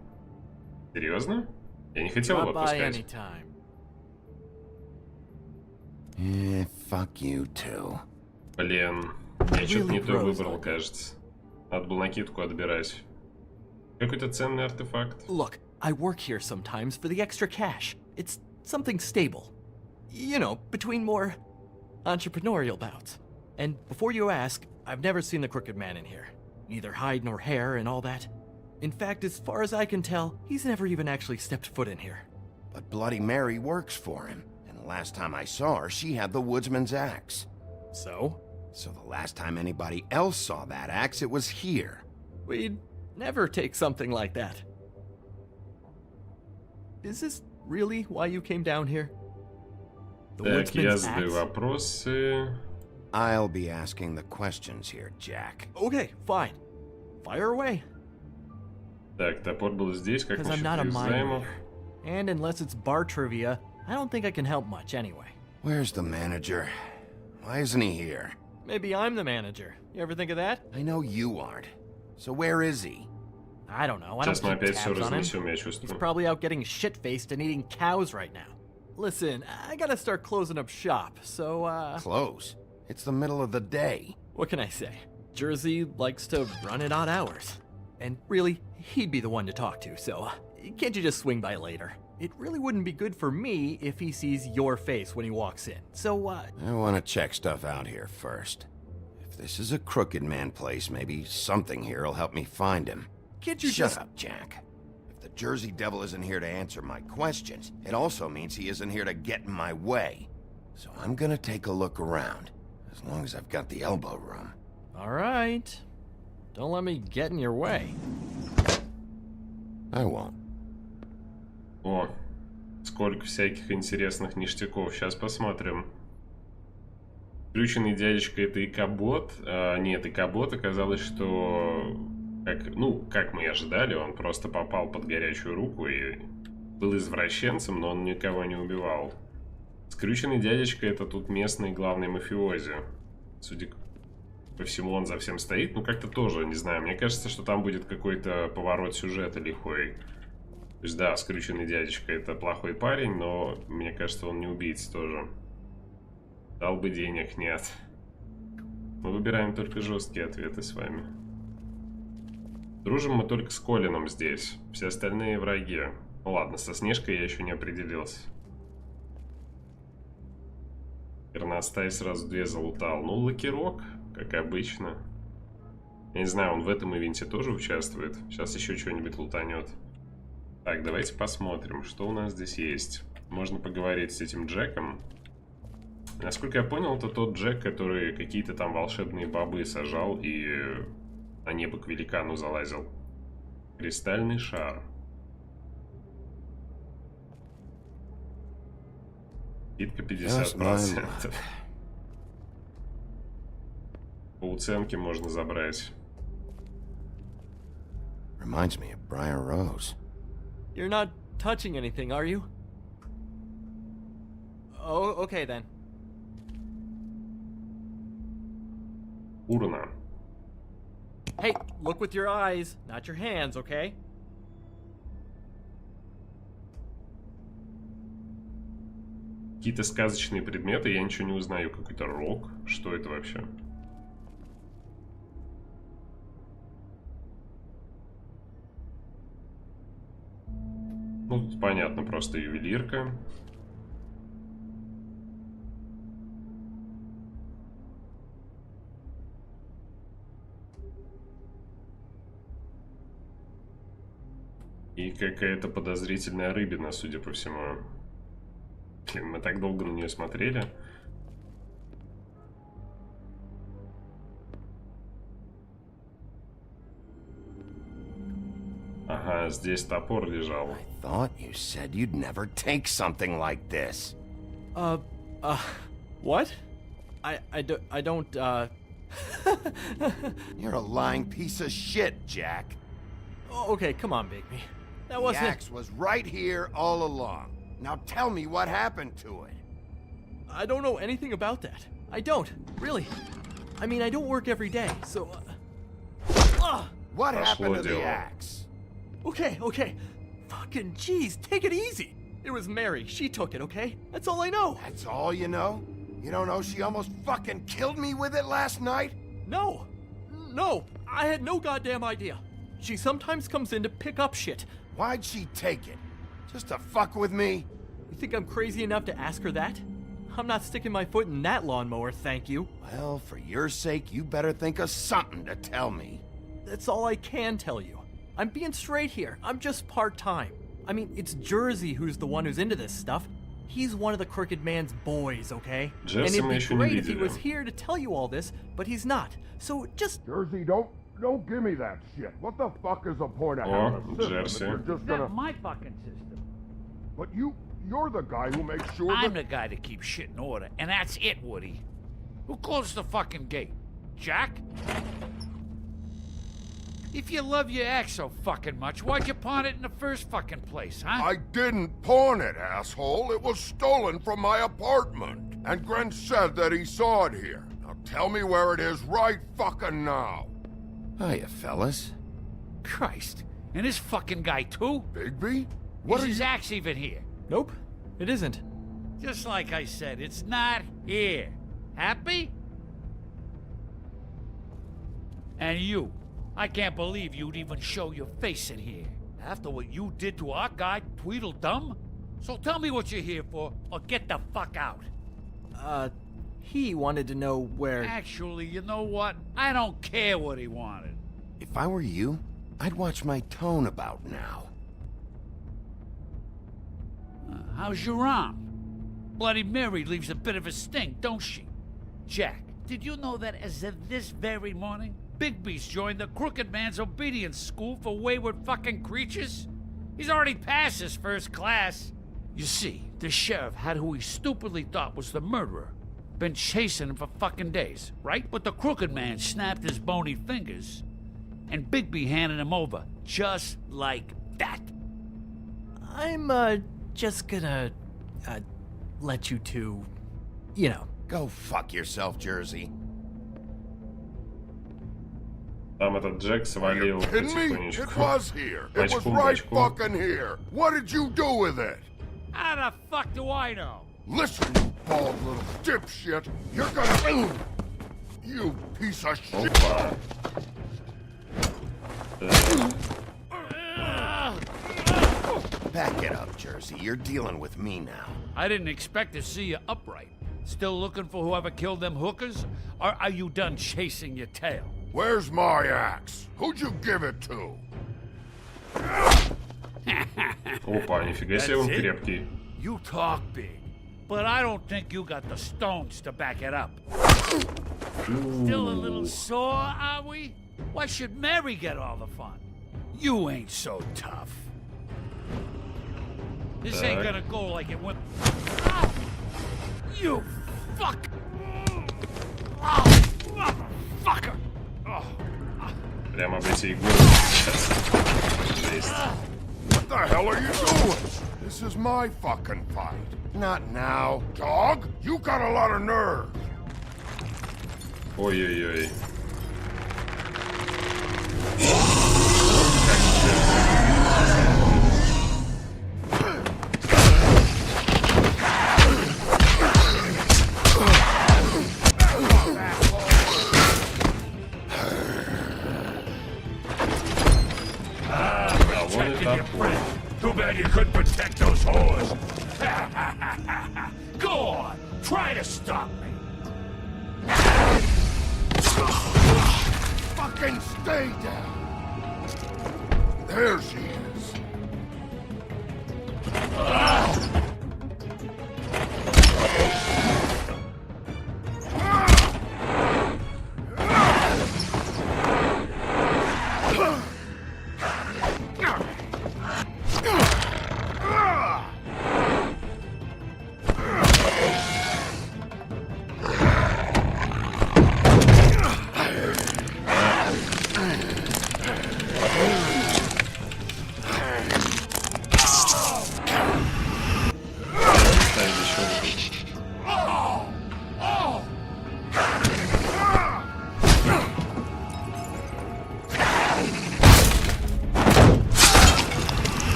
Серьезно? Я не хотел его отпускать. Fuck you too. Блин, я что-то не то выбрал, кажется. Надо было накидку отбирать. Какой-то ценный артефакт. Look, I work here sometimes for the extra cash. It's something stable. You know, between more entrepreneurial bouts. And before you ask, I've never seen the Crooked Man in here. Neither hide nor hair and all that. In fact, as far as I can tell, he's never even actually stepped foot in here. But Bloody Mary works for him. And the last time I saw her, she had the woodsman's axe. So? So the last time anybody else saw that axe, it was here. We'd never take something like that. Is this really why you came down here? The Так, я woodsman's задаю axe? вопросы. I'll be asking the questions here, Jack. Okay, fine. Fire away. Так, топор был здесь, как Because I'm насчет not a твоих mind займов? reader. And unless it's bar trivia, I don't think I can help much anyway. Where's the manager? Why isn't he here? Maybe I'm the manager. You ever think of that? I know you aren't. So where is he? I don't know. I don't Сейчас мы keep опять все tabs on him. разнесем, я He's чувствую. probably out getting shit-faced and eating cows right now. Listen, I gotta start closing up shop, so, Close? It's the middle of the day. what can I say? Jersey likes to run at odd hours. And really, he'd be the one to talk to, so can't you just swing by later? It really wouldn't be good for me if he sees your face when he walks in. So, I want to check stuff out here first. If this is a Crooked Man place, maybe something here will help me find him. Can't you Shut just... up, Jack. If the Jersey Devil isn't here to answer my questions, it also means he isn't here to get in my way. So I'm gonna take a look around, as long as I've got the elbow room. All right. Don't let me get in your way. I won't. О, сколько всяких интересных ништяков. Сейчас посмотрим. Включенный дядечка — это Икабот. Нет, Икабот оказалось, что... Как мы и ожидали, он просто попал под горячую руку и был извращенцем, но он никого не убивал. Скрюченный дядечка — это тут местный главный мафиози. Судя по всему, он за всем стоит. Ну, как-то тоже, не знаю. Мне кажется, что там будет какой-то поворот сюжета лихой. То есть, да, скрюченный дядечка — это плохой парень, но мне кажется, он не убийца тоже. Дал бы денег, нет. Мы выбираем только жесткие ответы с вами. Дружим мы только с Колином здесь. Все остальные враги. Ну ладно, со Снежкой я еще не определился. Горностай сразу 2 залутал. Ну, Лакирок, как обычно. Я не знаю, он в этом ивенте тоже участвует. Сейчас еще что-нибудь лутанет. Так, давайте посмотрим, что у нас здесь есть. Можно поговорить с этим Джеком. Насколько я понял, это тот Джек, который какие-то там волшебные бобы сажал и на небо к великану залазил. Кристальный шар. Скидка 50%. По уценке можно забрать. Reminds me of Briar Rose. You're not touching anything, are you? Oh, okay then. Урна. Hey, look with your eyes, not your hands, okay? Какие-то сказочные предметы, я ничего не узнаю. Какой-то рог. Что это вообще? Ну, тут понятно, просто ювелирка. И какая-то подозрительная рыбина, судя по всему. Блин, мы так долго на нее смотрели. Ага, здесь топор лежал. I thought you said you'd never take something like this. What? I don't, You're a lying piece of shit, Jack. Oh, okay, come on, Bigby. That wasn't... The axe was right here all along. Now tell me what happened to it. I don't know anything about that. I don't, really. I mean, I don't work every day, so... What happened to the axe? Okay. Fucking jeez, take it easy. It was Mary. She took it, okay? That's all I know. That's all you know? You don't know she almost fucking killed me with it last night? No, I had no goddamn idea. She sometimes comes in to pick up shit. Why'd she take it? Just to fuck with me? You think I'm crazy enough to ask her that? I'm not sticking my foot in that lawnmower, thank you. Well, for your sake, you better think of something to tell me. That's all I can tell you. I'm being straight here. I'm just part-time. I mean, it's Jersey who's the one who's into this stuff. He's one of the Crooked Man's boys, okay? And it'd be great if he was here to tell you all this, but he's not. So just... Jersey, don't give me that shit. What the fuck is the point of having a system if you're just gonna... That's my fucking system. But you're the guy who makes sure I'm the guy that keeps shit in order, and that's it, Woody. Who closed the fucking gate? Jack? If you love your axe so fucking much, why'd you pawn it in the first fucking place, huh? I didn't pawn it, asshole. It was stolen from my apartment. And Gren said that he saw it here. Now tell me where it is right fucking now. Hiya, fellas. Christ. And this fucking guy, too? Bigby? Is his axe even here? Nope, it isn't. Just like I said, it's not here. Happy? And you. I can't believe you'd even show your face in here. After what you did to our guy, Tweedledum? So tell me what you're here for, or get the fuck out. He wanted to know where... Actually, you know what? I don't care what he wanted. If I were you, I'd watch my tone about now. How's your arm? Bloody Mary leaves a bit of a sting, don't she? Jack, did you know that as of this very morning, Bigby's joined the Crooked Man's obedience school for wayward fucking creatures? He's already passed his first class. You see, the sheriff had who he stupidly thought was the murderer. Been chasing him for fucking days, right? But the Crooked Man snapped his bony fingers, and Bigby handed him over, just like that. I'm, just gonna, let you two, you know. Go fuck yourself, Jersey. Там этот Джек свалил потихонечку. It was here. It was right fucking here. What did you do with it? How the fuck do I know? Listen, you bald little dipshit. You're gonna... You piece of shit. Back it up, Jersey. You're dealing with me now. I didn't expect to see you upright. Still looking for whoever killed them hookers? Or are you done chasing your tail? Where's my axe? Who'd you give it to? Опа, нифига себе он крепкий. You talk big, but I don't think you got the stones to back it up. Still a little sore, are we? Why should Mary get all the fun? You ain't so tough. This ain't gonna go like it went. Oh, you fuck! Oh, motherfucker! Прямо об эти иглы сейчас. Жесть. What the hell are you doing? This is my fucking fight. Not now. Dog, you got a lot of nerve. Ой-ой-ой. Too bad you couldn't protect those whores. Go on, try to stop me. Fucking stay down. There she is.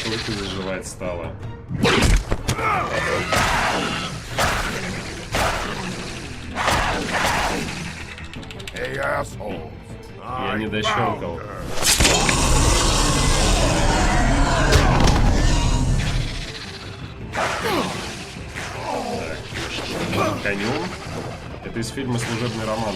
Только заживать стало. Hey, assholes. Я не дощелкал. Так, конем. Это из фильма «Служебный роман».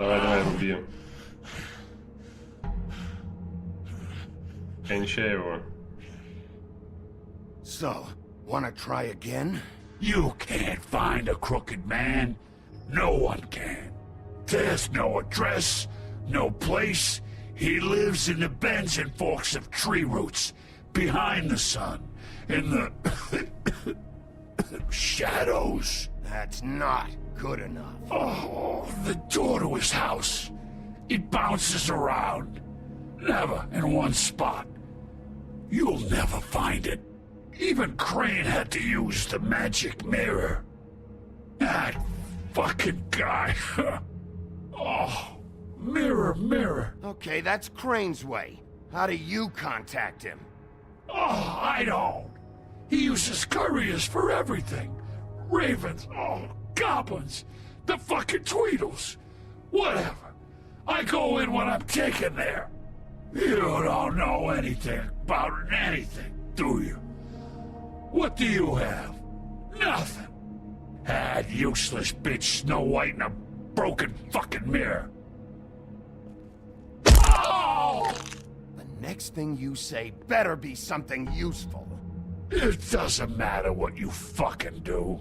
Давай, руби. Кончай его. So, wanna try again? You can't find a crooked man. No one can. There's no address, no place. He lives in the bends and forks of tree roots, behind the sun, in the shadows. That's not good enough. Oh, the door to his house. It bounces around. Never in one spot. You'll never find it. Even Crane had to use the magic mirror. That fucking guy. Oh, mirror, mirror. Okay, that's Crane's way. How do you contact him? Oh, I don't. He uses couriers for everything. Ravens, goblins, the fucking Tweedles. Whatever. I go in when I'm taken there. You don't know anything about anything, do you? What do you have? Nothing. That useless bitch Snow White and a broken fucking mirror. Oh! The next thing you say better be something useful. It doesn't matter what you fucking do.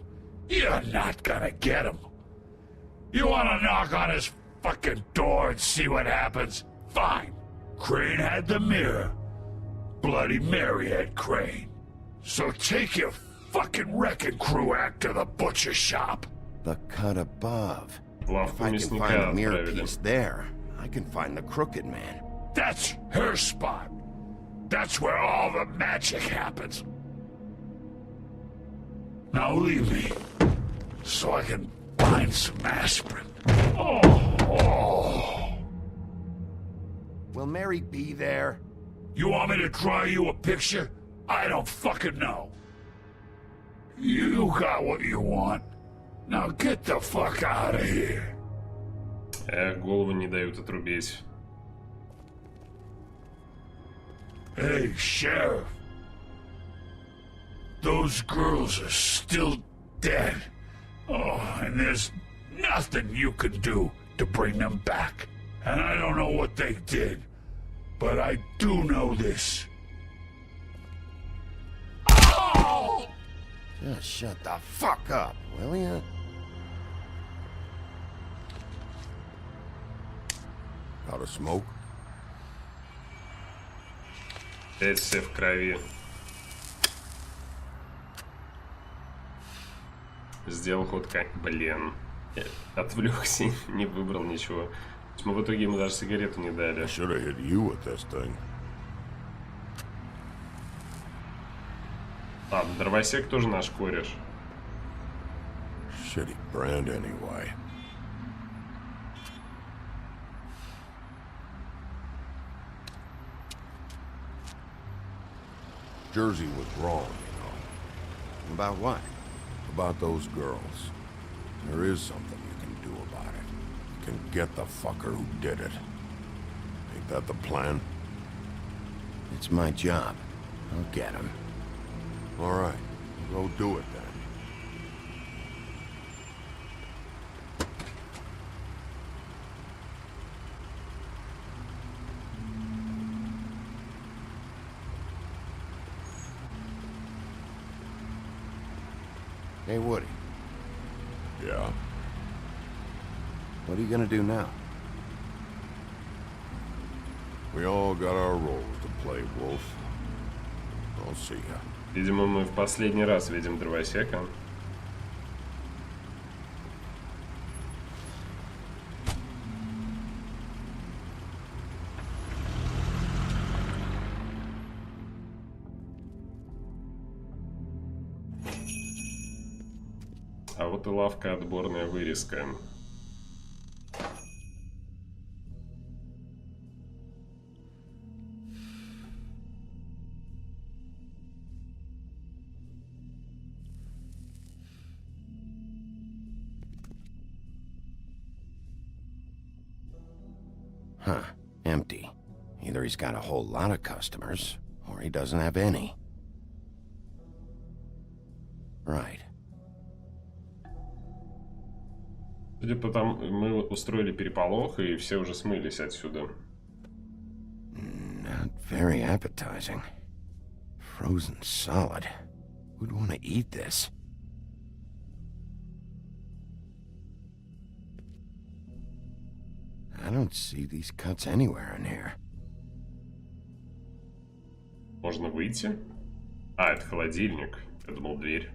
You're not gonna get him. You wanna knock on his fucking door and see what happens? Fine. Crane had the mirror. Bloody Mary had Crane. So take your fucking wrecking crew act to the butcher shop. The cut above. If I can find the mirror piece there, I can find the crooked man. That's her spot. That's where all the magic happens. Now leave me, so I can find some aspirin. Oh. Will Mary be there? You want me to draw you a picture? I don't fucking know. You got what you want. Now get the fuck out of here. Голову не дают отрубить. Hey, Sheriff. Those girls are still dead. Oh, and there's nothing you can do to bring them back. And I don't know what they did, but I do know this. Oh! Just shut the fuck up, will ya? Got a smoke? Опять все в крови. Сделал ход как... Блин. Отвлекся, не выбрал ничего. Мы в итоге ему даже сигарету не дали. А, дровосек тоже наш кореш. Shitty brand anyway. Jersey was wrong, you know. About what? About those girls. There is something you can do about it. You can get the fucker who did it. Ain't that the plan? It's my job. I'll get him. All right. Go do it then. Hey, Woody. Yeah? What are you gonna do now? We all got our roles to play, Wolf. I'll see ya. Видимо, мы в последний раз видим дровосека. А вот и лавка отборная вырезка. Huh. Empty. Either he's got a whole lot of customers, or he doesn't have any. Right. Судя по тому, мы устроили переполох, и все уже смылись отсюда. Not very appetizing. Frozen solid. Who'd want to eat this? I don't see these cuts anywhere in here. Можно выйти? А, это холодильник. Я думал, дверь.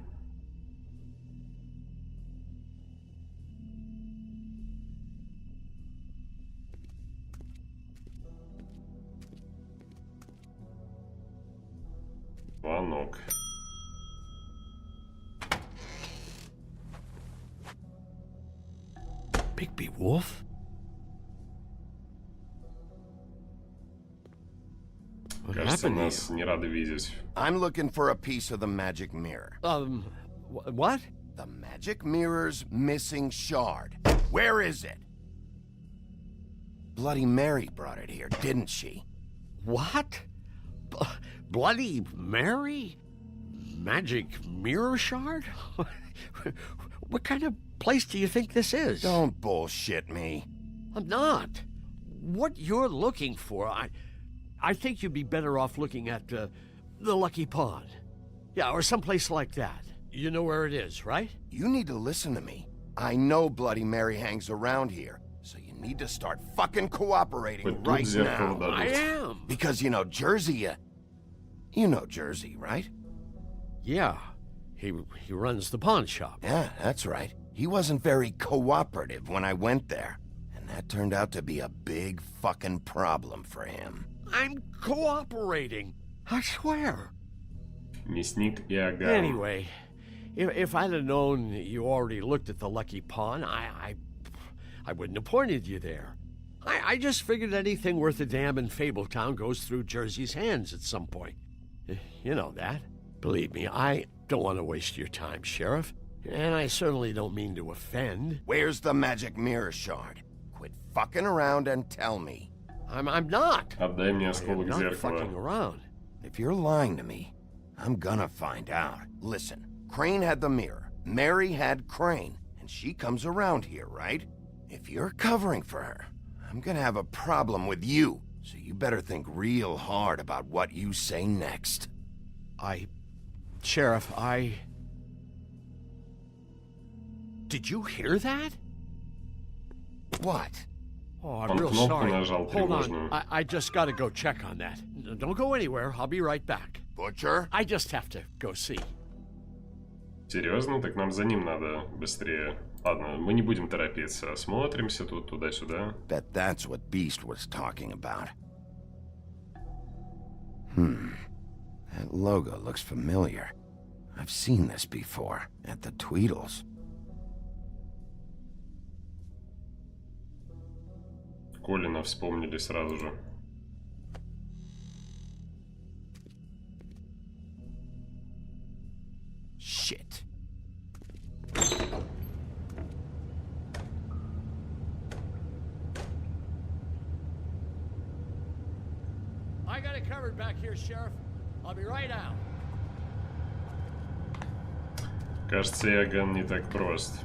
Звонок. Bigby Wolf? Кажется, нас не рады видеть. I'm looking for a piece of the magic mirror. What? The magic mirror's missing shard. Where is it? Bloody Mary brought it here, didn't she? What? Bloody Mary? Magic mirror shard? What kind of place do you think this is? Don't bullshit me. I'm not. What you're looking for, I think you'd be better off looking at the Lucky Pond. Yeah, or someplace like that. You know where it is, right? You need to listen to me. I know Bloody Mary hangs around here, so you need to start fucking cooperating right now. I am. Because you know Jersey, you know Jersey, right? Yeah, he runs the pawn shop. Yeah, that's right. He wasn't very cooperative when I went there, and that turned out to be a big fucking problem for him. I'm cooperating, I swear. Мясник и Агам. Anyway, if I'd have known you already looked at the Lucky Pawn, I wouldn't have pointed you there. I just figured anything worth a damn in Fabletown goes through Jersey's hands at some point. You know that. Believe me, I don't want to waste your time, Sheriff. And I certainly don't mean to offend. Where's the magic mirror shard? Quit fucking around and tell me. I'm not. Отдай мне осколок I'm not fucking зеркала. around. If you're lying to me, I'm gonna find out. Listen, Crane had the mirror. Mary had Crane. And she comes around here, right? If you're covering for her, I'm gonna have a problem with you. So you better think real hard about what you say next. Sheriff, Did you hear that? What? Oh, I'm Он real кнопку sorry. нажал Hold тревожную. on, I just gotta go check on that. Don't go anywhere, I'll be right back. Butcher? I just have to go see. Серьезно? Так нам за ним надо быстрее. Ладно, мы не будем торопиться. Осмотримся тут, туда-сюда. Bet that's what Beast was talking about. That logo looks familiar. I've seen this before, at the Tweedles. Колина вспомнили сразу же. Shit. I got it covered back here, Sheriff. I'll be right out. Кажется, Иоганн не так прост.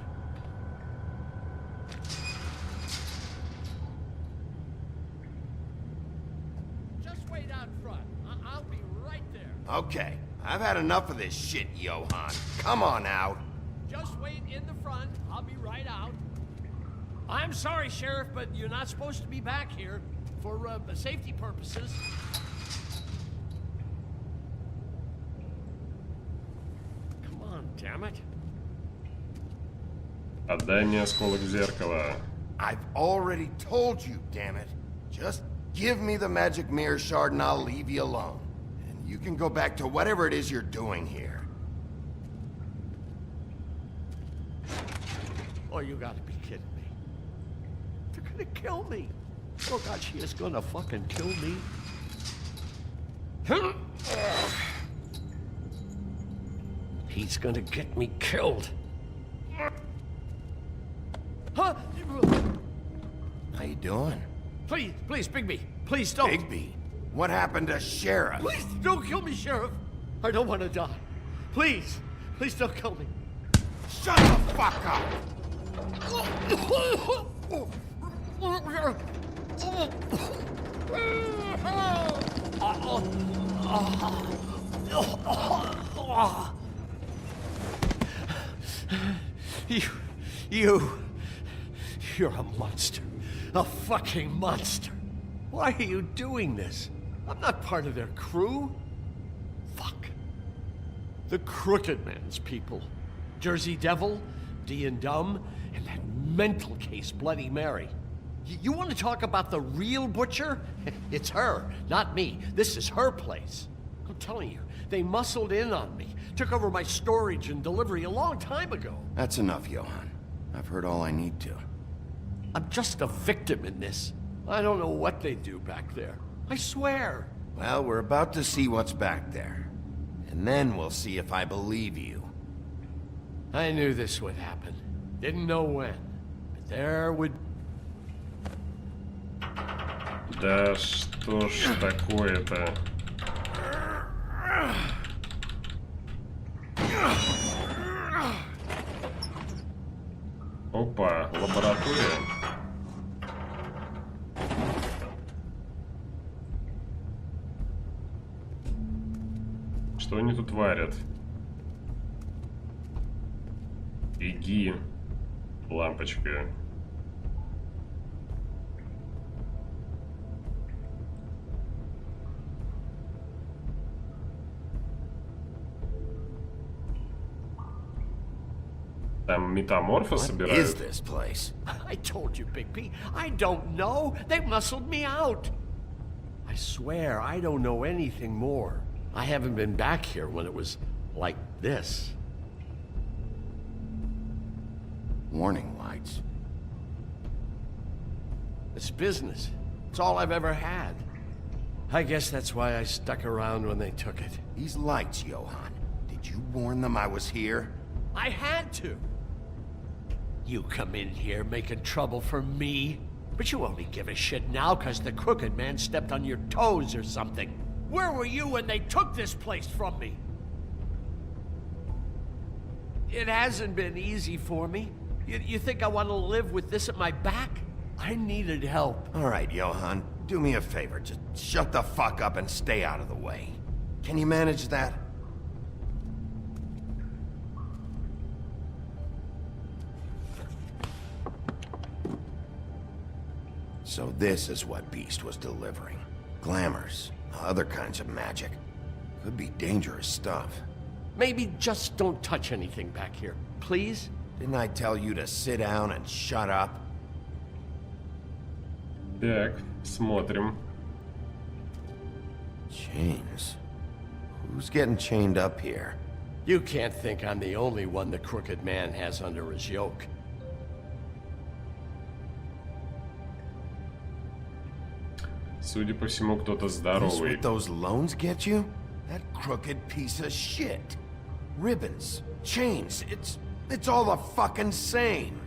Just wait out front. I'll be right there. Okay, I've had enough of this shit, Johan. Come on out. Just wait in the front. I'll be I'm sorry, Sheriff, but you're not supposed to be back here for safety purposes. Come on, damn it. Отдай мне осколок зеркала. I've already told you, damn it. Just give me the magic mirror shard and I'll leave you alone. And you can go back to whatever it is you're doing here. Oh, you gotta be kidding me. They're gonna kill me. Oh God, she is gonna fucking kill me. He's gonna get me killed. Huh? How you doing? Please, please, Bigby, please don't. Bigby? What happened to Sheriff? Please don't kill me, Sheriff. I don't want to die. Please, please don't kill me. Shut the fuck up! You're a monster. A fucking monster. Why are you doing this? I'm not part of their crew. Fuck. The Crooked Man's people. Jersey Devil, D and Dumb, and that mental case, Bloody Mary. You want to talk about the real butcher? It's her, not me. This is her place. I'm telling you, they muscled in on me. Took over my storage and delivery a long time ago. That's enough, Johan. I've heard all I need to. I'm just a victim in this. I don't know what they do back there. I swear. Well, we're about to see what's back there. And then we'll see if I believe you. I knew this would happen. Didn't know when. But there would... Да что ж такое-то? Опа, лаборатория. Что они тут варят? Беги, лампочка. Там метаморфа собирают. What is this place? I told you, Bigby. I don't know. They muscled me out. I swear, I don't know anything more. I haven't been back here when it was like this. Warning lights. It's business. It's all I've ever had. I guess that's why I stuck around when they took it. These lights, Johan. Did you warn them I was here? I had to. You come in here making trouble for me, but you only give a shit now because the Crooked Man stepped on your toes or something. Where were you when they took this place from me? It hasn't been easy for me. You think I want to live with this at my back? I needed help. All right, Johan, do me a favor. Just shut the fuck up and stay out of the way. Can you manage that? So this is what Beast was delivering. Glamours, other kinds of magic. Could be dangerous stuff. Maybe just don't touch anything back here, please? Didn't I tell you to sit down and shut up? Так, смотрим. Chains? Who's getting chained up here? You can't think I'm the only one the Crooked Man has under his yoke. Судя по всему, кто-то This здоровый. what those loans get you? That crooked piece of shit. Ribbons, chains, it's all the fucking same.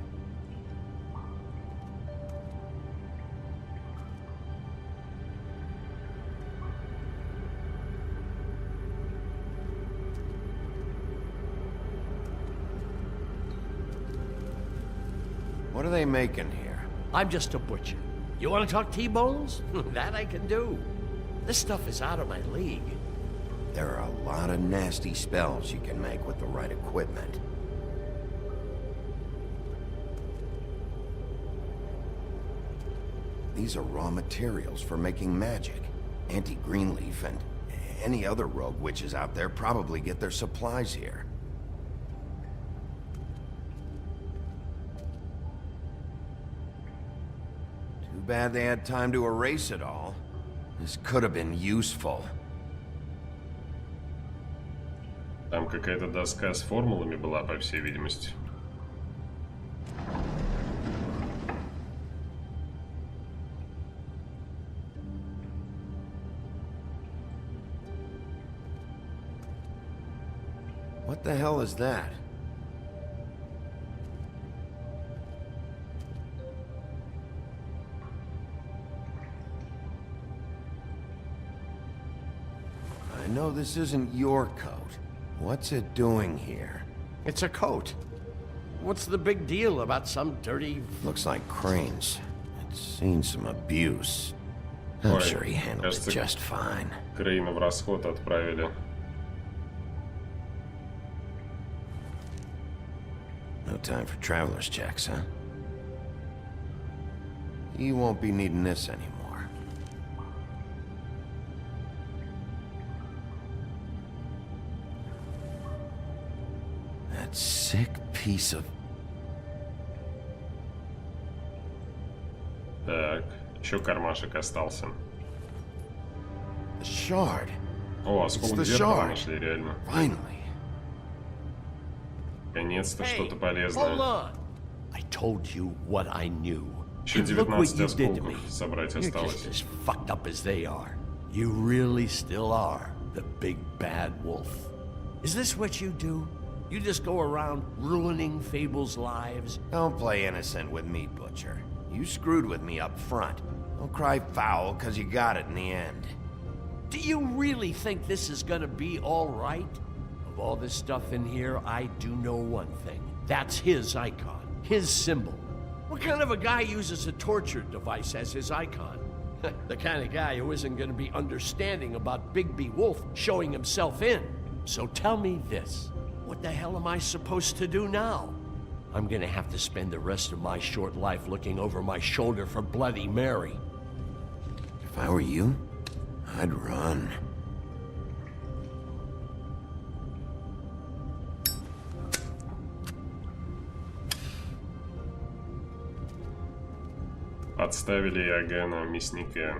What are they making here? I'm just a butcher. You want to talk T-bones? That I can do. This stuff is out of my league. There are a lot of nasty spells you can make with the right equipment. These are raw materials for making magic. Auntie Greenleaf and any other rogue witches out there probably get their supplies here. Too bad they had time to erase it all. This could have been useful. Там какая-то доска с формулами была, по всей видимости. What the hell is that? I know this isn't your coat. What's it doing here? It's a coat. What's the big deal about some dirty... Looks like Crane's. It's seen some abuse. I'm sure he handled it just fine. Крейна в расход отправили. No time for traveler's checks, huh? You won't be needing this anymore. That sick piece of... Так, еще кармашек остался. The shard. О, осколок зеркала нашли, реально. Finally. Наконец-то что-то полезное. Hold on. I told you what I knew. Еще 19 осколков собрать осталось. You're just as fucked up as they are. You really still are the big bad wolf. Is this what you do? You just go around ruining Fable's lives? Don't play innocent with me, Butcher. You screwed with me up front. Don't cry foul, because you got it in the end. Do you really think this is gonna be all right? Of all this stuff in here, I do know one thing. That's his icon, his symbol. What kind of a guy uses a torture device as his icon? The kind of guy who isn't gonna be understanding about Bigby Wolf showing himself in. So tell me this. What the hell am I supposed to do now? I'm gonna have to spend the rest of my short life looking over my shoulder for Bloody Mary. If I were you, I'd run. Подставили Иоганна мясника.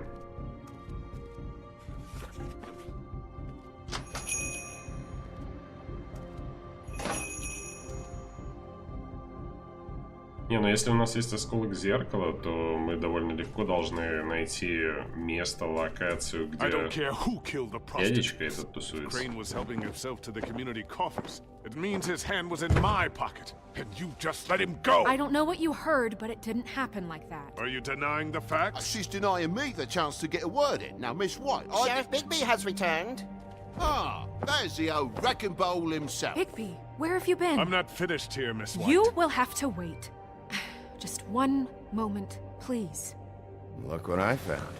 Не, ну если у нас есть осколок зеркала, то мы довольно легко должны найти место, локацию, где дядечка этот тусуется. Crane was helping himself to the community coffers. It means his hand was in my pocket, and you just let him go! I don't know what you heard, but it didn't happen like that. Are you denying the facts? She's denying me the chance to get a word in. Now, Miss White, Sheriff Bigby has returned. Ah, there's the old wrecking bowl himself. Bigby, where have you been? I'm not finished here, Miss White. You will have to wait. Just one moment, please. Look what I found.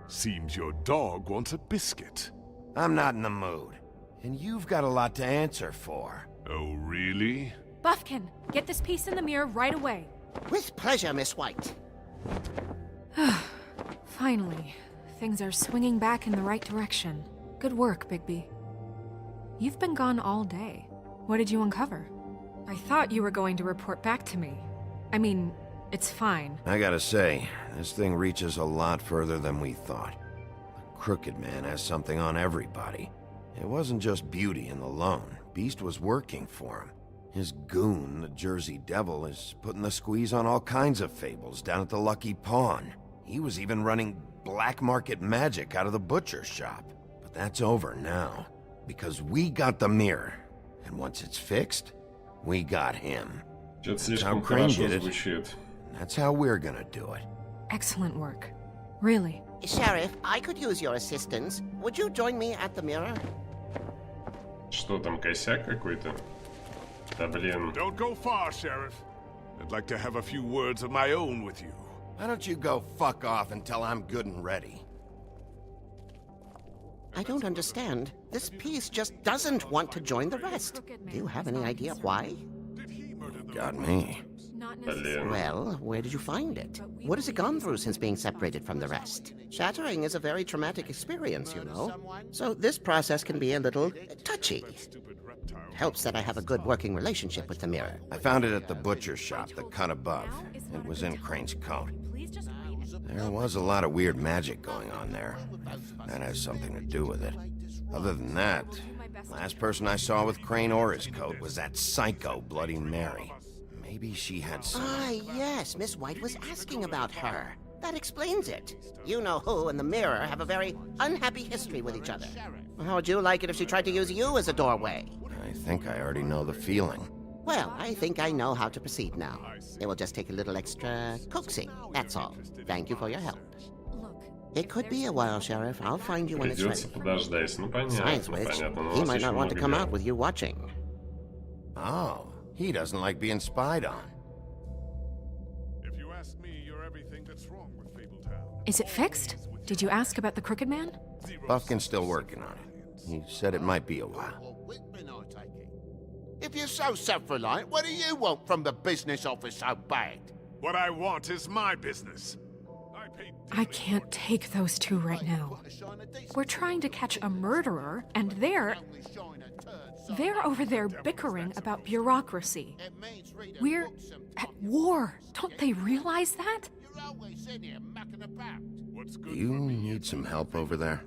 Seems your dog wants a biscuit. I'm not in the mood. And you've got a lot to answer for. Oh, really? Buffkin, get this piece in the mirror right away. With pleasure, Miss White. Finally, things are swinging back in the right direction. Good work, Bigby. You've been gone all day. What did you uncover? I thought you were going to report back to me. I mean, it's fine. I gotta say, this thing reaches a lot further than we thought. The Crooked Man has something on everybody. It wasn't just Beauty and the Lone. Beast was working for him. His goon, the Jersey Devil, is putting the squeeze on all kinds of fables down at the Lucky Pawn. He was even running black market magic out of the butcher shop. But that's over now, because we got the mirror. And once it's fixed, we got him. That's how Crane did it. That's how we're gonna do it. Excellent work. Really. Sheriff, I could use your assistance. Would you join me at the mirror? Что там, косяк какой-то? Да блин. Don't go far, Sheriff. I'd like to have a few words of my own with you. Why don't you go fuck off until I'm good and ready? I don't understand. This piece just doesn't want to join the rest. Do you have any idea why? Got me. Блин. Well, where did you find it? What has it gone through since being separated from the rest? Shattering is a very traumatic experience, you know. So this process can be a little touchy. It helps that I have a good working relationship with the mirror. I found it at the butcher shop, the cut above. It was in Crane's coat. There was a lot of weird magic going on there. That has something to do with it. Other than that, last person I saw with Crane or his coat was that psycho Bloody Mary. Maybe she had some... Ah, yes, Miss White was asking about her. That explains it. You know who and the mirror have a very unhappy history with each other. How would you like it if she tried to use you as a doorway? I think I already know the feeling. Well, I think I know how to proceed now. It will just take a little extra coaxing, that's all. Thank you for your help. It could be a while, Sheriff. I'll find you when it's ready. Придется подождать. Ну Besides понятно, which, понятно. Но у he нас might еще not want to много come дел. out with you watching. Oh, he doesn't like being spied on. If you ask me, you're everything that's wrong with Fabletown. Is it fixed? Did you ask about the Crooked Man? Buffkin's still working on it. He said it might be a while. If you're so self-reliant, what do you want from the business office so bad? What I want is my business. I can't take those two right now. We're trying to catch a murderer, and they're over there bickering about bureaucracy. We're at war. Don't they realize that? Do you need some help over there?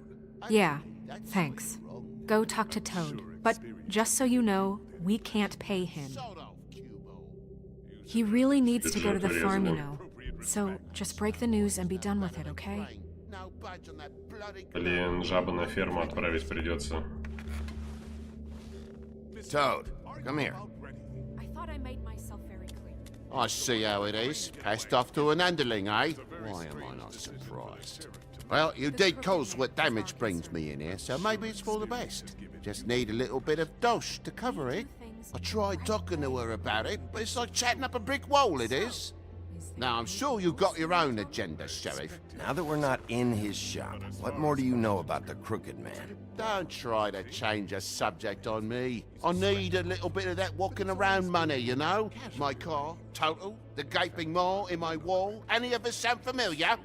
Yeah, thanks. Go talk to Toad. But just so you know, we can't pay him. He really needs to go to the farm, you know. So just break the news and be done with it, okay? Блин, жабу на ферму отправить придется. Toad, come here. I thought I made myself very clear. I see how it is. Passed off to an underling, eh? Why am I not surprised? Well, you did cause what damage brings me in here, so maybe it's for the best. Just need a little bit of dosh to cover it. I tried talking to her about it, but it's like chatting up a brick wall, it is. Now, I'm sure you've got your own agenda, Sheriff. Now that we're not in his shop, what more do you know about the Crooked Man? Don't try to change a subject on me. I need a little bit of that walking around money, you know? My car, total, the gaping maw in my wall. Any of us sound familiar?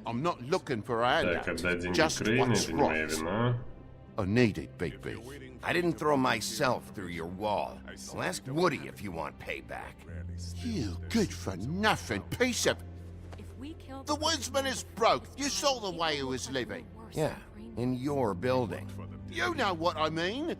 I'm not looking for a Так, handout. отдать деньги Just Украине, what's это не моя right. вина. I need it, Big B. I didn't throw myself through your wall. Well, ask Woody if you want payback. You good-for-nothing piece of... The woodsman is broke. You saw the way he was living. Yeah, in your building. You know what I mean.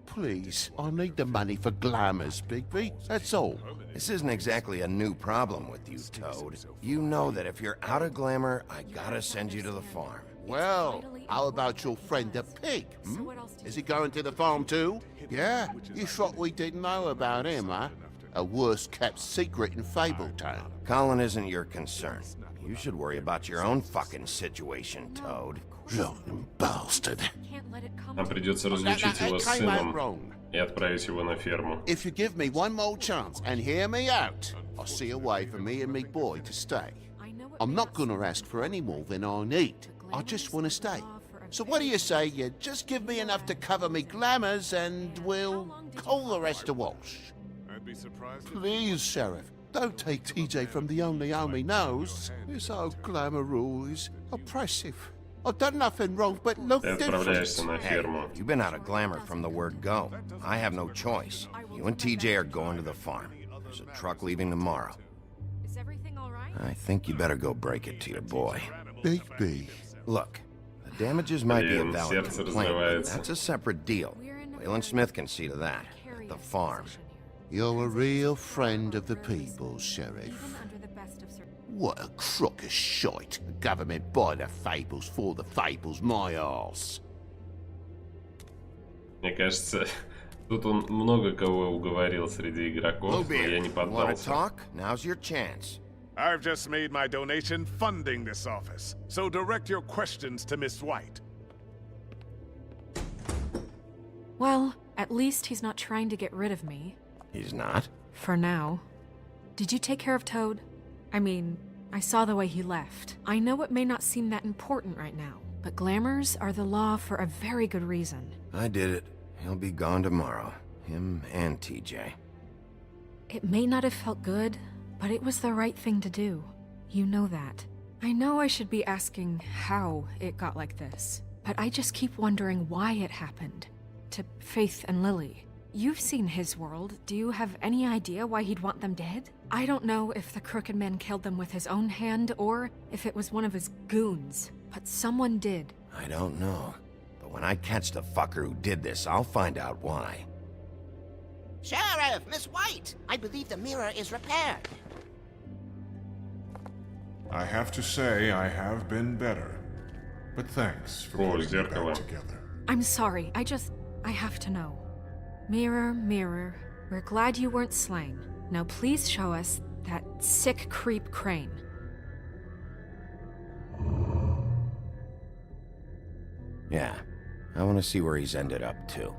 Please, I need the money for glamours, Bigby. That's all. This isn't exactly a new problem with you, Toad. You know that if you're out of glamour, I gotta send you to the farm. Well, how about your friend the pig? Is he going to the farm too? Yeah, you thought we didn't know about him, huh? A worst-kept secret in Fabletown. Colin isn't your concern. You should worry about your own fucking situation, Toad. Rotten bastard. Нам придется разлучить его с сыном и отправить его на ферму. If you give me one more chance and hear me out, I'll see a way for me and me boy to stay. I'm not gonna ask for any more than I need. I just want to stay. So what do you say you just give me enough to cover me glamours and we'll call the rest a wash? Please, Sheriff, don't take TJ from the only home he knows. This old glamour rule is oppressive. I've done nothing wrong but look Ты отправляешься на different. ферму. You've been out of glamour from the word go. I have no choice. You and TJ are going to the farm. There's a truck leaving tomorrow. Is everything all right? I think you better go break it to your boy. Big B. Look, the damages might be a Блин, valid сердце complaint, but разрывается. that's a separate deal. Wayland Smith can see to that. At the farm. You're a real friend of the people, Sheriff. What a crock of shite. The government by the fables, for the fables, my arse. Мне кажется, тут он много кого уговорил среди игроков, но я не Want to поддался. talk? Now's your chance. I've just made my donation funding this office, so direct your questions to Miss White. Well, at least he's not trying to get rid of me. He's not? For now. Did you take care of Toad? I mean, I saw the way he left. I know it may not seem that important right now, but glamours are the law for a very good reason. I did it. He'll be gone tomorrow. Him and TJ. It may not have felt good, but it was the right thing to do. You know that. I know I should be asking how it got like this, but I just keep wondering why it happened. To Faith and Lily. You've seen his world. Do you have any idea why he'd want them dead? I don't know if the Crooked Man killed them with his own hand or if it was one of his goons, but someone did. I don't know. But when I catch the fucker who did this, I'll find out why. Sheriff, Miss White! I believe the mirror is repaired. I have to say I have been better. But thanks for putting it back together. I'm sorry, I have to know. Mirror, mirror, we're glad you weren't slain. Now please show us that sick creep Crane. Yeah, I want to see where he's ended up, too.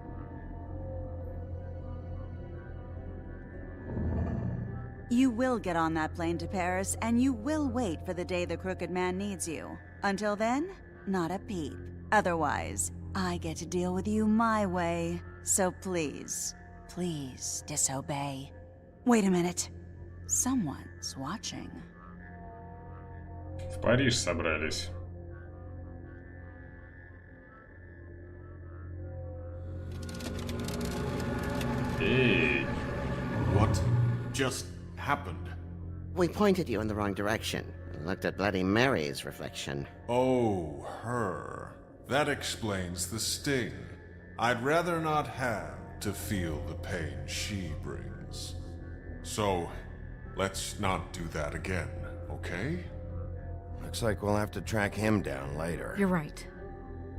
You will get on that plane to Paris, and you will wait for the day the Crooked Man needs you. Until then, not a peep. Otherwise, I get to deal with you my way. So please, please disobey. Wait a minute. Someone's watching. В Париж собрались. Эй. What just happened? We pointed you in the wrong direction. Looked at Bloody Mary's reflection. Oh, her. That explains the sting. I'd rather not have to feel the pain she brings. So, let's not do that again, okay? Looks like we'll have to track him down later. You're right.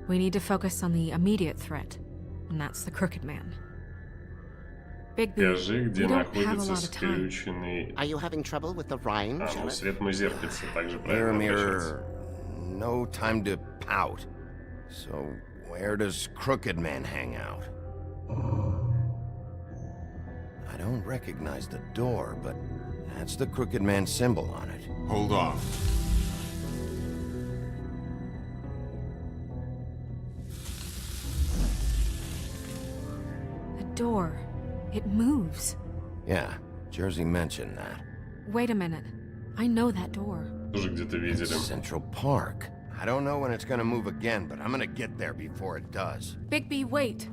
We need to focus on the immediate threat, and that's the Crooked Man. Bigby, Где находится скрюченный... Are you having trouble with the rhyme, А, ну свет мой зеркальце также Mirror, правильно mirror, no time to pout. So, where does Crooked Man hang out? I don't recognize the door, but that's the Crooked Man symbol on it. Hold on. The door. It moves. Yeah, Jersey mentioned that. Wait a minute. I know that door. Тоже где-то видели. Central Park. I don't know when it's gonna move again, but I'm gonna get there before it does. Bigby, wait.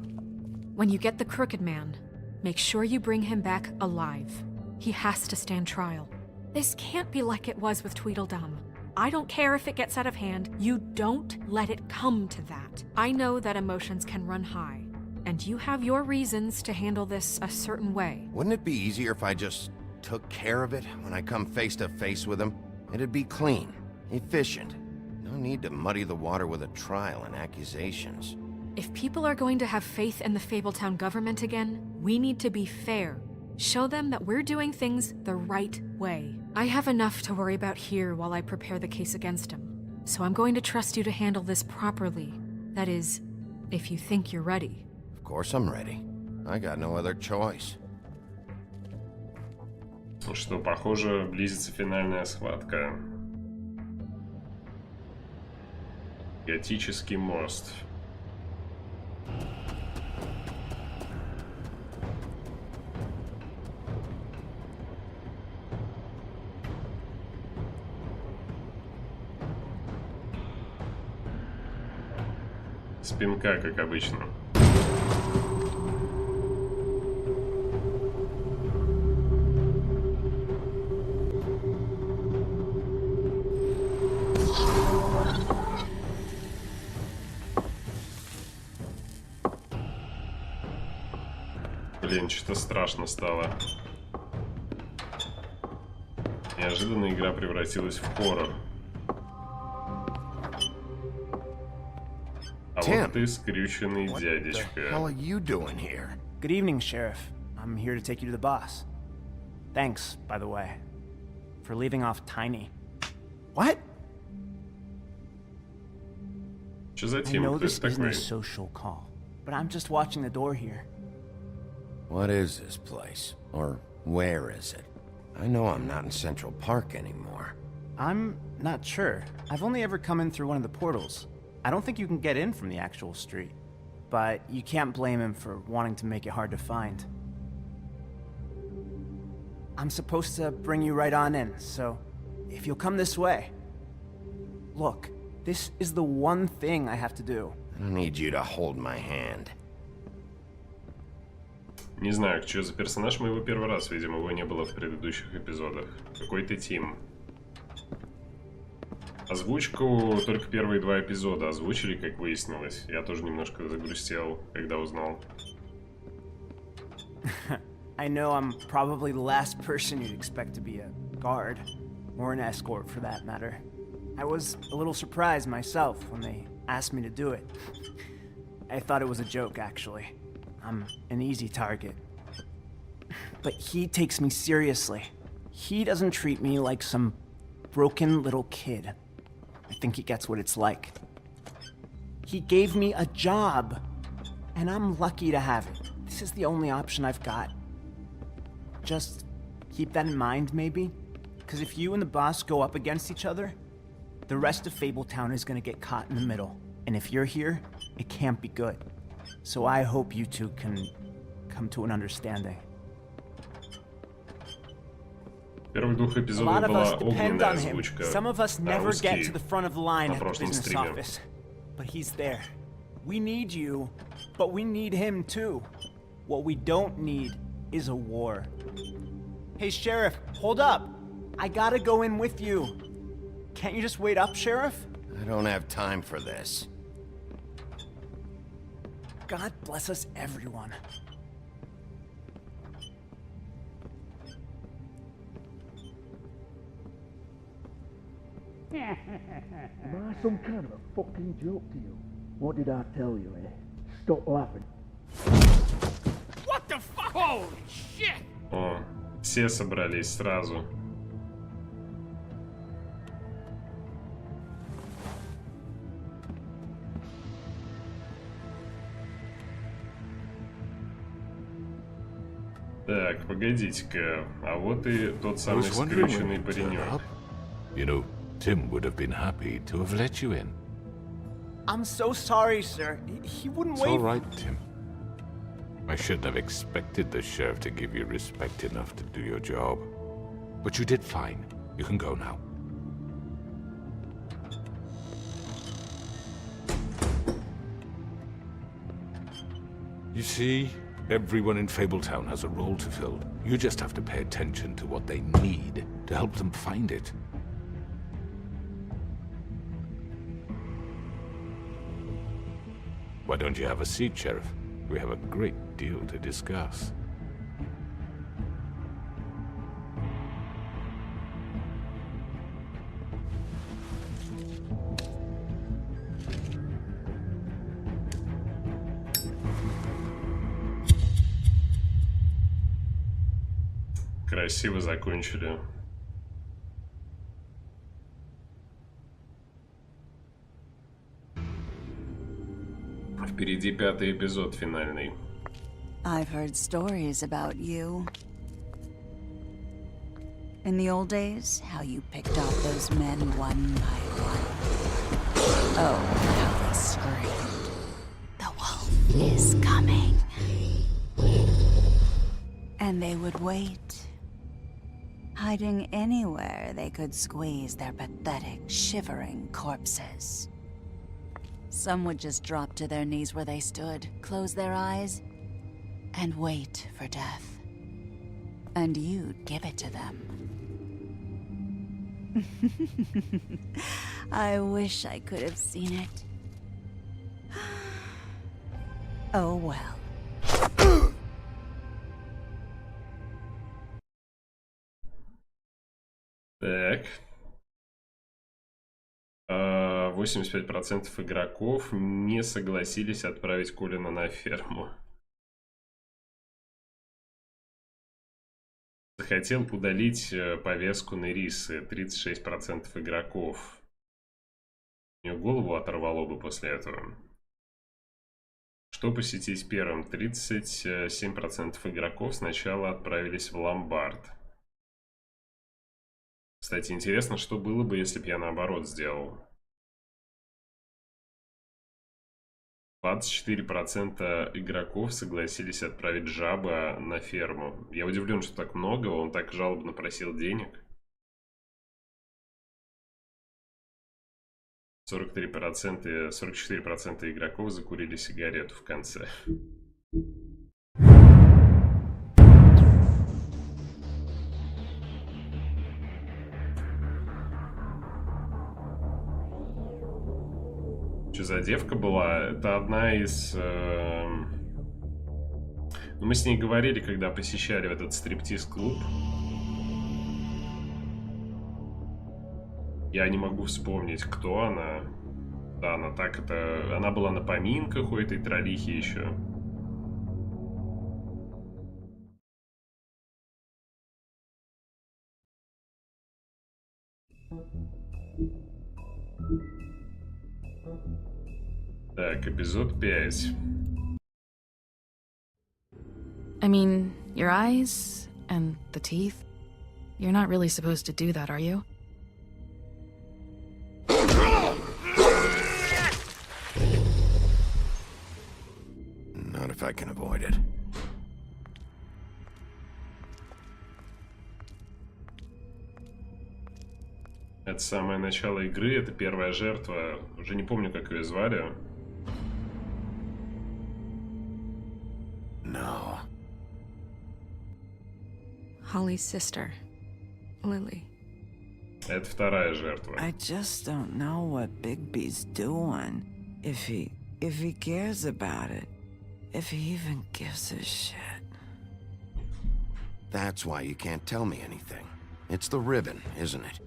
When you get the Crooked Man, make sure you bring him back alive. He has to stand trial. This can't be like it was with Tweedledum. I don't care if it gets out of hand. You don't let it come to that. I know that emotions can run high. And you have your reasons to handle this a certain way. Wouldn't it be easier if I just took care of it when I come face to face with him? It'd be clean, efficient. No need to muddy the water with a trial and accusations. If people are going to have faith in the Fabletown government again, we need to be fair. Show them that we're doing things the right way. I have enough to worry about here while I prepare the case against him. So I'm going to trust you to handle this properly. That is, if you think you're ready. Of course I'm ready. I got no other choice. Ну что, похоже, близится финальная схватка. Готический мост. Спинка, как обычно. Блин, что-то страшно стало. Неожиданно игра превратилась в хоррор. А вот ты скрюченный дядечка. What the hell are you doing here? Good evening, Sheriff. I'm here to take you to the boss. Thanks, by the way, for leaving off Tiny. What? Что за I тема? know Кто this это isn't a такой? social call, but I'm just watching the door here. What is this place? Or where is it? I know I'm not in Central Park anymore. I'm not sure. I've only ever come in through one of the portals. I don't think you can get in from the actual street. But you can't blame him for wanting to make it hard to find. I'm supposed to bring you right on in, so if you'll come this way. Look, this is the one thing I have to do. I need you to hold my hand. Не знаю, что за персонаж, мы его первый раз видим, его не было в предыдущих эпизодах. Какой-то Тим. Озвучку только первые 2 эпизода озвучили, как выяснилось. Я тоже немножко загрустел, когда узнал. I know I'm probably the last person you'd expect to be a guard, or an escort for that matter. I was a little surprised myself when they asked me to do it. I thought it was a joke, actually. I'm an easy target. But he takes me seriously. He doesn't treat me like some broken little kid. I think he gets what it's like. He gave me a job, and I'm lucky to have it. This is the only option I've got. Just keep that in mind, maybe? Because if you and the boss go up against each other, the rest of Fabletown is gonna get caught in the middle. And if you're here, it can't be good. So I hope you two can come to an understanding. Первых 2 эпизодов была огненная озвучка на русский на прошлом стриме. But he's there. We need you, but we need him too. What we don't need is a war. Hey, Sheriff, hold up. I gotta go in with you. Can't you just wait up, Sheriff? I don't have time for this. God bless us, everyone. Am I some kind of a fucking joke to you? What did I tell you, eh? Stop laughing. What the fuck? Holy shit! О, все собрались сразу. Так, погодите-ка, а вот и тот самый скрюченный паренек. You know, Tim would have been happy to have let you in. I'm so sorry, sir. He wouldn't wait. It's all right, Tim. I shouldn't have expected the sheriff to give you respect enough to do your job. But you did fine. You can go now. You see, everyone in Fabletown has a role to fill. You just have to pay attention to what they need to help them find it. Why don't you have a seat, Sheriff? We have a great deal to discuss. Красиво закончили. Впереди 5-й эпизод, финальный. I've heard stories about you. In the old days, how you picked off those men one by one. Oh, how they screamed. The wolf is coming. And they would wait, hiding anywhere they could squeeze their pathetic, shivering corpses. Some would just drop to their knees where they stood, close their eyes, and wait for death. And you'd give it to them. I wish I could have seen it. Oh well. Так. 85% игроков не согласились отправить Колина на ферму. Захотел удалить повязку на рисы. 36% игроков. У нее голову оторвало бы после этого. Что посетить первым? 37% игроков сначала отправились в ломбард. Кстати, интересно, что было бы, если бы я наоборот сделал. 24% игроков согласились отправить жаба на ферму. Я удивлен, что так много, он так жалобно просил денег. 44% игроков закурили сигарету в конце. Что за девка была? Это одна из... Ну, мы с ней говорили, когда посещали этот стриптиз-клуб. Я не могу вспомнить, кто она. Да, она так это... Она была на поминках у этой троллихи еще. Так, эпизод 5. I mean, your eyes and the teeth. You're not really supposed to do that, are you? Not if I can avoid it. Это самое начало игры, это первая жертва. Уже не помню, как ее звали. No. Holly's sister, Lily. Это вторая жертва. I just don't know what Bigby's doing. If he cares about it. If he even gives a shit. That's why you can't tell me anything. It's the ribbon, isn't it?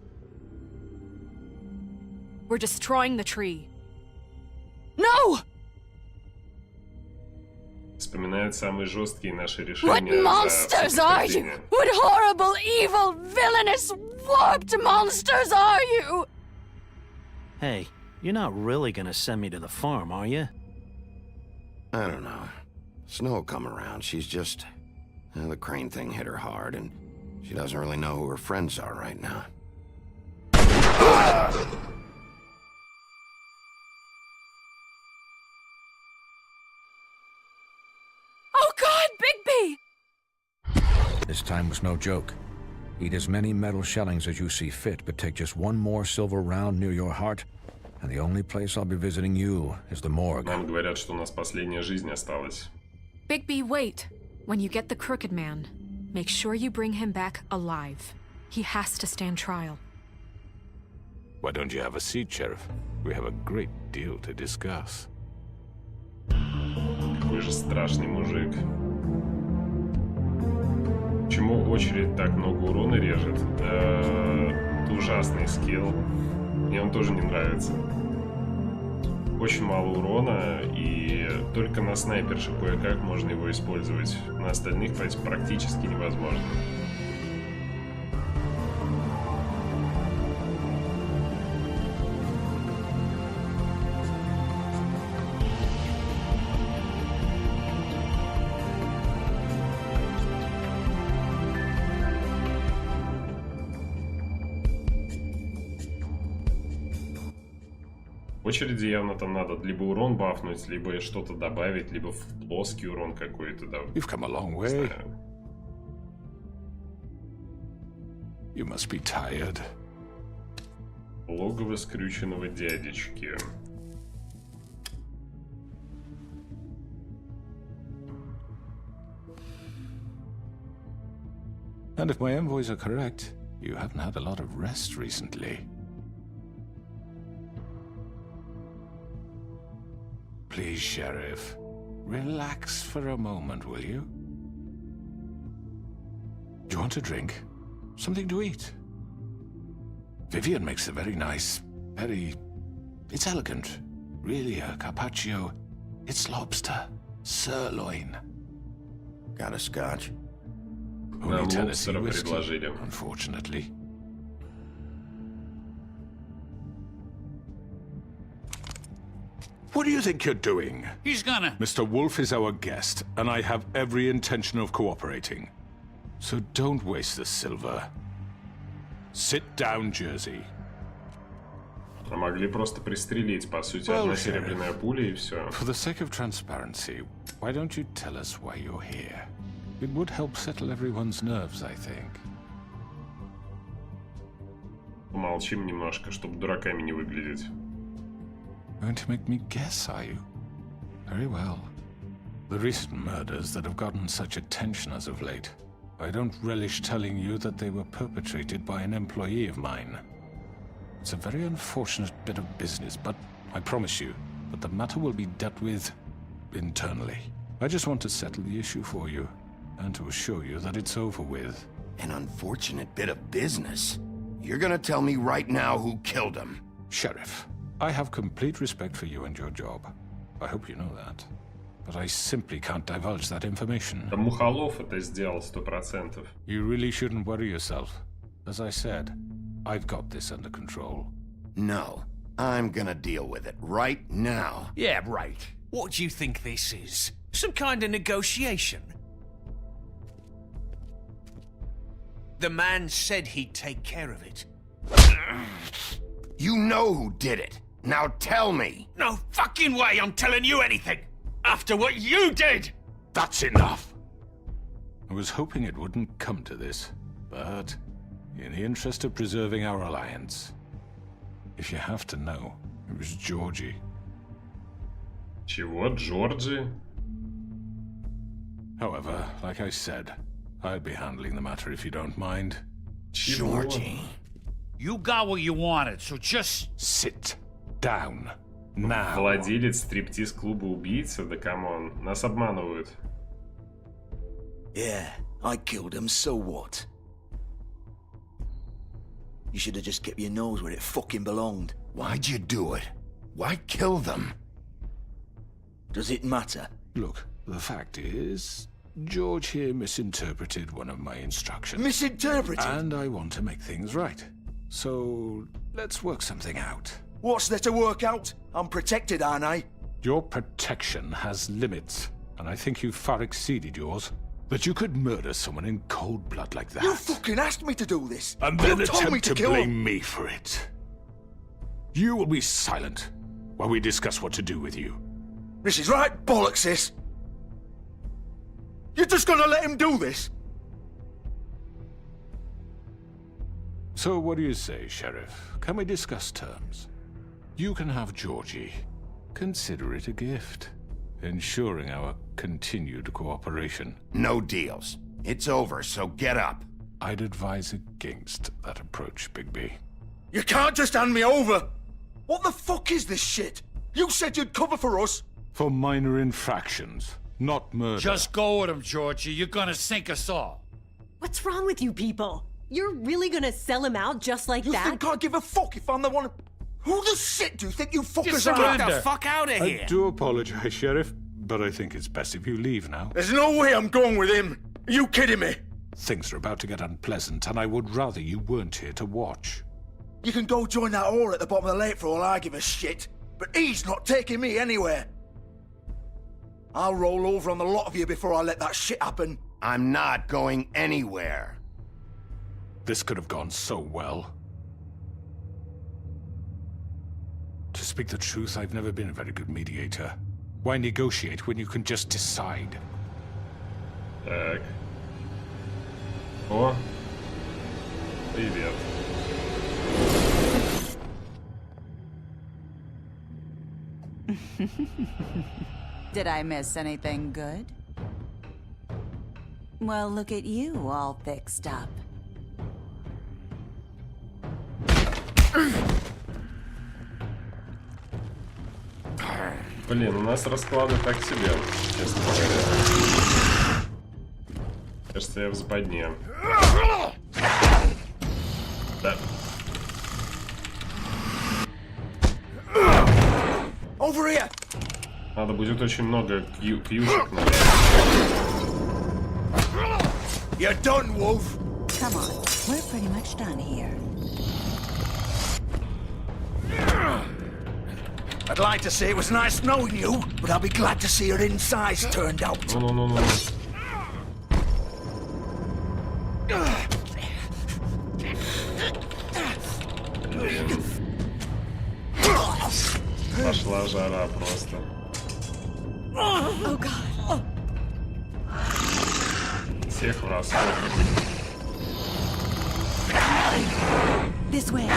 We're destroying the tree. No! Вспоминают самые жесткие наши What решения. monsters are you? What horrible, evil, villainous, warped monsters are you? Hey, you're not really gonna send me to the farm, are you? I don't know. Snow will come around. She's just... the crane thing hit her hard, and she doesn't really know who her friends are right now. Oh God, Bigby! This time was no joke. Eat as many metal shellings as you see fit, but take just one more silver round near your heart, and the only place I'll be visiting you is the morgue. Нам говорят, что у нас последняя жизнь осталась. Bigby, wait. When you get the Crooked Man, make sure you bring him back alive. He has to stand trial. Why don't you have a seat, Sheriff? We have a great deal to discuss. Какой же страшный мужик. Почему очередь так много урона режет? Это ужасный скилл. Мне он тоже не нравится. Очень мало урона, и только на снайперше кое-как можно его использовать. На остальных практически невозможно. В очереди явно там надо либо урон бафнуть, либо что-то добавить, либо в плоский урон какой-то. Да. You've come a long way. You must be tired. Логово скрюченного дядечки. And if my envoys are correct, you haven't had a lot of rest recently. Please, Sheriff, relax for a moment, will you? Do you want a drink? Something to eat? Vivian makes a very nice, it's elegant. Really, a carpaccio. It's lobster. Sirloin. Got a scotch? Only Tennessee whiskey, unfortunately. What do you think you're doing? He's gonna... Mr. Wolf is our guest, and I have every intention of cooperating. So don't waste the silver. Sit down, Jersey. А могли просто пристрелить, по сути, одна серебряная пуля и все. For the sake of transparency, why don't you tell us why you're here? It would help settle everyone's nerves, I think. Помолчим немножко, чтобы дураками не выглядеть. Going to make me guess, are you? Very well. The recent murders that have gotten such attention as of late, I don't relish telling you that they were perpetrated by an employee of mine. It's a very unfortunate bit of business, but I promise you that the matter will be dealt with internally. I just want to settle the issue for you, and to assure you that it's over with. An unfortunate bit of business? You're gonna tell me right now who killed him? Sheriff, I have complete respect for you and your job. I hope you know that. But I simply can't divulge that information. Да Мухолов это сделал 100%. You really shouldn't worry yourself. As I said, I've got this under control. No. I'm gonna deal with it right now. Yeah, right. What do you think this is? Some kind of negotiation? The man said he'd take care of it. You know who did it. Now tell me. No fucking way I'm telling you anything! After what you did! That's enough! I was hoping it wouldn't come to this, but in the interest of preserving our alliance, if you have to know, it was Georgie. Чего, Джорджи? However, like I said, I'll be handling the matter if you don't mind. Georgie. You got what you wanted, so just... Sit down. Now. Владелец стриптиз-клуба убийца? Да камон, нас обманывают. Yeah, I killed him, so what? You should have just kept your nose where it fucking belonged. Why'd you do it? Why kill them? Does it matter? Look, the fact is, George here misinterpreted one of my instructions. Misinterpreted? And I want to make things right. So, let's work something out. What's there to work out? I'm protected, aren't I? Your protection has limits, and I think you've far exceeded yours. That you could murder someone in cold blood like that. You fucking asked me to do this! And then you told me attempt to kill blame him. me for it. You will be silent while we discuss what to do with you. This is right bollocks, this! You're just gonna let him do this? So what do you say, Sheriff? Can we discuss terms? You can have Georgie. Consider it a gift, ensuring our continued cooperation. No deals. It's over, so get up. I'd advise against that approach, Bigby. You can't just hand me over! What the fuck is this shit? You said you'd cover for us! For minor infractions, not murder. Just go with him, Georgie. You're gonna sink us all. What's wrong with you people? You're really gonna sell him out just like that? You think I give a fuck if I'm the one... Who the shit do you think you fuckers are? Get the fuck out of here! I do apologize, Sheriff, but I think it's best if you leave now. There's no way I'm going with him! Are you kidding me? Things are about to get unpleasant, and I would rather you weren't here to watch. You can go join that whore at the bottom of the lake for all I give a shit, but he's not taking me anywhere. I'll roll over on the lot of you before I let that shit happen. I'm not going anywhere. This could have gone so well. To speak the truth, I've never been a very good mediator. Why negotiate when you can just decide? Так. О. Привет. Did I miss anything good? Well, look at you, all fixed up. Блин, у нас расклады так себе, честно говоря. Кажется, я в западне. Да. Over here. Надо будет очень много кьюшек. You're done, Wolf. Come on, we're pretty much done here. I'd like to say it was nice knowing you, but I'll be glad to see your insides turned out. No. Пошла жара просто. Oh God. Всех в расход. This way.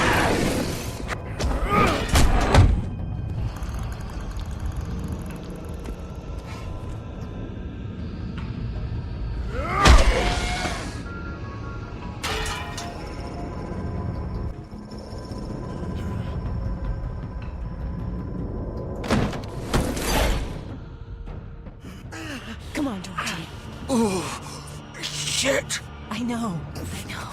Come on, Georgie. Oh, shit! I know. I know.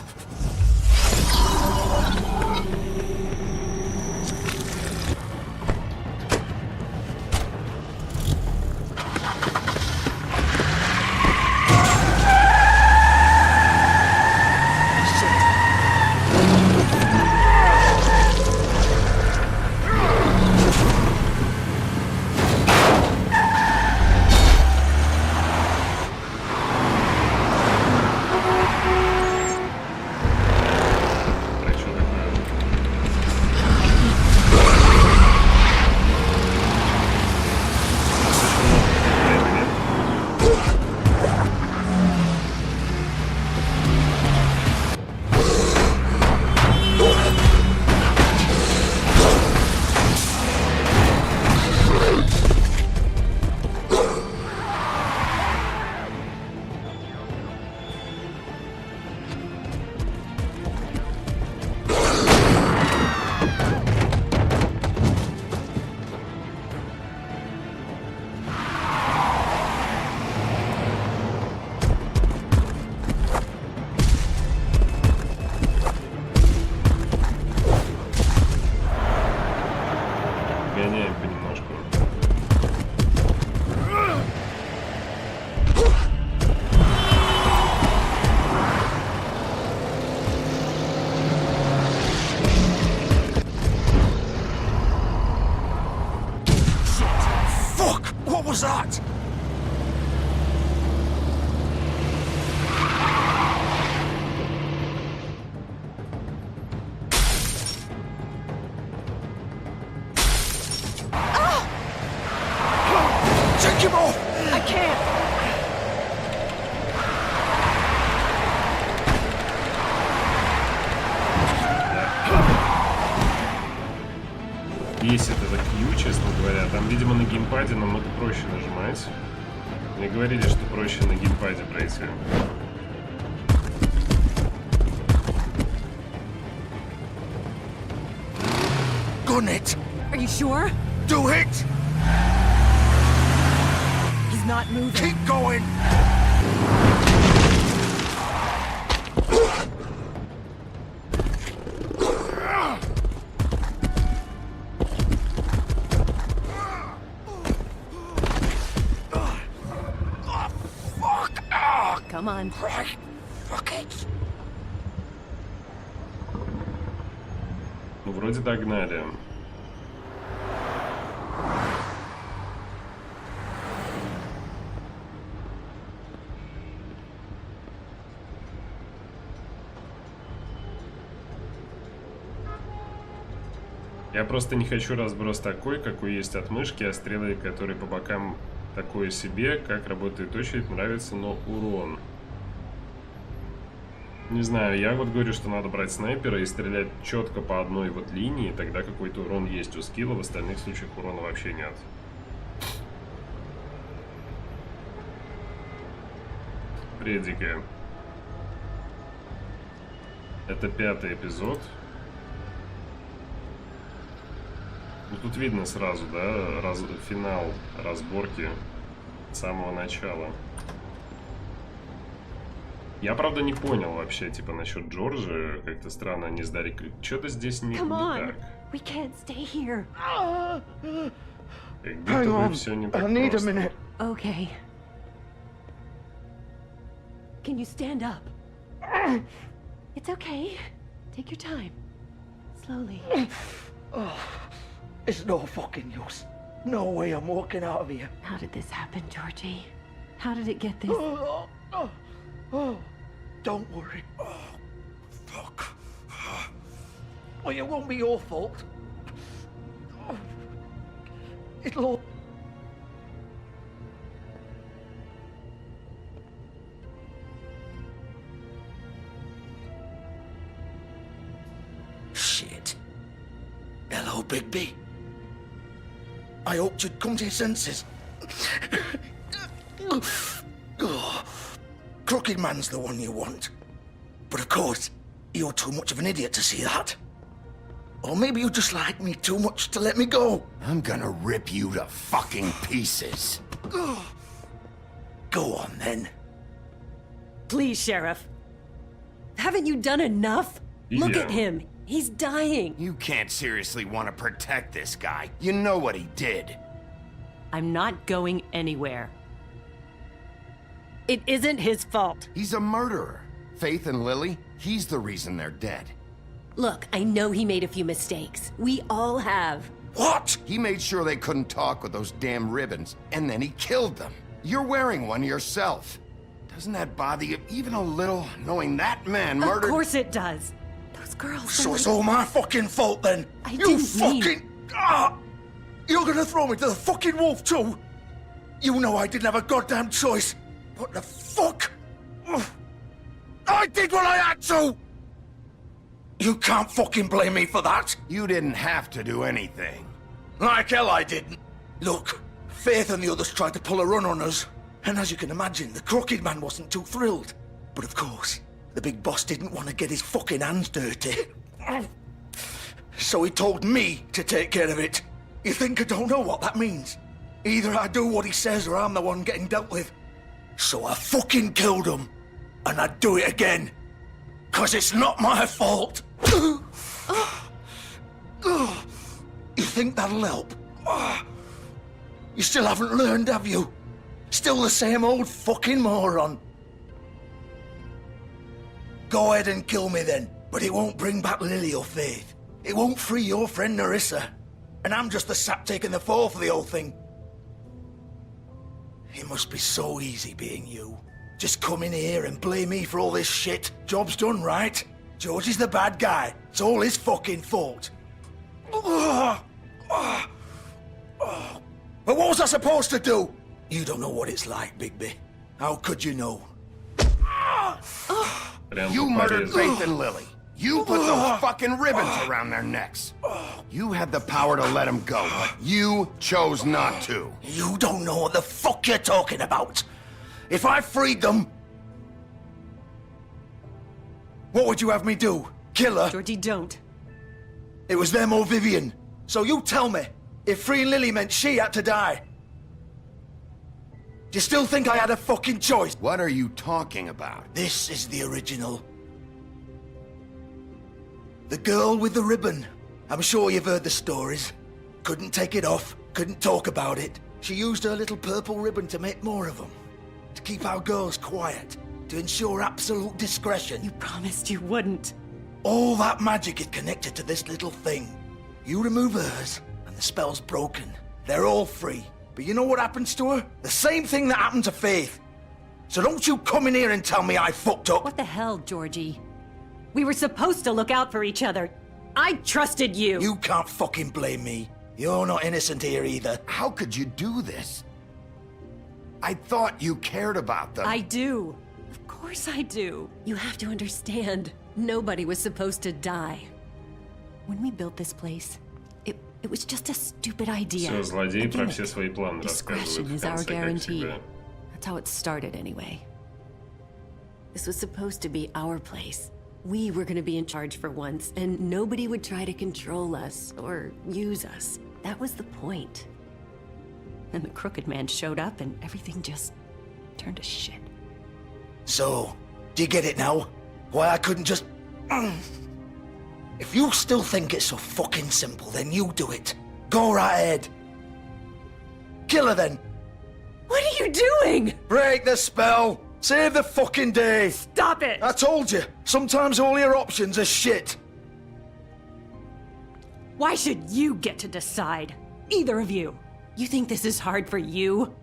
Гоняем понемножку. Fuck! What was that? Take him off! I can't. Бесит это Q, честно говоря. Там, видимо, на геймпаде намного проще нажимать. Мне говорили, что проще на геймпаде пройти. Gun it! Are you sure? Do it! He's not moving. Keep going! Come on. Right. Fuck it. Ну, вроде догнали. Я просто не хочу разброс такой, какой есть от мышки, а стрелы, которые по бокам такое себе. Как работает очередь, нравится, но урон. Не знаю, я вот говорю, что надо брать снайпера и стрелять четко по одной вот линии, тогда какой-то урон есть у скилла, в остальных случаях урона вообще нет. Предика. Это 5-й эпизод. Ну, тут видно сразу, да, финал разборки с самого начала. Я, правда, не понял вообще, типа, насчет Джорджа. Как-то странно они сдали крик. Что-то здесь не так. We can't stay here. Как будто бы все не так просто. Okay. Can you stand up? It's okay. Take your time. Slowly. It's no fucking use. No way I'm walking out of here. How did this happen, Georgie? How did it get this? Oh, don't worry. Oh, fuck. Well, it won't be your fault. It'll all... Shit. Hello, Bigby. I hoped you'd come to your senses. Oh, Crooked Man's the one you want. But of course, you're too much of an idiot to see that. Or maybe you just like me too much to let me go. I'm gonna rip you to fucking pieces. Go on, then. Please, Sheriff. Haven't you done enough? Look at him. He's dying. You can't seriously want to protect this guy. You know what he did. I'm not going anywhere. It isn't his fault. He's a murderer. Faith and Lily, he's the reason they're dead. Look, I know he made a few mistakes. We all have. What? He made sure they couldn't talk with those damn ribbons, and then he killed them. You're wearing one yourself. Doesn't that bother you even a little, knowing that man murdered... Of course it does. Those girls... So it's all my fucking fault, then? I You didn't fucking... mean... You're gonna throw me to the fucking wolf, too? You know I didn't have a goddamn choice. What the fuck? I did what I had to! You can't fucking blame me for that. You didn't have to do anything. Like hell I didn't. Look, Faith and the others tried to pull a run on us. And as you can imagine, the Crooked Man wasn't too thrilled. But of course, the big boss didn't want to get his fucking hands dirty. So he told me to take care of it. You think I don't know what that means? Either I do what he says or I'm the one getting dealt with. So I fucking killed him. And I'd do it again. 'Cause it's not my fault. You think that'll help? You still haven't learned, have you? Still the same old fucking moron. Go ahead and kill me then, but it won't bring back Lily or Faith. It won't free your friend Nerissa. And I'm just the sap taking the fall for the whole thing. It must be so easy being you. Just come in here and blame me for all this shit. Job's done, right? George is the bad guy. It's all his fucking fault. But what was I supposed to do? You don't know what it's like, Bigby. How could you know? You murdered Faith and Lily. You put those fucking ribbons around their necks. You had the power to let them go, but you chose not to. You don't know what the fuck you're talking about. If I freed them... What would you have me do? Kill her? Georgie, don't. It was them or Vivian. So you tell me, if freeing Lily meant she had to die, do you still think I had a fucking choice? What are you talking about? This is the original. The girl with the ribbon. I'm sure you've heard the stories. Couldn't take it off, couldn't talk about it. She used her little purple ribbon to make more of them. To keep our girls quiet. To ensure absolute discretion. You promised you wouldn't. All that magic is connected to this little thing. You remove hers, and the spell's broken. They're all free. But you know what happens to her? The same thing that happened to Faith. So don't you come in here and tell me I fucked up. What the hell, Georgie? We were supposed to look out for each other. I trusted you. You can't fucking blame me. You're not innocent here either. How could you do this? I thought you cared about them. I do. Of course I do. You have to understand. Nobody was supposed to die. When we built this place, it was just a stupid idea. Все, злодей про все свои планы Discretion рассказывает is в our конце, как guarantee. всегда. That's how it started anyway. This was supposed to be our place. We were gonna be in charge for once, and nobody would try to control us or use us. That was the point. And the Crooked Man showed up and everything just turned to shit. So, do you get it now? Why I couldn't just... If you still think it's so fucking simple, then you do it. Go right ahead. Kill her then. What are you doing? Break the spell. Save the fucking day. Stop it. I told you. Sometimes all your options are shit. Why should you get to decide? Either of you. You think this is hard for you?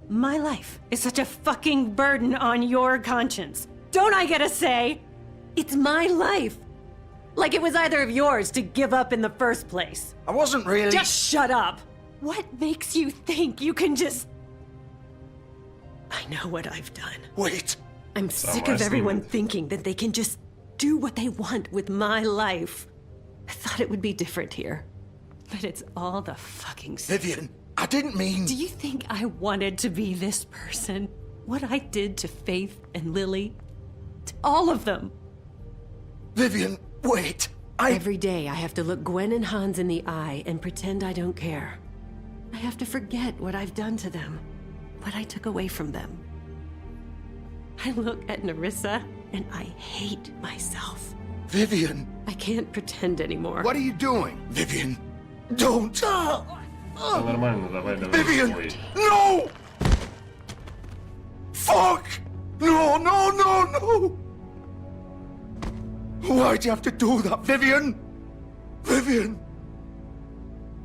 My life is such a fucking burden on your conscience. Don't I get a say? It's my life. Like it was either of yours to give up in the first place. I wasn't really... Just shut up. What makes you think you can just... I know what I've done. Wait. I'm sick of everyone thinking that they can just do what they want with my life. I thought it would be different here. But it's all the fucking... Vivian, I didn't mean... Do you think I wanted to be this person? What I did to Faith and Lily? To all of them? Vivian, wait. Every day I have to look Gwen and Hans in the eye and pretend I don't care. I have to forget what I've done to them. What I took away from them. I look at Nerissa and I hate myself. Vivian. I can't pretend anymore. What are you doing? Vivian, don't. Vivian, no! Fuck! No, no, no, no! Why'd you have to do that, Vivian? Vivian!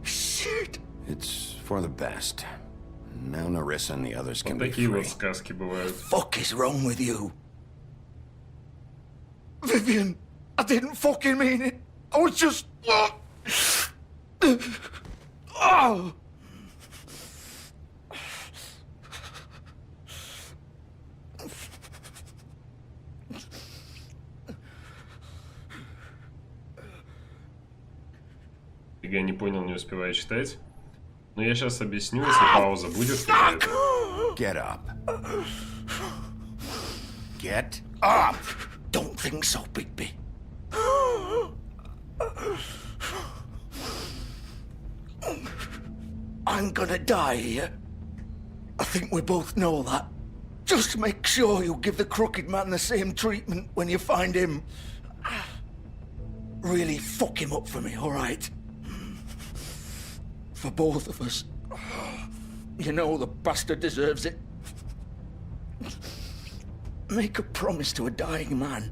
Shit! It's for the best. Now Nerissa and the others can be Такие free. вот сказки бывают. Fuck is wrong with you? Vivian, I didn't fucking mean it. I was just... Oh! Я не понял, не успеваю читать. Но я сейчас объясню, если пауза будет какая-то. Get up. Get up! Don't think so, Bigby. I'm gonna die here. I think we both know that. Just make sure you give the crooked man the same treatment when you find him. Really fuck him up for me, alright? For both of us. You know the bastard deserves it. Make a promise to a dying man.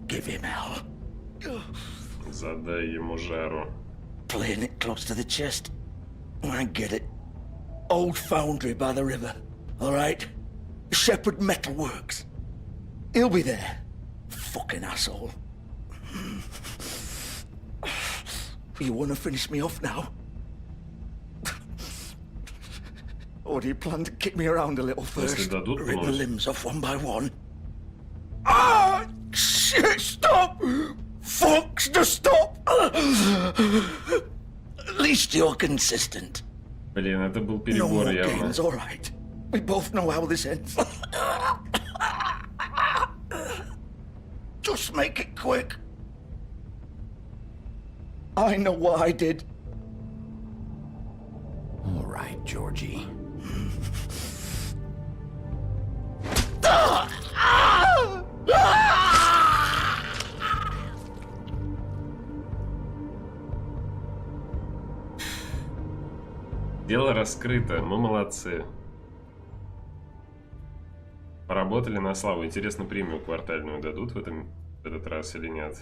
Give him hell. Задай ему жару. Playing it close to the chest. I get it. Old foundry by the river. Alright? Shepherd Metalworks. He'll be there. Fucking asshole. You wanna finish me off now? Or do you plan to kick me around a little first? Rip the limbs off one by one? Ah! Shit! Stop! Fuck! Just stop! At least you're consistent. Блин, это был перебор явно. Games, all right. We both know how this ends. Just make it quick. I know what I did. All right, Georgie. Дело раскрыто, мы молодцы. Поработали на славу. Интересно, премию квартальную дадут в этот раз или нет?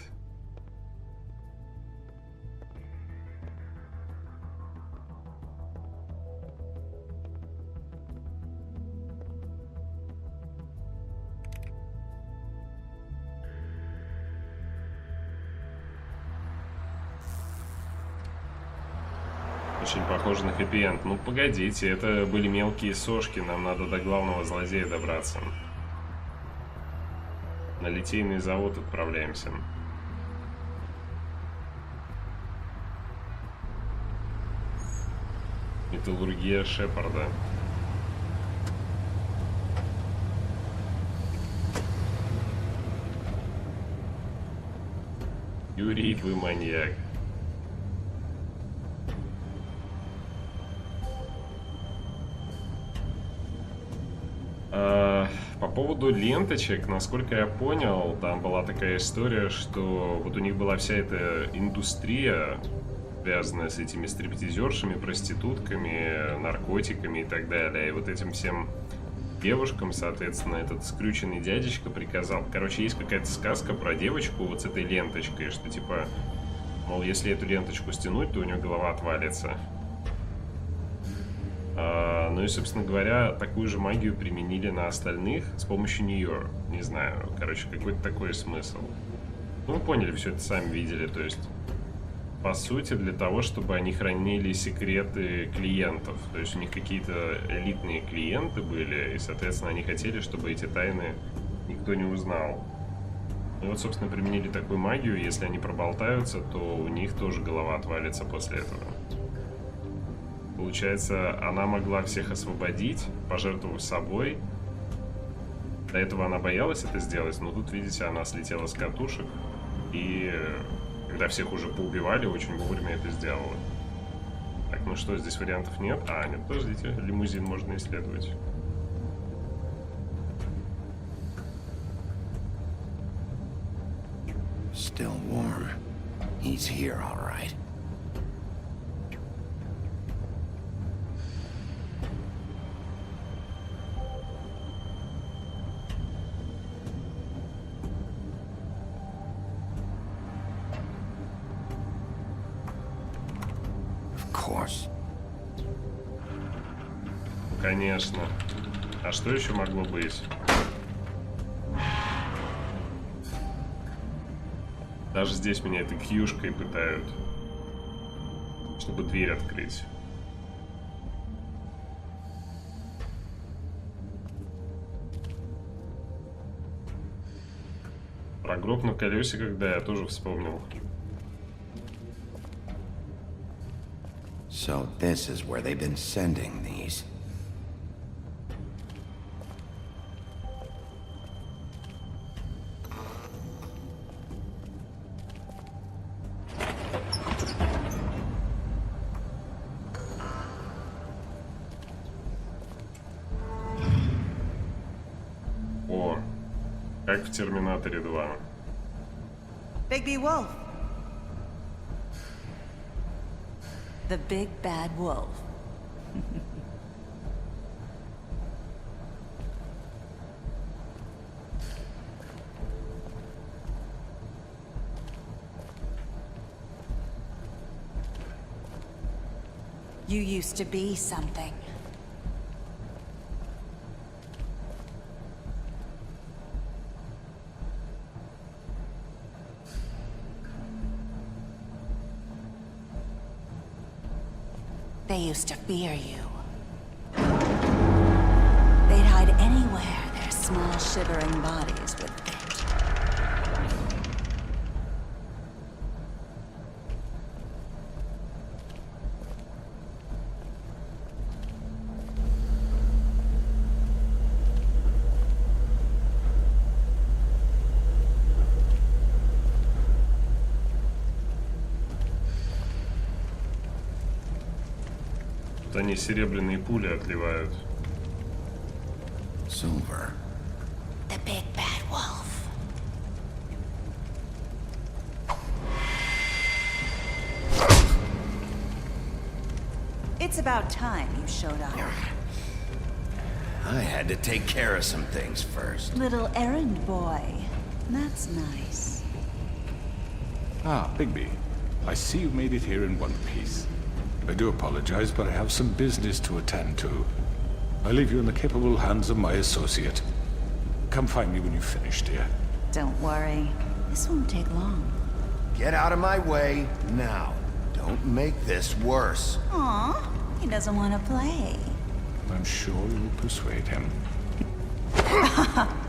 Очень похоже на хэппи-энд. Ну погодите, это были мелкие сошки, нам надо до главного злодея добраться. На литейный завод отправляемся. Металлургия Шепарда. Юрий, вы маньяк. По поводу ленточек, насколько я понял, там была такая история, что вот у них была вся эта индустрия, связанная с этими стриптизершами, проститутками, наркотиками и так далее. И вот этим всем девушкам, соответственно, этот скрюченный дядечка приказал. Короче, есть какая-то сказка про девочку вот с этой ленточкой, что типа, мол, если эту ленточку стянуть, то у нее голова отвалится. Ну и, собственно говоря, такую же магию применили на остальных с помощью нее. Не знаю, короче, какой-то такой смысл. Ну, вы поняли, все это сами видели, то есть по сути, для того, чтобы они хранили секреты клиентов. То есть у них какие-то элитные клиенты были, и, соответственно, они хотели, чтобы эти тайны никто не узнал. И вот, собственно, применили такую магию, если они проболтаются, то у них тоже голова отвалится после этого. Получается, она могла всех освободить, пожертвовав собой. До этого она боялась это сделать, но тут, видите, она слетела с катушек. И когда всех уже поубивали, очень вовремя это сделала. Так, ну что, здесь вариантов нет? А, нет, подождите, лимузин можно исследовать. Still warm. He's here, all right. Of course. Конечно. А что еще могло быть? Даже здесь меня этой кьюшкой пытают, чтобы дверь открыть. Про гроб на колесиках, да, я тоже вспомнил. So this is where they've been sending these. О, как в Терминаторе 2. Bigby Wolf. The big bad wolf. You used to be something. They used to fear you. They'd hide anywhere their small shivering bodies would fit. Они серебряные пули отливают. Silver. The big bad wolf. It's about time you showed up. I had to take care of some things first. Little errand boy. That's nice. Ah, Bigby. I see you made it here in one piece. I do apologize, but I have some business to attend to. I leave you in the capable hands of my associate. Come find me when you've finished, dear. Don't worry. This won't take long. Get out of my way now. Don't make this worse. Aw, he doesn't want to play. I'm sure you'll persuade him.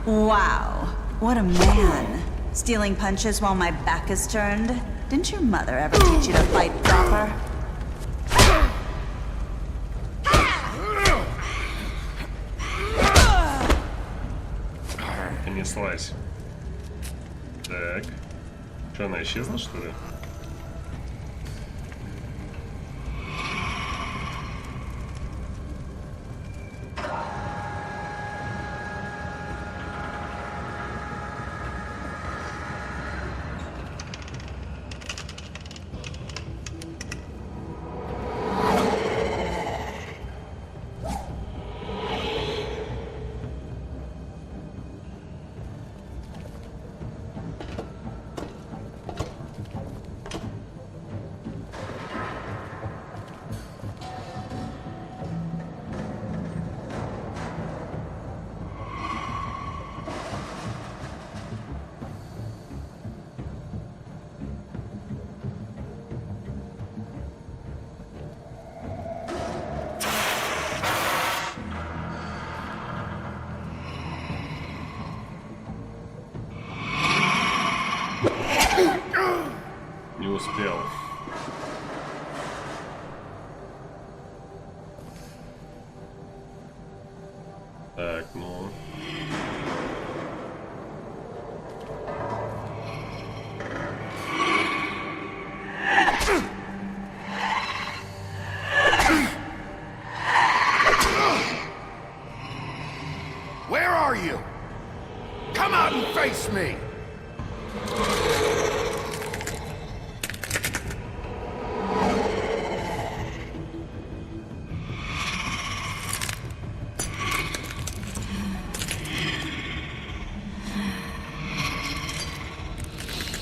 Wow, what a man. Stealing punches while my back is turned? Didn't your mother ever teach you to fight proper? Понеслась. Так. Что, она исчезла, что ли? успел. Так, ну... Where are you? Come out and face me!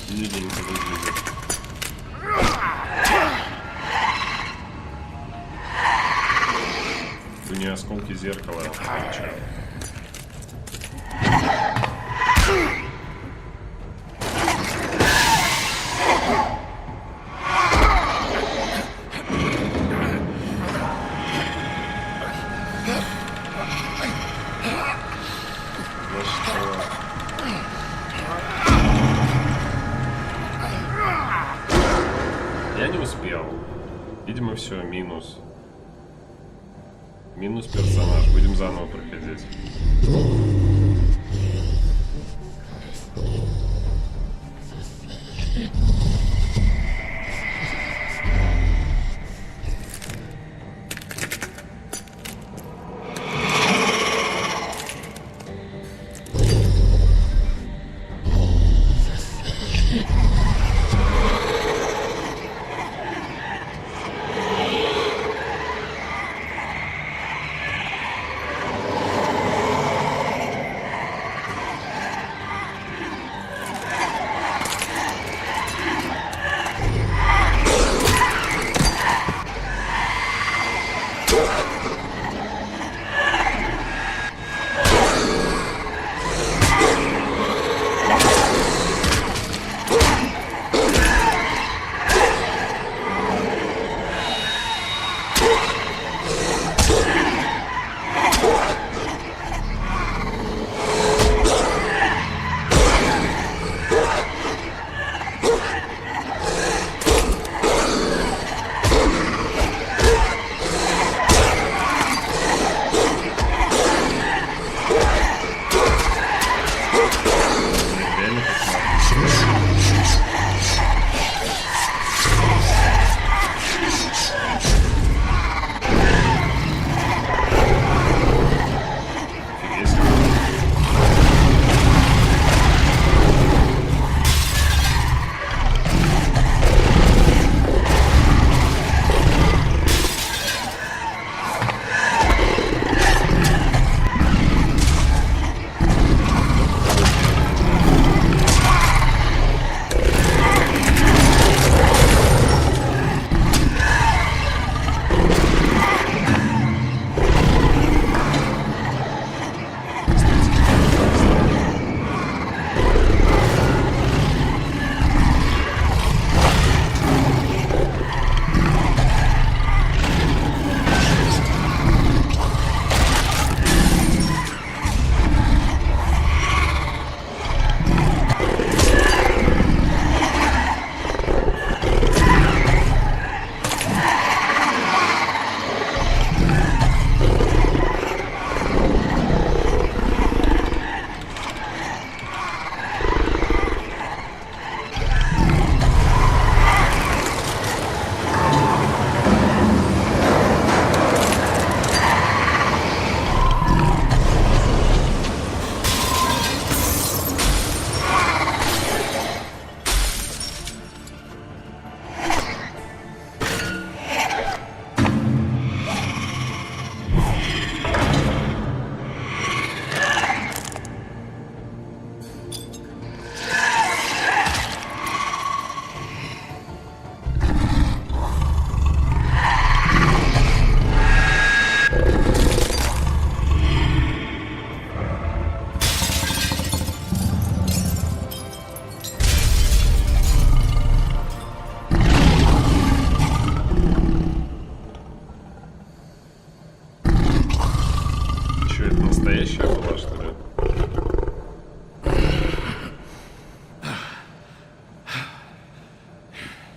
Миленько выглядит. У нее осколки зеркала. Я не успел. Видимо, все, минус. Минус персонаж. Будем заново проходить.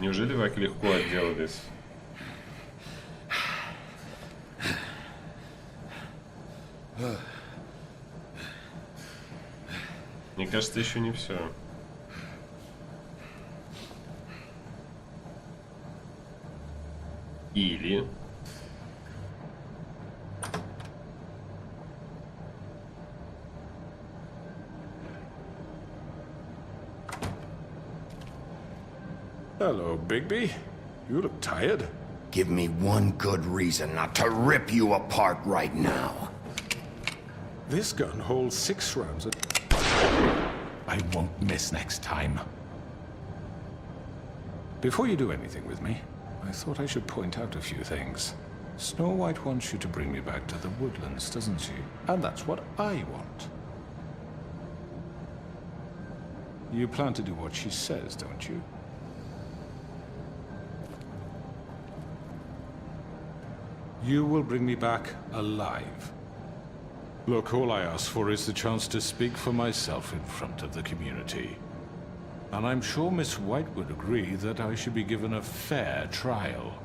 Неужели вы так легко отделались? Мне кажется, еще не все. Или... Hello, Bigby. You look tired. Give me one good reason not to rip you apart right now. This gun holds 6 rounds. I won't miss next time. Before you do anything with me, I thought I should point out a few things. Snow White wants you to bring me back to the woodlands, doesn't she? And that's what I want. You plan to do what she says, don't you? You will bring me back alive. Look, all I ask for is the chance to speak for myself in front of the community. And I'm sure Miss White would agree that I should be given a fair trial.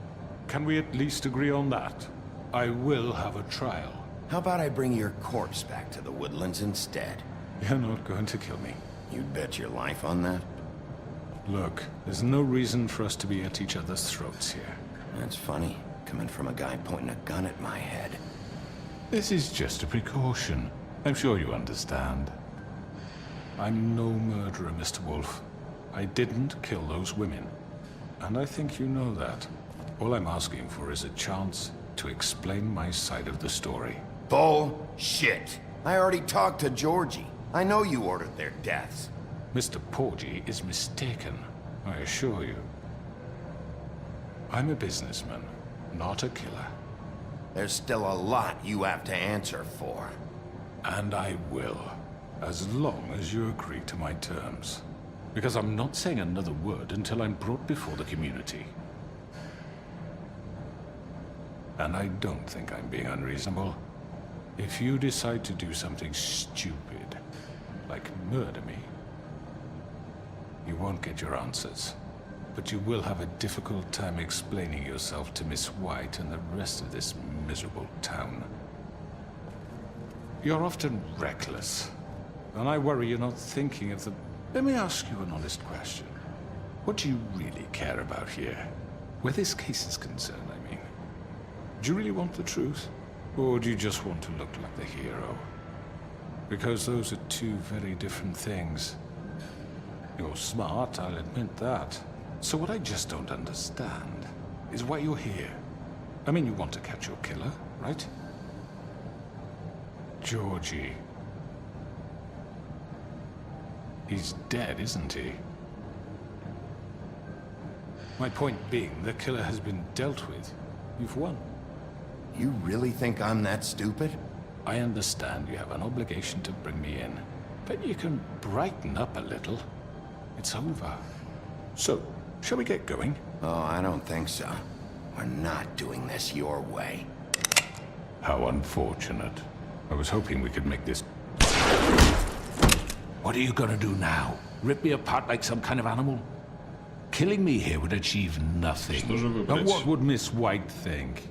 Can we at least agree on that? I will have a trial. How about I bring your corpse back to the woodlands instead? You're not going to kill me. You'd bet your life on that? Look, there's no reason for us to be at each other's throats here. That's funny, coming from a guy pointing a gun at my head. This is just a precaution. I'm sure you understand. I'm no murderer, Mr. Wolf. I didn't kill those women. And I think you know that. All I'm asking for is a chance to explain my side of the story. Bullshit! I already talked to Georgie. I know you ordered their deaths. Mr. Porgy is mistaken, I assure you. I'm a businessman, not a killer. There's still a lot you have to answer for. And I will, as long as you agree to my terms. Because I'm not saying another word until I'm brought before the community. And I don't think I'm being unreasonable. If you decide to do something stupid, like murder me, you won't get your answers. But you will have a difficult time explaining yourself to Miss White and the rest of this miserable town. You're often reckless, and I worry you're not thinking of the... Let me ask you an honest question. What do you really care about here? Where this case is concerned, I mean. Do you really want the truth? Or do you just want to look like the hero? Because those are two very different things. You're smart, I'll admit that. So what I just don't understand is why you're here. I mean, you want to catch your killer, right? Georgie. He's dead, isn't he? My point being, the killer has been dealt with. You've won. You really think I'm that stupid? I understand you have an obligation to bring me in, but you can brighten up a little. It's over. So, shall we get going? Oh, I don't think so. We're not doing this your way. How unfortunate. I was hoping we could make this... What are you gonna do now? Rip me apart like some kind of animal? Killing me here would achieve nothing. And what would Miss White think?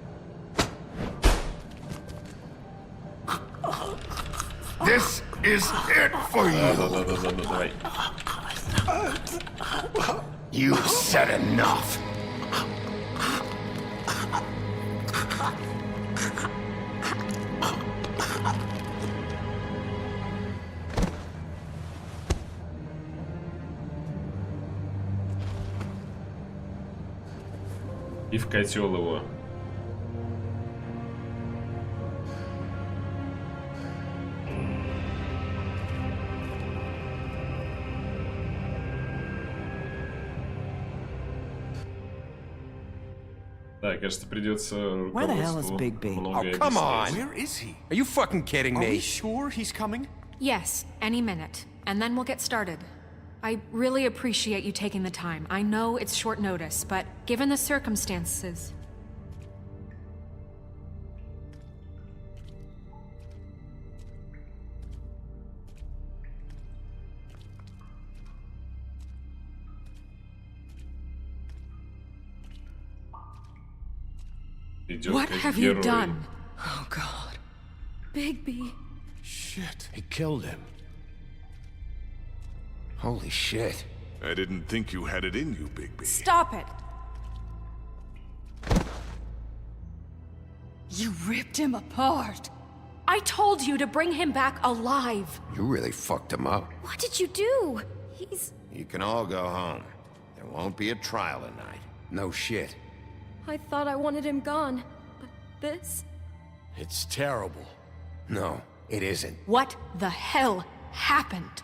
This is it for you! You've said enough! И в котел его. Да, кажется, придется Where the hell is Bigby? многое Oh, come объяснять. on! Where is he? Are you fucking kidding Are me? we sure he's coming? Yes, any minute. And then we'll get started. I really appreciate you taking the time. I know it's short notice, but given the circumstances... Идет What как have you герой. done? Oh God. Bigby. Shit, he killed him. Holy shit. I didn't think you had it in you, Bigby. Stop it. You ripped him apart. I told you to bring him back alive. You really fucked him up. What did you do? He's... You can all go home. There won't be a trial tonight. No shit. I thought I wanted him gone, but this? It's terrible. No, it isn't. What the hell happened?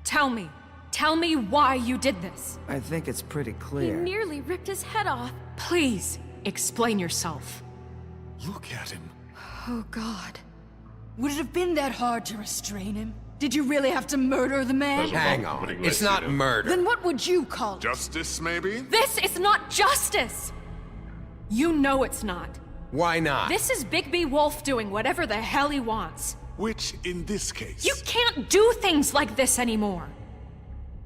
Tell me. Tell me why you did this. I think it's pretty He clear. nearly ripped his head off. Please, explain yourself. Look at him. Oh, God. Would it have been that hard to restrain him? Did you really have to murder the man? Hang on. It's not murder. Then what would you call it? Justice, maybe? This is not justice! You know it's not. Why not? This is Bigby Wolf doing whatever the hell he wants. Which, in this case... You can't do things like this anymore.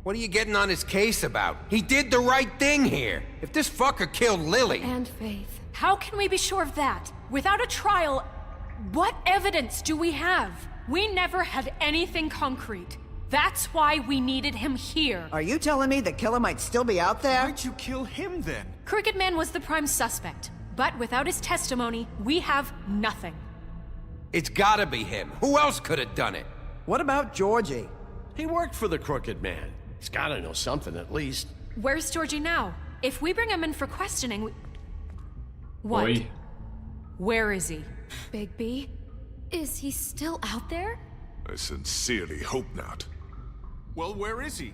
What are you getting on his case about? He did the right thing here. If this fucker killed Lily... And Faith. How can we be sure of that? Without a trial, what evidence do we have? We never had anything concrete. That's why we needed him here. Are you telling me the killer might still be out there? Why'd you kill him then? Crooked Man was the prime suspect, but without his testimony, we have nothing. It's gotta be him. Who else could have done it? What about Georgie? He worked for the Crooked Man. He's gotta know something at least. Where's Georgie now? If we bring him in for questioning, What? Oi. Where is he? Bigby? Is he still out there? I sincerely hope not. Well, where is he?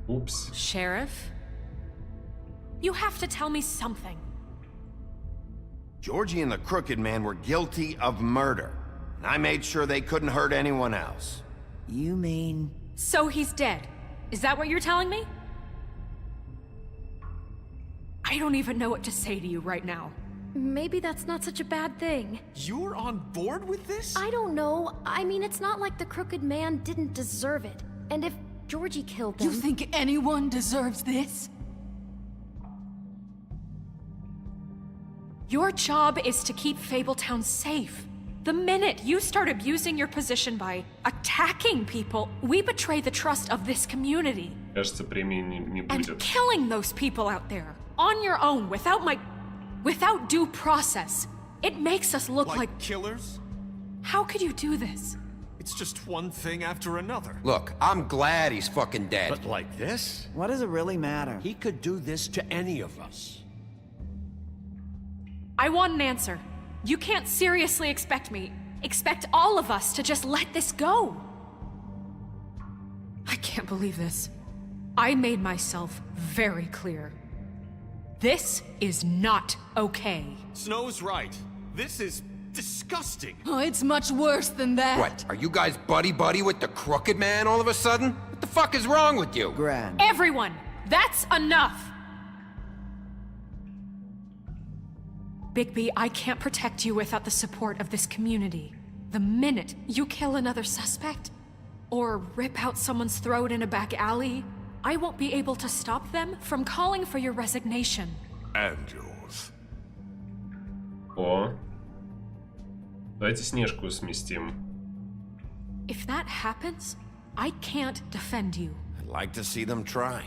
Oops. Sheriff? You have to tell me something. Georgie and the Crooked Man were guilty of murder. And I made sure they couldn't hurt anyone else. You mean... So he's dead. Is that what you're telling me? I don't even know what to say to you right now. Maybe that's not such a bad thing. You're on board with this? I don't know. I mean, it's not like the Crooked Man didn't deserve it. And if Georgie killed them... You think anyone deserves this? Your job is to keep Fabletown safe. The minute you start abusing your position by attacking people, we betray the trust of this community. Кажется, премии не будет. And killing those people out there, on your own, without due process, it makes us look like killers? How could you do this? It's just one thing after another. Look, I'm glad he's fucking dead. But like this? What does it really matter? He could do this to any of us. I want an answer. You can't seriously expect all of us to just let this go. I can't believe this. I made myself very clear. This is not okay. Snow's right. This is disgusting. Oh, it's much worse than that. What, are you guys buddy-buddy with the Crooked Man all of a sudden? What the fuck is wrong with you? Grand. Everyone, that's enough! Bigby, I can't protect you without the support of this community. The minute you kill another suspect, or rip out someone's throat in a back alley, I won't be able to stop them from calling for your resignation. And yours. О. Давайте Снежку сместим. If that happens, I can't defend you. I'd like to see them try.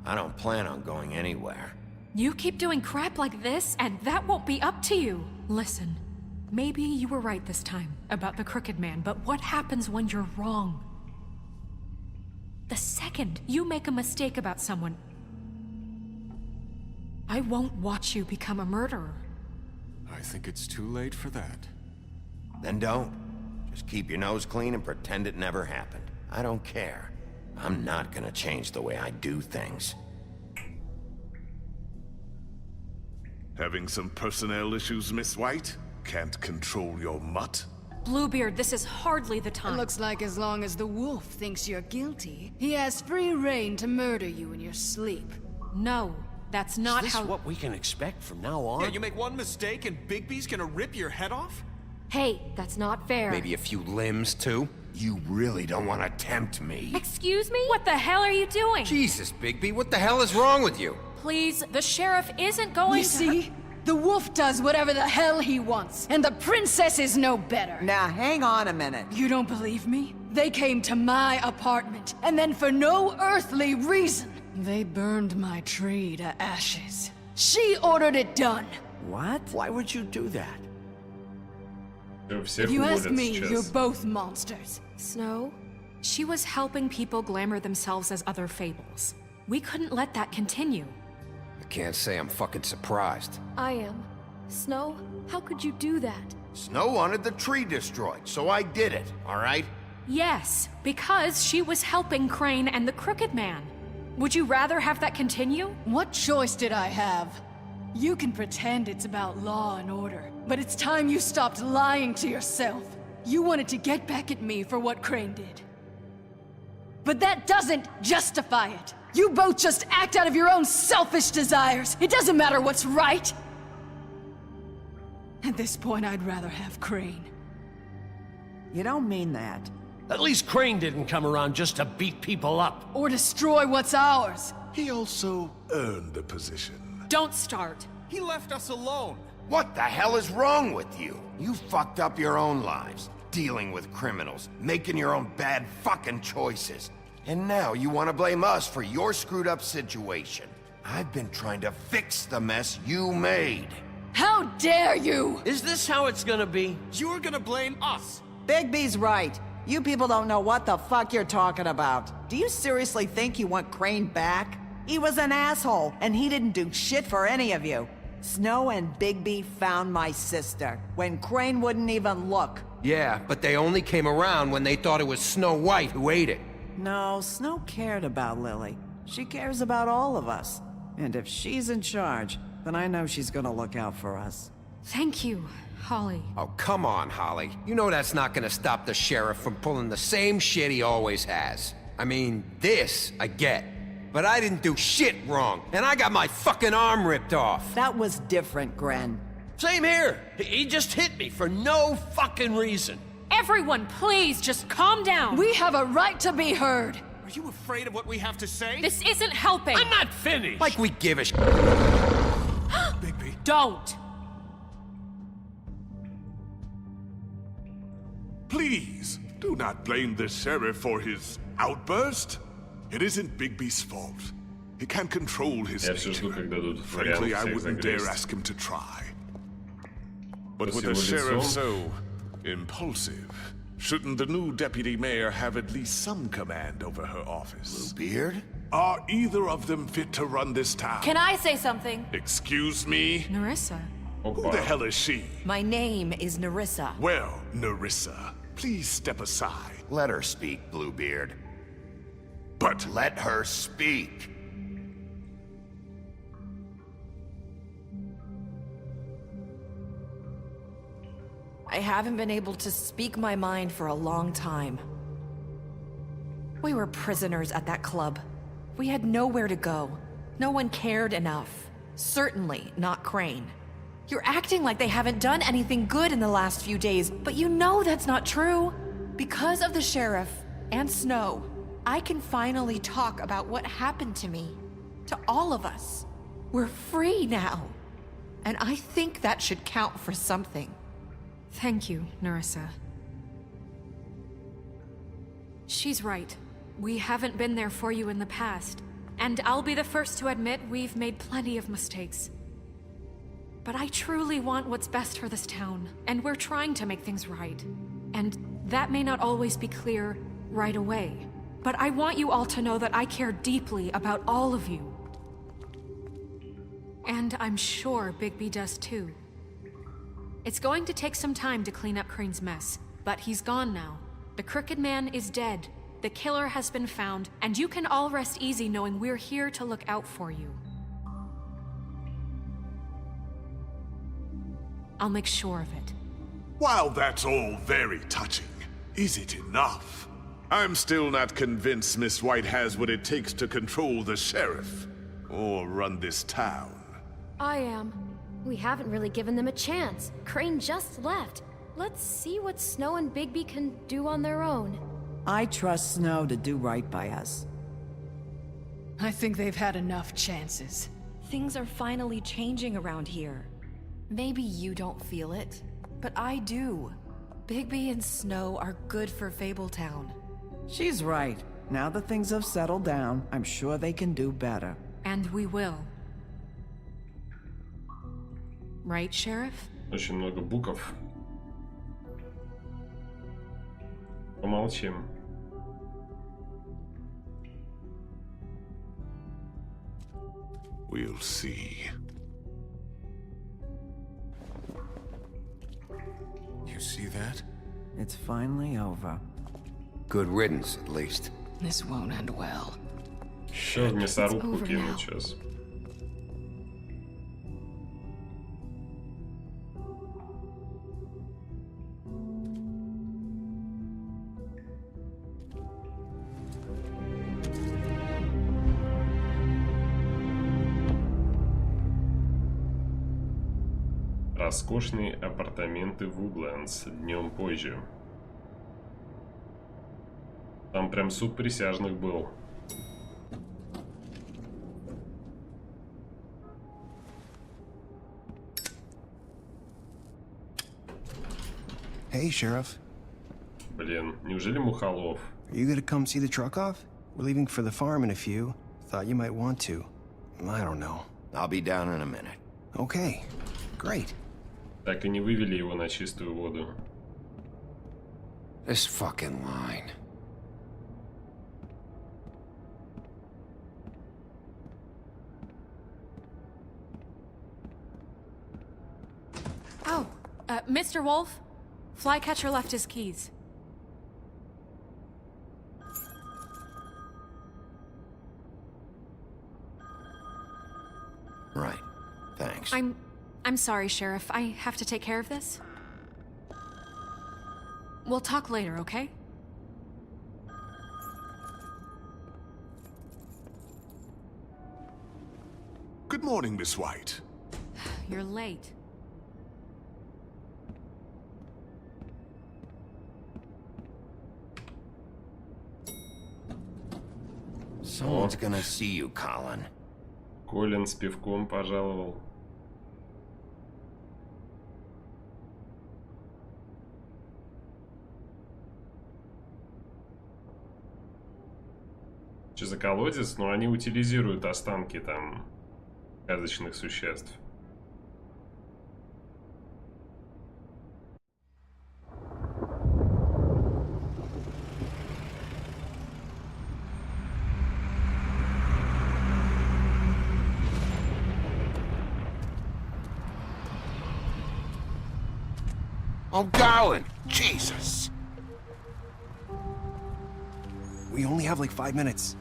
I don't plan on going anywhere. You keep doing crap like this, and that won't be up to you. Listen, maybe you were right this time about the Crooked Man, but what happens when you're wrong? The second you make a mistake about someone, I won't watch you become a murderer. I think it's too late for that. Then don't. Just keep your nose clean and pretend it never happened. I don't care. I'm not gonna change the way I do things. Having some personnel issues, Miss White? Can't control your mutt? Bluebeard, this is hardly the It time. looks like as long as the wolf thinks you're guilty, he has free reign to murder you in your sleep. No, that's not Is this how- what we can expect from now on? Yeah, you make one mistake and Bigby's gonna rip your head off? Hey, that's not fair. Maybe a few limbs, too? You really don't want to tempt me. Excuse me? What the hell are you doing? Jesus, Bigby, what the hell is wrong with you? Please, the sheriff isn't going You to- see? The wolf does whatever the hell he wants, and the princess is no better. Now, hang on a minute. You don't believe me? They came to my apartment, and then for no earthly reason, they burned my tree to ashes. She ordered it done. What? Why would you do that? If you ask me, you're both monsters. Snow, she was helping people glamour themselves as other fables. We couldn't let that continue. I can't say I'm fucking surprised. I am. Snow, how could you do that? Snow wanted the tree destroyed, so I did it, all right? Yes, because she was helping Crane and the Crooked Man. Would you rather have that continue? What choice did I have? You can pretend it's about law and order, but it's time you stopped lying to yourself. You wanted to get back at me for what Crane did. But that doesn't justify it. You both just act out of your own selfish desires. It doesn't matter what's right. At this point, I'd rather have Crane. You don't mean that. At least Crane didn't come around just to beat people up. Or destroy what's ours. He also earned the position. Don't start. He left us alone. What the hell is wrong with you? You fucked up your own lives, dealing with criminals, making your own bad fucking choices. And now you want to blame us for your screwed up situation. I've been trying to fix the mess you made. How dare you! Is this how it's gonna be? You're gonna blame us. Bigby's right. You people don't know what the fuck you're talking about. Do you seriously think you want Crane back? He was an asshole, and he didn't do shit for any of you. Snow and Bigby found my sister, when Crane wouldn't even look. Yeah, but they only came around when they thought it was Snow White who ate it. No, Snow cared about Lily. She cares about all of us. And if she's in charge, then I know she's gonna look out for us. Thank you, Holly. Oh, come on, Holly. You know that's not gonna stop the sheriff from pulling the same shit he always has. I mean, this, I get. But I didn't do shit wrong, and I got my fucking arm ripped off. That was different, Gren. Same here. He just hit me for no fucking reason. Everyone, please, just calm down. We have a right to be heard. Are you afraid of what we have to say? This isn't helping. I'm not finished. Like we give a shit. Bigby. Don't. Please, do not blame the sheriff for his outburst. It isn't Bigby's fault. He can't control his nature. Frankly, I wouldn't dare ask him to try. But with the sheriff so impulsive, shouldn't the new deputy mayor have at least some command over her office? Bluebeard? Are either of them fit to run this town? Can I say something? Excuse me? Nerissa. Who the hell is she? My name is Nerissa. Well, Nerissa, please step aside. Let her speak, Bluebeard. But let her speak. I haven't been able to speak my mind for a long time. We were prisoners at that club. We had nowhere to go. No one cared enough. Certainly not Crane. You're acting like they haven't done anything good in the last few days, but you know that's not true. Because of the sheriff and Snow, I can finally talk about what happened to me. To all of us. We're free now. And I think that should count for something. Thank you, Nerissa. She's right. We haven't been there for you in the past. And I'll be the first to admit we've made plenty of mistakes. But I truly want what's best for this town, and we're trying to make things right. And that may not always be clear right away. But I want you all to know that I care deeply about all of you. And I'm sure Bigby does too. It's going to take some time to clean up Crane's mess, but he's gone now. The Crooked Man is dead, the killer has been found, and you can all rest easy knowing we're here to look out for you. I'll make sure of it. While that's all very touching, is it enough? I'm still not convinced Miss White has what it takes to control the sheriff, or run this town. I am. We haven't really given them a chance. Crane just left. Let's see what Snow and Bigby can do on their own. I trust Snow to do right by us. I think they've had enough chances. Things are finally changing around here. Maybe you don't feel it, but I do. Bigby and Snow are good for Fabletown. She's right. Now that things have settled down, I'm sure they can do better. And we will. Right, Sheriff? Очень много букв. Помолчим. We'll see. You see that? It's finally over. Good riddance, at least. This won't end well. Все в мясорубку кину сейчас. Роскошные апартаменты в Углендс днем позже. Там прям суд присяжных был. Hey, Sheriff. Блин, неужели Мухолов? Are you gonna come see the truck off? We're leaving for the farm in a few. Thought you might want to. I don't know. I'll be down in a minute. Okay. Great. Так и не вывели его на чистую воду. This fucking line. Oh, Mr. Wolf? Flycatcher left his keys. Right. Thanks. I'm sorry, Sheriff. I have to take care of this. We'll talk later, okay? Good morning, Miss White. You're late. Someone's gonna see you, Colin. Колин с пивком пожаловал. Что за колодец? Но они утилизируют останки там сказочных существ. I'm going! Jesus! We only have like 5 minutes.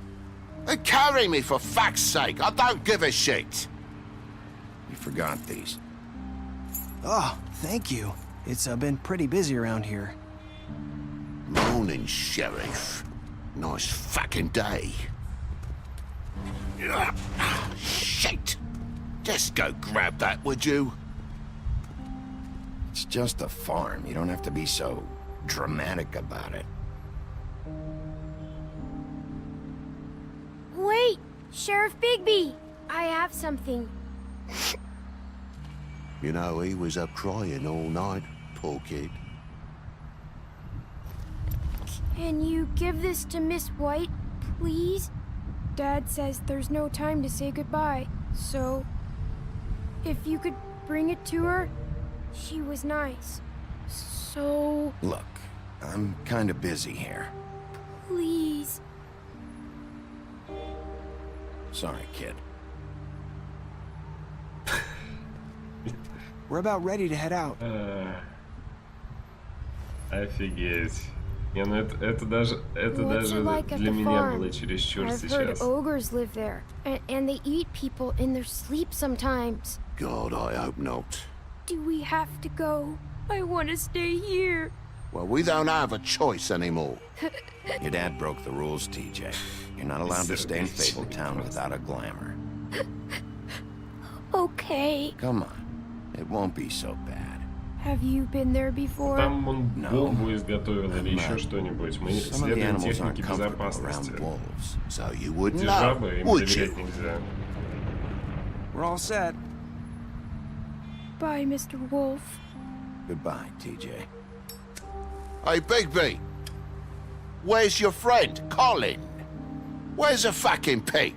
Carry me, for fuck's sake! I don't give a shit! You forgot these. Oh, thank you. It's been pretty busy around here. Morning, Sheriff. Nice fucking day. Shit! Just go grab that, would you? It's just a farm. You don't have to be so dramatic about it. Wait! Sheriff Bigby! I have something. You know, he was up crying all night, poor kid. Can you give this to Miss White, please? Dad says there's no time to say goodbye, so... if you could bring it to her, she was nice. So... Look, I'm kind of busy here. please. Sorry, kid. We're about ready to head out. Офигеть. Не, ну это даже like для меня farm? было чересчур I've сейчас. heard ogres live there, and they eat people in their sleep sometimes. God, I hope not. Do we have to go? I want to stay here. Well, we don't have a choice anymore. Your dad broke the rules, TJ. You're not allowed to stay in Fabletown without a glamour. Okay. Come on. It won't be so bad. Have you been there before? Там он бомбу изготовил или еще что-нибудь. Мы следуем технике безопасности. So you wouldn't Эти know, жабы, им would доверять you? нельзя. We're all set. Goodbye, Mr. Wolf. Goodbye, TJ. Hey, Bigby. Where's your friend, Colin? Where's the fucking pig?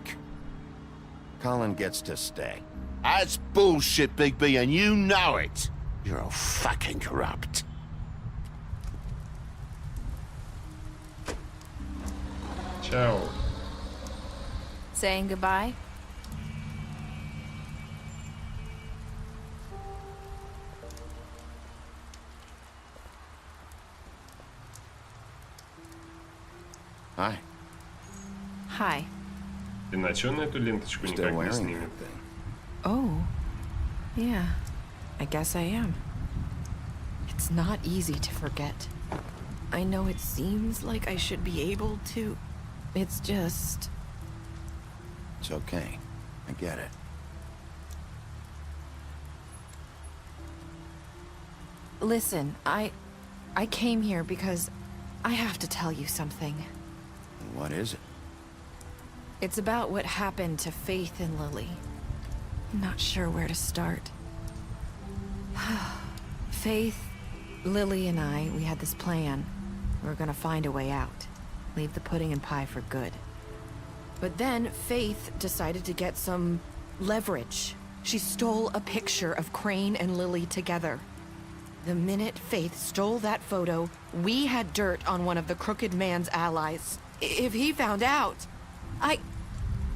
Colin gets to stay. That's bullshit, Bigby, and you know it. You're all fucking corrupt. Ciao. Saying goodbye? Hi. Hi. Ты на чё на эту ленточку никак не снимет? Oh. Yeah. I guess I am. It's not easy to forget. I know it seems like I should be able to. It's just... It's okay. I get it. Listen, I came here because I have to tell you something. What is it? It's about what happened to Faith and Lily. I'm not sure where to start. Faith, Lily, and I, we had this plan. We were gonna find a way out. Leave the pudding and pie for good. But then Faith decided to get some leverage. She stole a picture of Crane and Lily together. The minute Faith stole that photo, we had dirt on one of the Crooked Man's allies. If he found out, I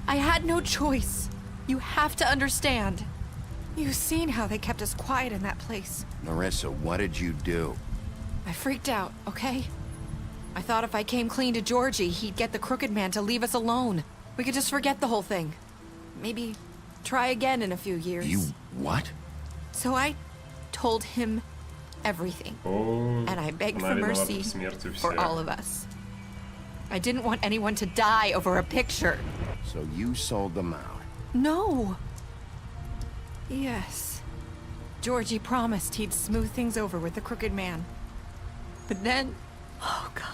had no choice. You have to understand. You've seen how they kept us quiet in that place. Marissa, what did you do? I freaked out, okay? I thought if I came clean to Georgie, he'd get the Crooked Man to leave us alone. We could just forget the whole thing. Maybe try again in a few years. You what? So I told him everything. And I begged for mercy for all of us. I didn't want anyone to die over a picture. So you sold them out? No. Yes. Georgie promised he'd smooth things over with the Crooked Man. But then... Oh, God.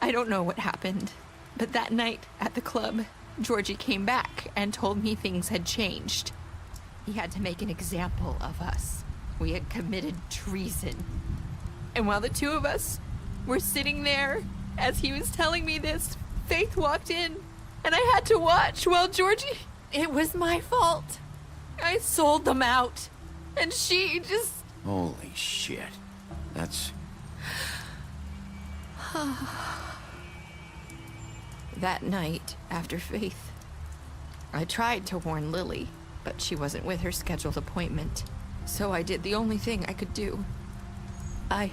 I don't know what happened, but that night at the club, Georgie came back and told me things had changed. He had to make an example of us. We had committed treason. And while the two of us were sitting there, as he was telling me this, Faith walked in, and I had to watch while Georgie... It was my fault. I sold them out, and she just... Holy shit. That's... That night, after Faith, I tried to warn Lily, but she wasn't with her scheduled appointment. So I did the only thing I could do. I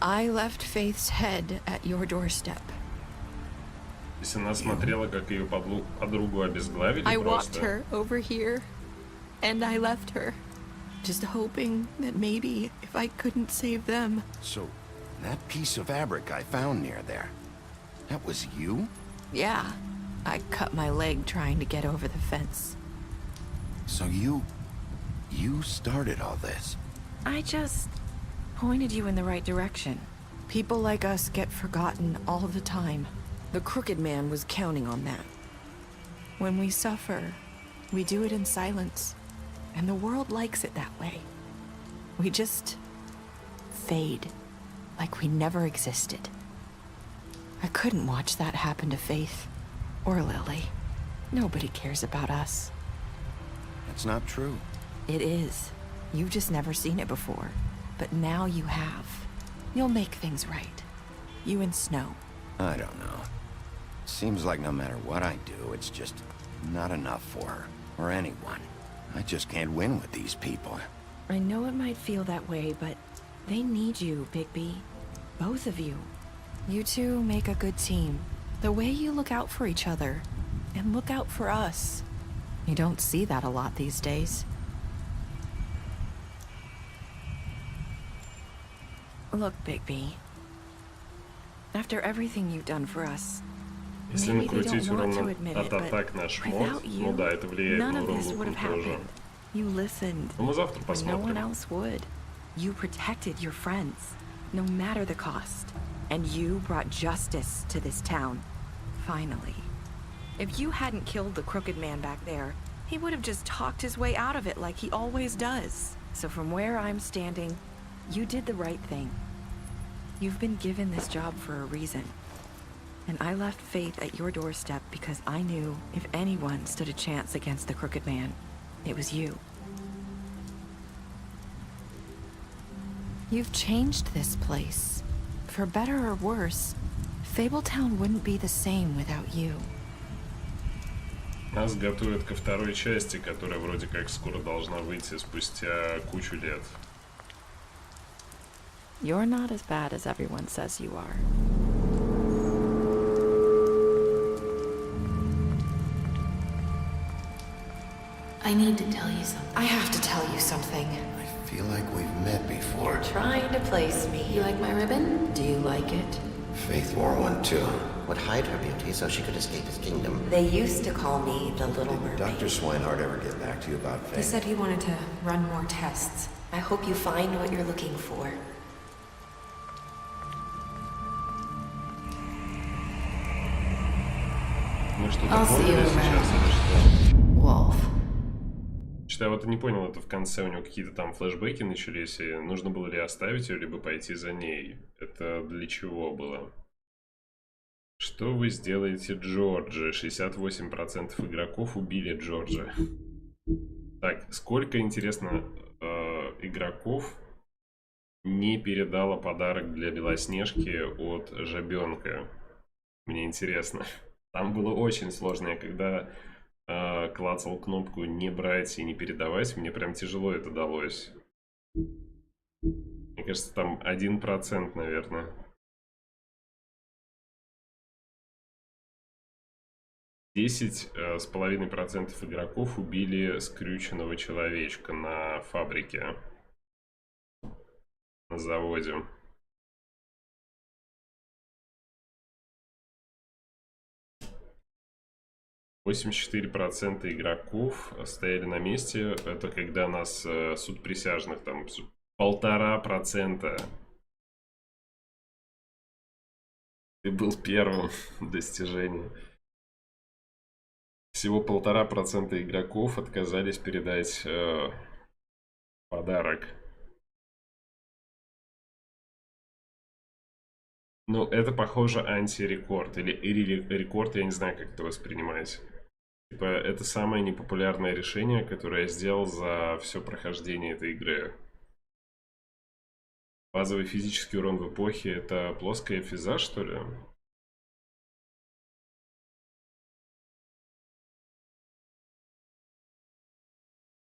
left Faith's head at your doorstep. Если она смотрела, как ее подругу обезглавили I просто... walked her over here, and I left her, just hoping that maybe if I couldn't save them... So, that piece of fabric I found near there, that was you? Yeah, I cut my leg trying to get over the fence. So you started all this? I just pointed you in the right direction. People like us get forgotten all the time. The Crooked Man was counting on that. When we suffer, we do it in silence, and the world likes it that way. We just fade, like we never existed. I couldn't watch that happen to Faith, or Lily. Nobody cares about us. That's not true. It is. You've just never seen it before. But now you have. You'll make things right. You and Snow. I don't know. Seems like no matter what I do, it's just not enough for her, or anyone. I just can't win with these people. I know it might feel that way, but they need you, Bigby. Both of you. You two make a good team. The way you look out for each other, and look out for us. You don't see that a lot these days. Look, Bigby. After everything you've done for us, Если maybe they накрутить don't want to урон admit от it, but атак наш мод, without you, ну да, это влияет none на of урон this would луком have тоже. happened. You listened Но мы завтра when no one посмотрим. else would. You protected your friends, no matter the cost. And you brought justice to this town. Finally. If you hadn't killed the crooked man back there, he would have just talked his way out of it like he always does. So from where I'm standing, you did the right thing. You've been given this job for a reason. And I left Faith at your doorstep because I knew if anyone stood a chance against the crooked man, it was you. You've changed this place. For better or worse, Fabletown wouldn't be the same without you. Нас готовят ко второй части, которая вроде как скоро должна выйти спустя кучу лет. You're not as bad as everyone says you are. I need to tell you something. I have to tell you something. I feel like we've met before. You're trying to place me. You like my ribbon? Do you like it? Faith wore one too. Would hide her beauty so she could escape his kingdom. They used to call me the Little Mermaid. Did Dr. Swinehart ever get back to you about Faith? He said he wanted to run more tests. I hope you find what you're looking for. Мы что-то поняли сейчас или что? Wolf. Что я вот не понял, это в конце у него какие-то там флешбеки начались, и нужно было ли оставить ее, либо пойти за ней. Это для чего было? Что вы сделаете, Джорджи? 68% игроков убили Джорджа. Так, сколько, интересно, игроков не передало подарок для Белоснежки от Жабенка? Мне интересно. Там было очень сложно. Я когда клацал кнопку «не брать» и «не передавать», мне прям тяжело это далось. Мне кажется, там 1%, наверное. 10,5% игроков убили скрюченного человечка на фабрике, на заводе. %84 игроков стояли на месте. Это когда нас суд присяжных там 1,5%. Ты был первым достижением. Всего 1,5% игроков отказались передать подарок. Ну, это, похоже, антирекорд. Или рекорд, я не знаю, как это воспринимать. Типа, это самое непопулярное решение, которое я сделал за все прохождение этой игры. Базовый физический урон в эпохе — это плоская физа, что ли?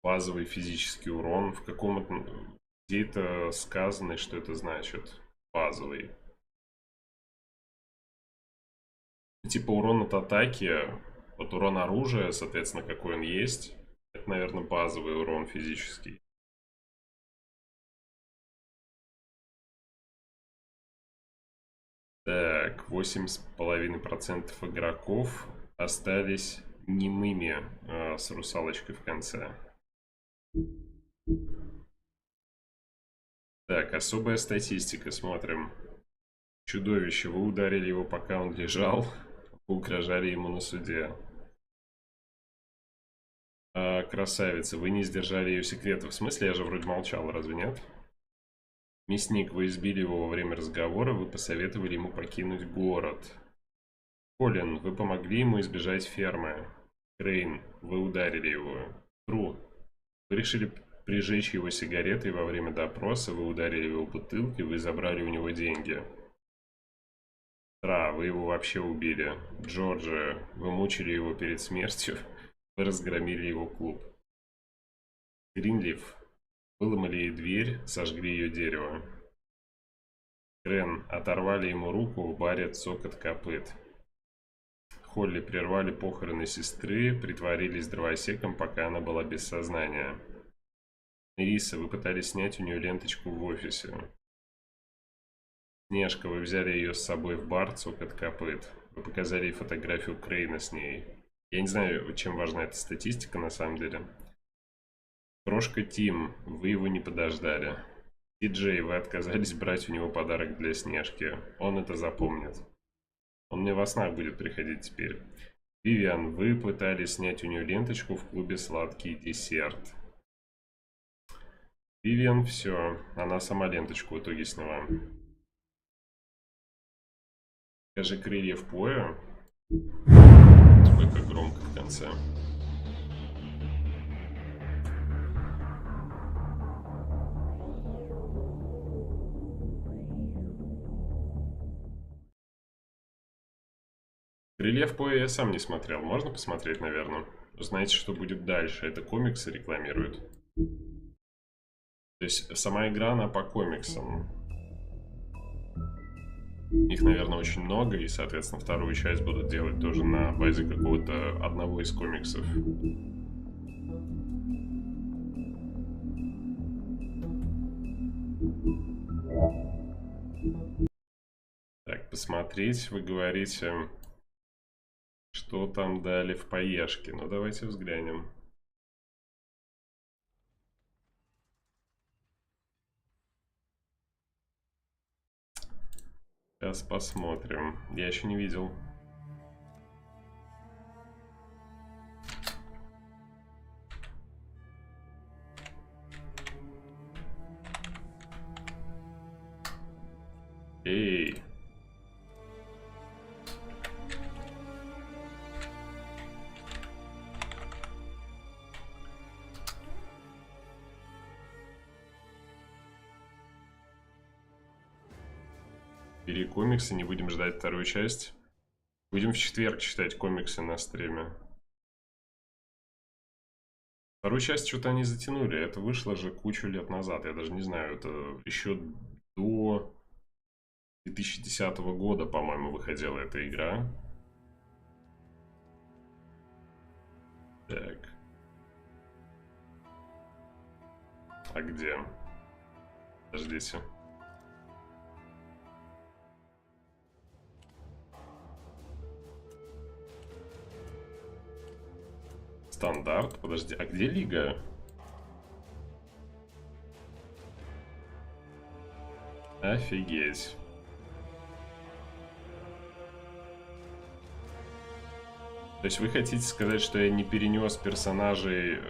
Базовый физический урон. В каком-то... Где это сказано, что это значит? Базовый. Типа урон от атаки, вот урон оружия, соответственно, какой он есть. Это, наверное, базовый урон физический. Так, 8,5% игроков остались немыми с русалочкой в конце. Так, особая статистика, смотрим. Чудовище, вы ударили его, пока он лежал. Угрожали ему на суде. Красавица, вы не сдержали ее секрета. В смысле, я же вроде молчал, разве нет? Мясник, вы избили его во время разговора, вы посоветовали ему покинуть город. Колин, вы помогли ему избежать фермы. Крейн, вы ударили его. Тру, вы решили прижечь его сигаретой во время допроса, вы ударили его бутылкой, вы забрали у него деньги. Вы его вообще убили. Джорджи, вы мучили его перед смертью. Вы разгромили его клуб. Гринлиф, выломали ей дверь, сожгли ее дерево. Крен, оторвали ему руку в баре «Цокот копыт». Холли, прервали похороны сестры, притворились дровосеком, пока она была без сознания. Ириса, вы пытались снять у нее ленточку в офисе. Снежка, вы взяли ее с собой в бар «Цокот копыт». Вы показали ей фотографию Крейна с ней. Я не знаю, чем важна эта статистика на самом деле. Крошка Тим, вы его не подождали. И Джей, вы отказались брать у него подарок для Снежки. Он это запомнит. Он мне во снах будет приходить теперь. Вивиан, вы пытались снять у нее ленточку в клубе «Сладкий десерт». Вивиан, все. Она сама ленточку в итоге сняла. Скажи крыльев поя. Сколько громко в конце. Крыльев поя я сам не смотрел. Можно посмотреть, наверное? Знаете, что будет дальше? Это комиксы рекламируют. То есть сама игра, она по комиксам. Их, наверное, очень много, и, соответственно, вторую часть будут делать тоже на базе какого-то одного из комиксов. Так, посмотреть, вы говорите, что там дали в поешке. Ну, давайте взглянем. Сейчас посмотрим. Я еще не видел. Эй. Бери комиксы, не будем ждать вторую часть. Будем в четверг читать комиксы на стриме. Вторую часть что-то они затянули. Это вышло же кучу лет назад. Я даже не знаю, это еще до 2010 года, по-моему, выходила эта игра. Так. А где? Подождите. Стандарт? Подожди, а где Лига? Офигеть. То есть вы хотите сказать, что я не перенес персонажей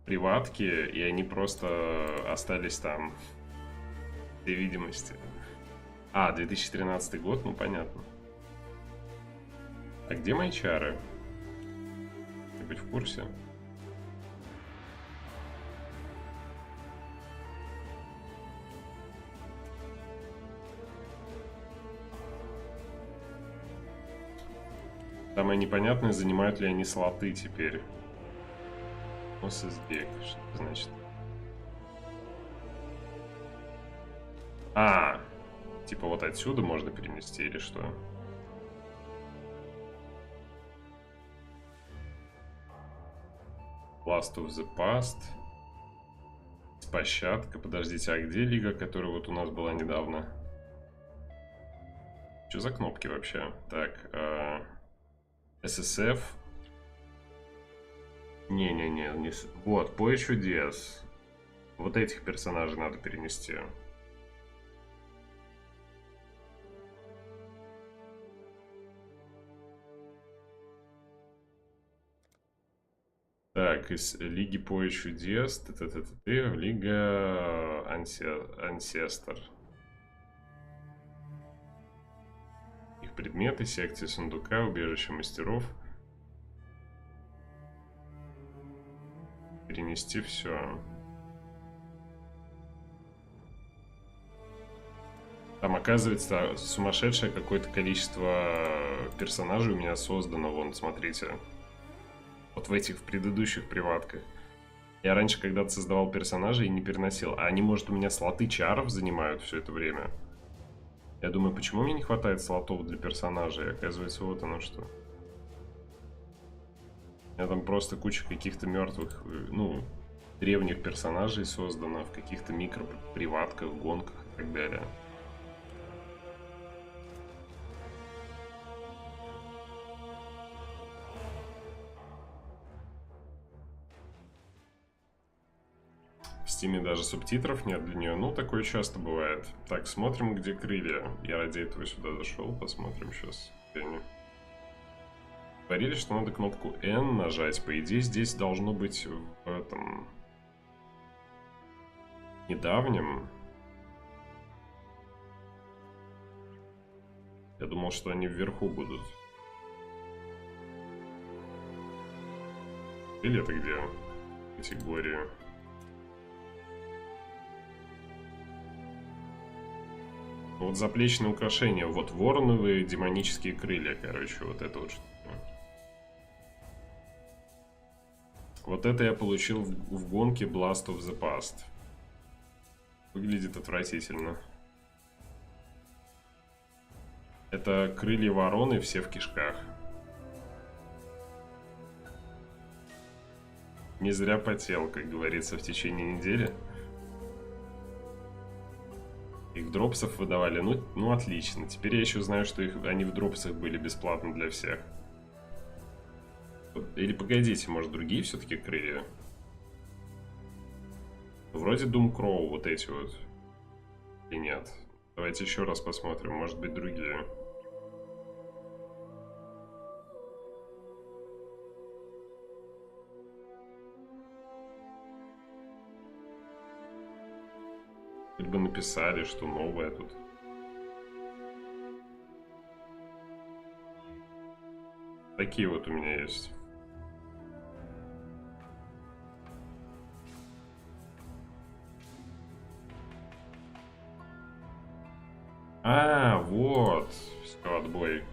приватки, и они просто остались там для видимости? А, 2013 год, ну понятно. А где мои чары? Ты быть в курсе? Самое непонятное, занимают ли они слоты теперь. Осизбек, что это значит? А, типа вот отсюда можно перенести или что? Last of the Past. Площадка. Подождите, а где Лига, которая вот у нас была недавно? Что за кнопки вообще? Так, SSF. Не. Вот, Поле чудес. Вот этих персонажей надо перенести. Так, из Лиги Поле чудес. Лига Ансестер. Их предметы, секции сундука, убежище мастеров. Перенести все. Там, оказывается, сумасшедшее какое-то количество персонажей у меня создано. Вон, смотрите. Вот в этих, в предыдущих приватках. Я раньше когда-то создавал персонажей и не переносил. А они, может, у меня слоты чаров занимают все это время. Я думаю, почему мне не хватает слотов для персонажей? Оказывается, вот оно что. У меня там просто куча каких-то мертвых, ну, древних персонажей создано в каких-то микроприватках, гонках и так далее. В Steam даже субтитров нет для нее. Ну, такое часто бывает. Так, смотрим, где крылья. Я ради этого сюда зашел. Посмотрим сейчас. Говорили, что надо кнопку N нажать. По идее, здесь должно быть в этом... недавнем. Я думал, что они вверху будут. Или это где? Категорию. Вот заплечные украшения. Вот вороновые демонические крылья, короче. Вот это вот что-то. Вот это я получил в гонке Blast of the Past. Выглядит отвратительно. Это крылья вороны, все в кишках. Не зря потел, как говорится, в течение недели. Их дропсов выдавали. Ну отлично. Теперь я еще знаю, что они в дропсах были бесплатно для всех. Или погодите, может другие все-таки крылья? Вроде Doom Crow вот эти вот. И нет. Давайте еще раз посмотрим. Может быть другие. Хоть бы написали, что новое тут. Такие вот у меня есть. А, вот. Все, отбой.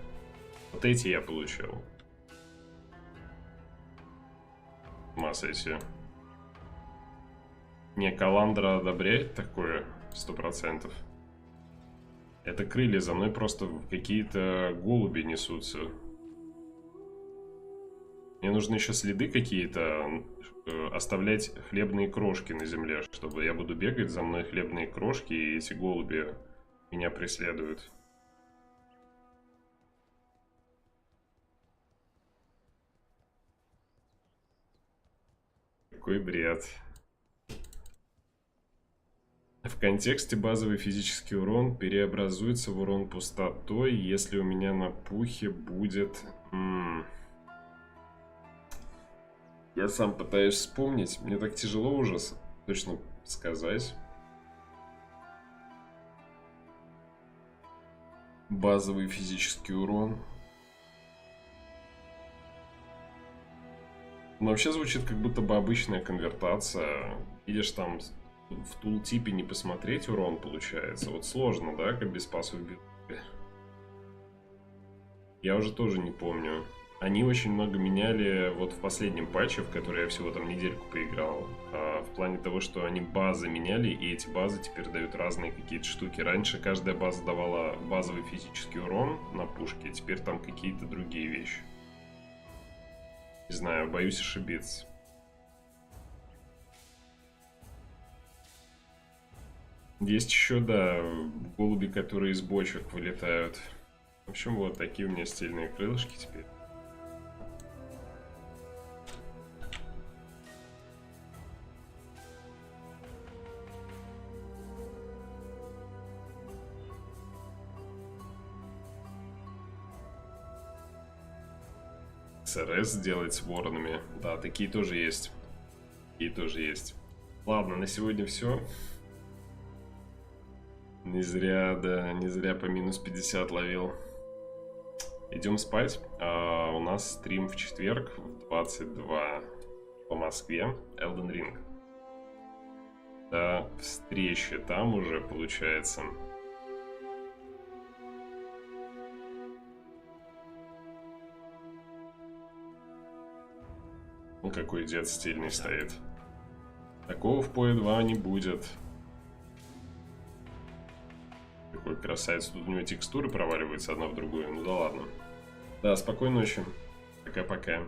Вот эти я получил. Масса эти. Не, Каландра одобряет такое 100%. Это крылья, за мной просто какие-то голуби несутся. Мне нужны еще следы какие-то, оставлять хлебные крошки на земле, чтобы я буду бегать, за мной хлебные крошки, и эти голуби меня преследуют. Какой бред. В контексте базовый физический урон переобразуется в урон пустотой, если у меня на пухе будет... Я сам пытаюсь вспомнить. Мне так тяжело уже точно сказать. Базовый физический урон. Но вообще звучит как будто бы обычная конвертация. Видишь, там в тултипе не посмотреть урон получается. Вот сложно, да, как без пасов билды. Я уже тоже не помню. Они очень много меняли вот в последнем патче, в который я всего там недельку поиграл. В плане того, что они базы меняли, и эти базы теперь дают разные какие-то штуки. Раньше каждая база давала базовый физический урон на пушке, теперь там какие-то другие вещи. Не знаю, боюсь ошибиться. Есть еще, да, голуби, которые из бочек вылетают. В общем, вот такие у меня стильные крылышки теперь. СРС сделать с воронами. Да, такие тоже есть. Такие тоже есть. Ладно, на сегодня все. Не зря, да, не зря по минус 50 ловил. Идем спать. У нас стрим в четверг в 22 по Москве. Elden Ring. До встречи там уже получается. Ну, какой дед стильный стоит. Такого в PoE 2 не будет. Какой красавец. Тут у него текстуры проваливаются одна в другую. Ну да ладно. Да, спокойной ночи. Пока-пока.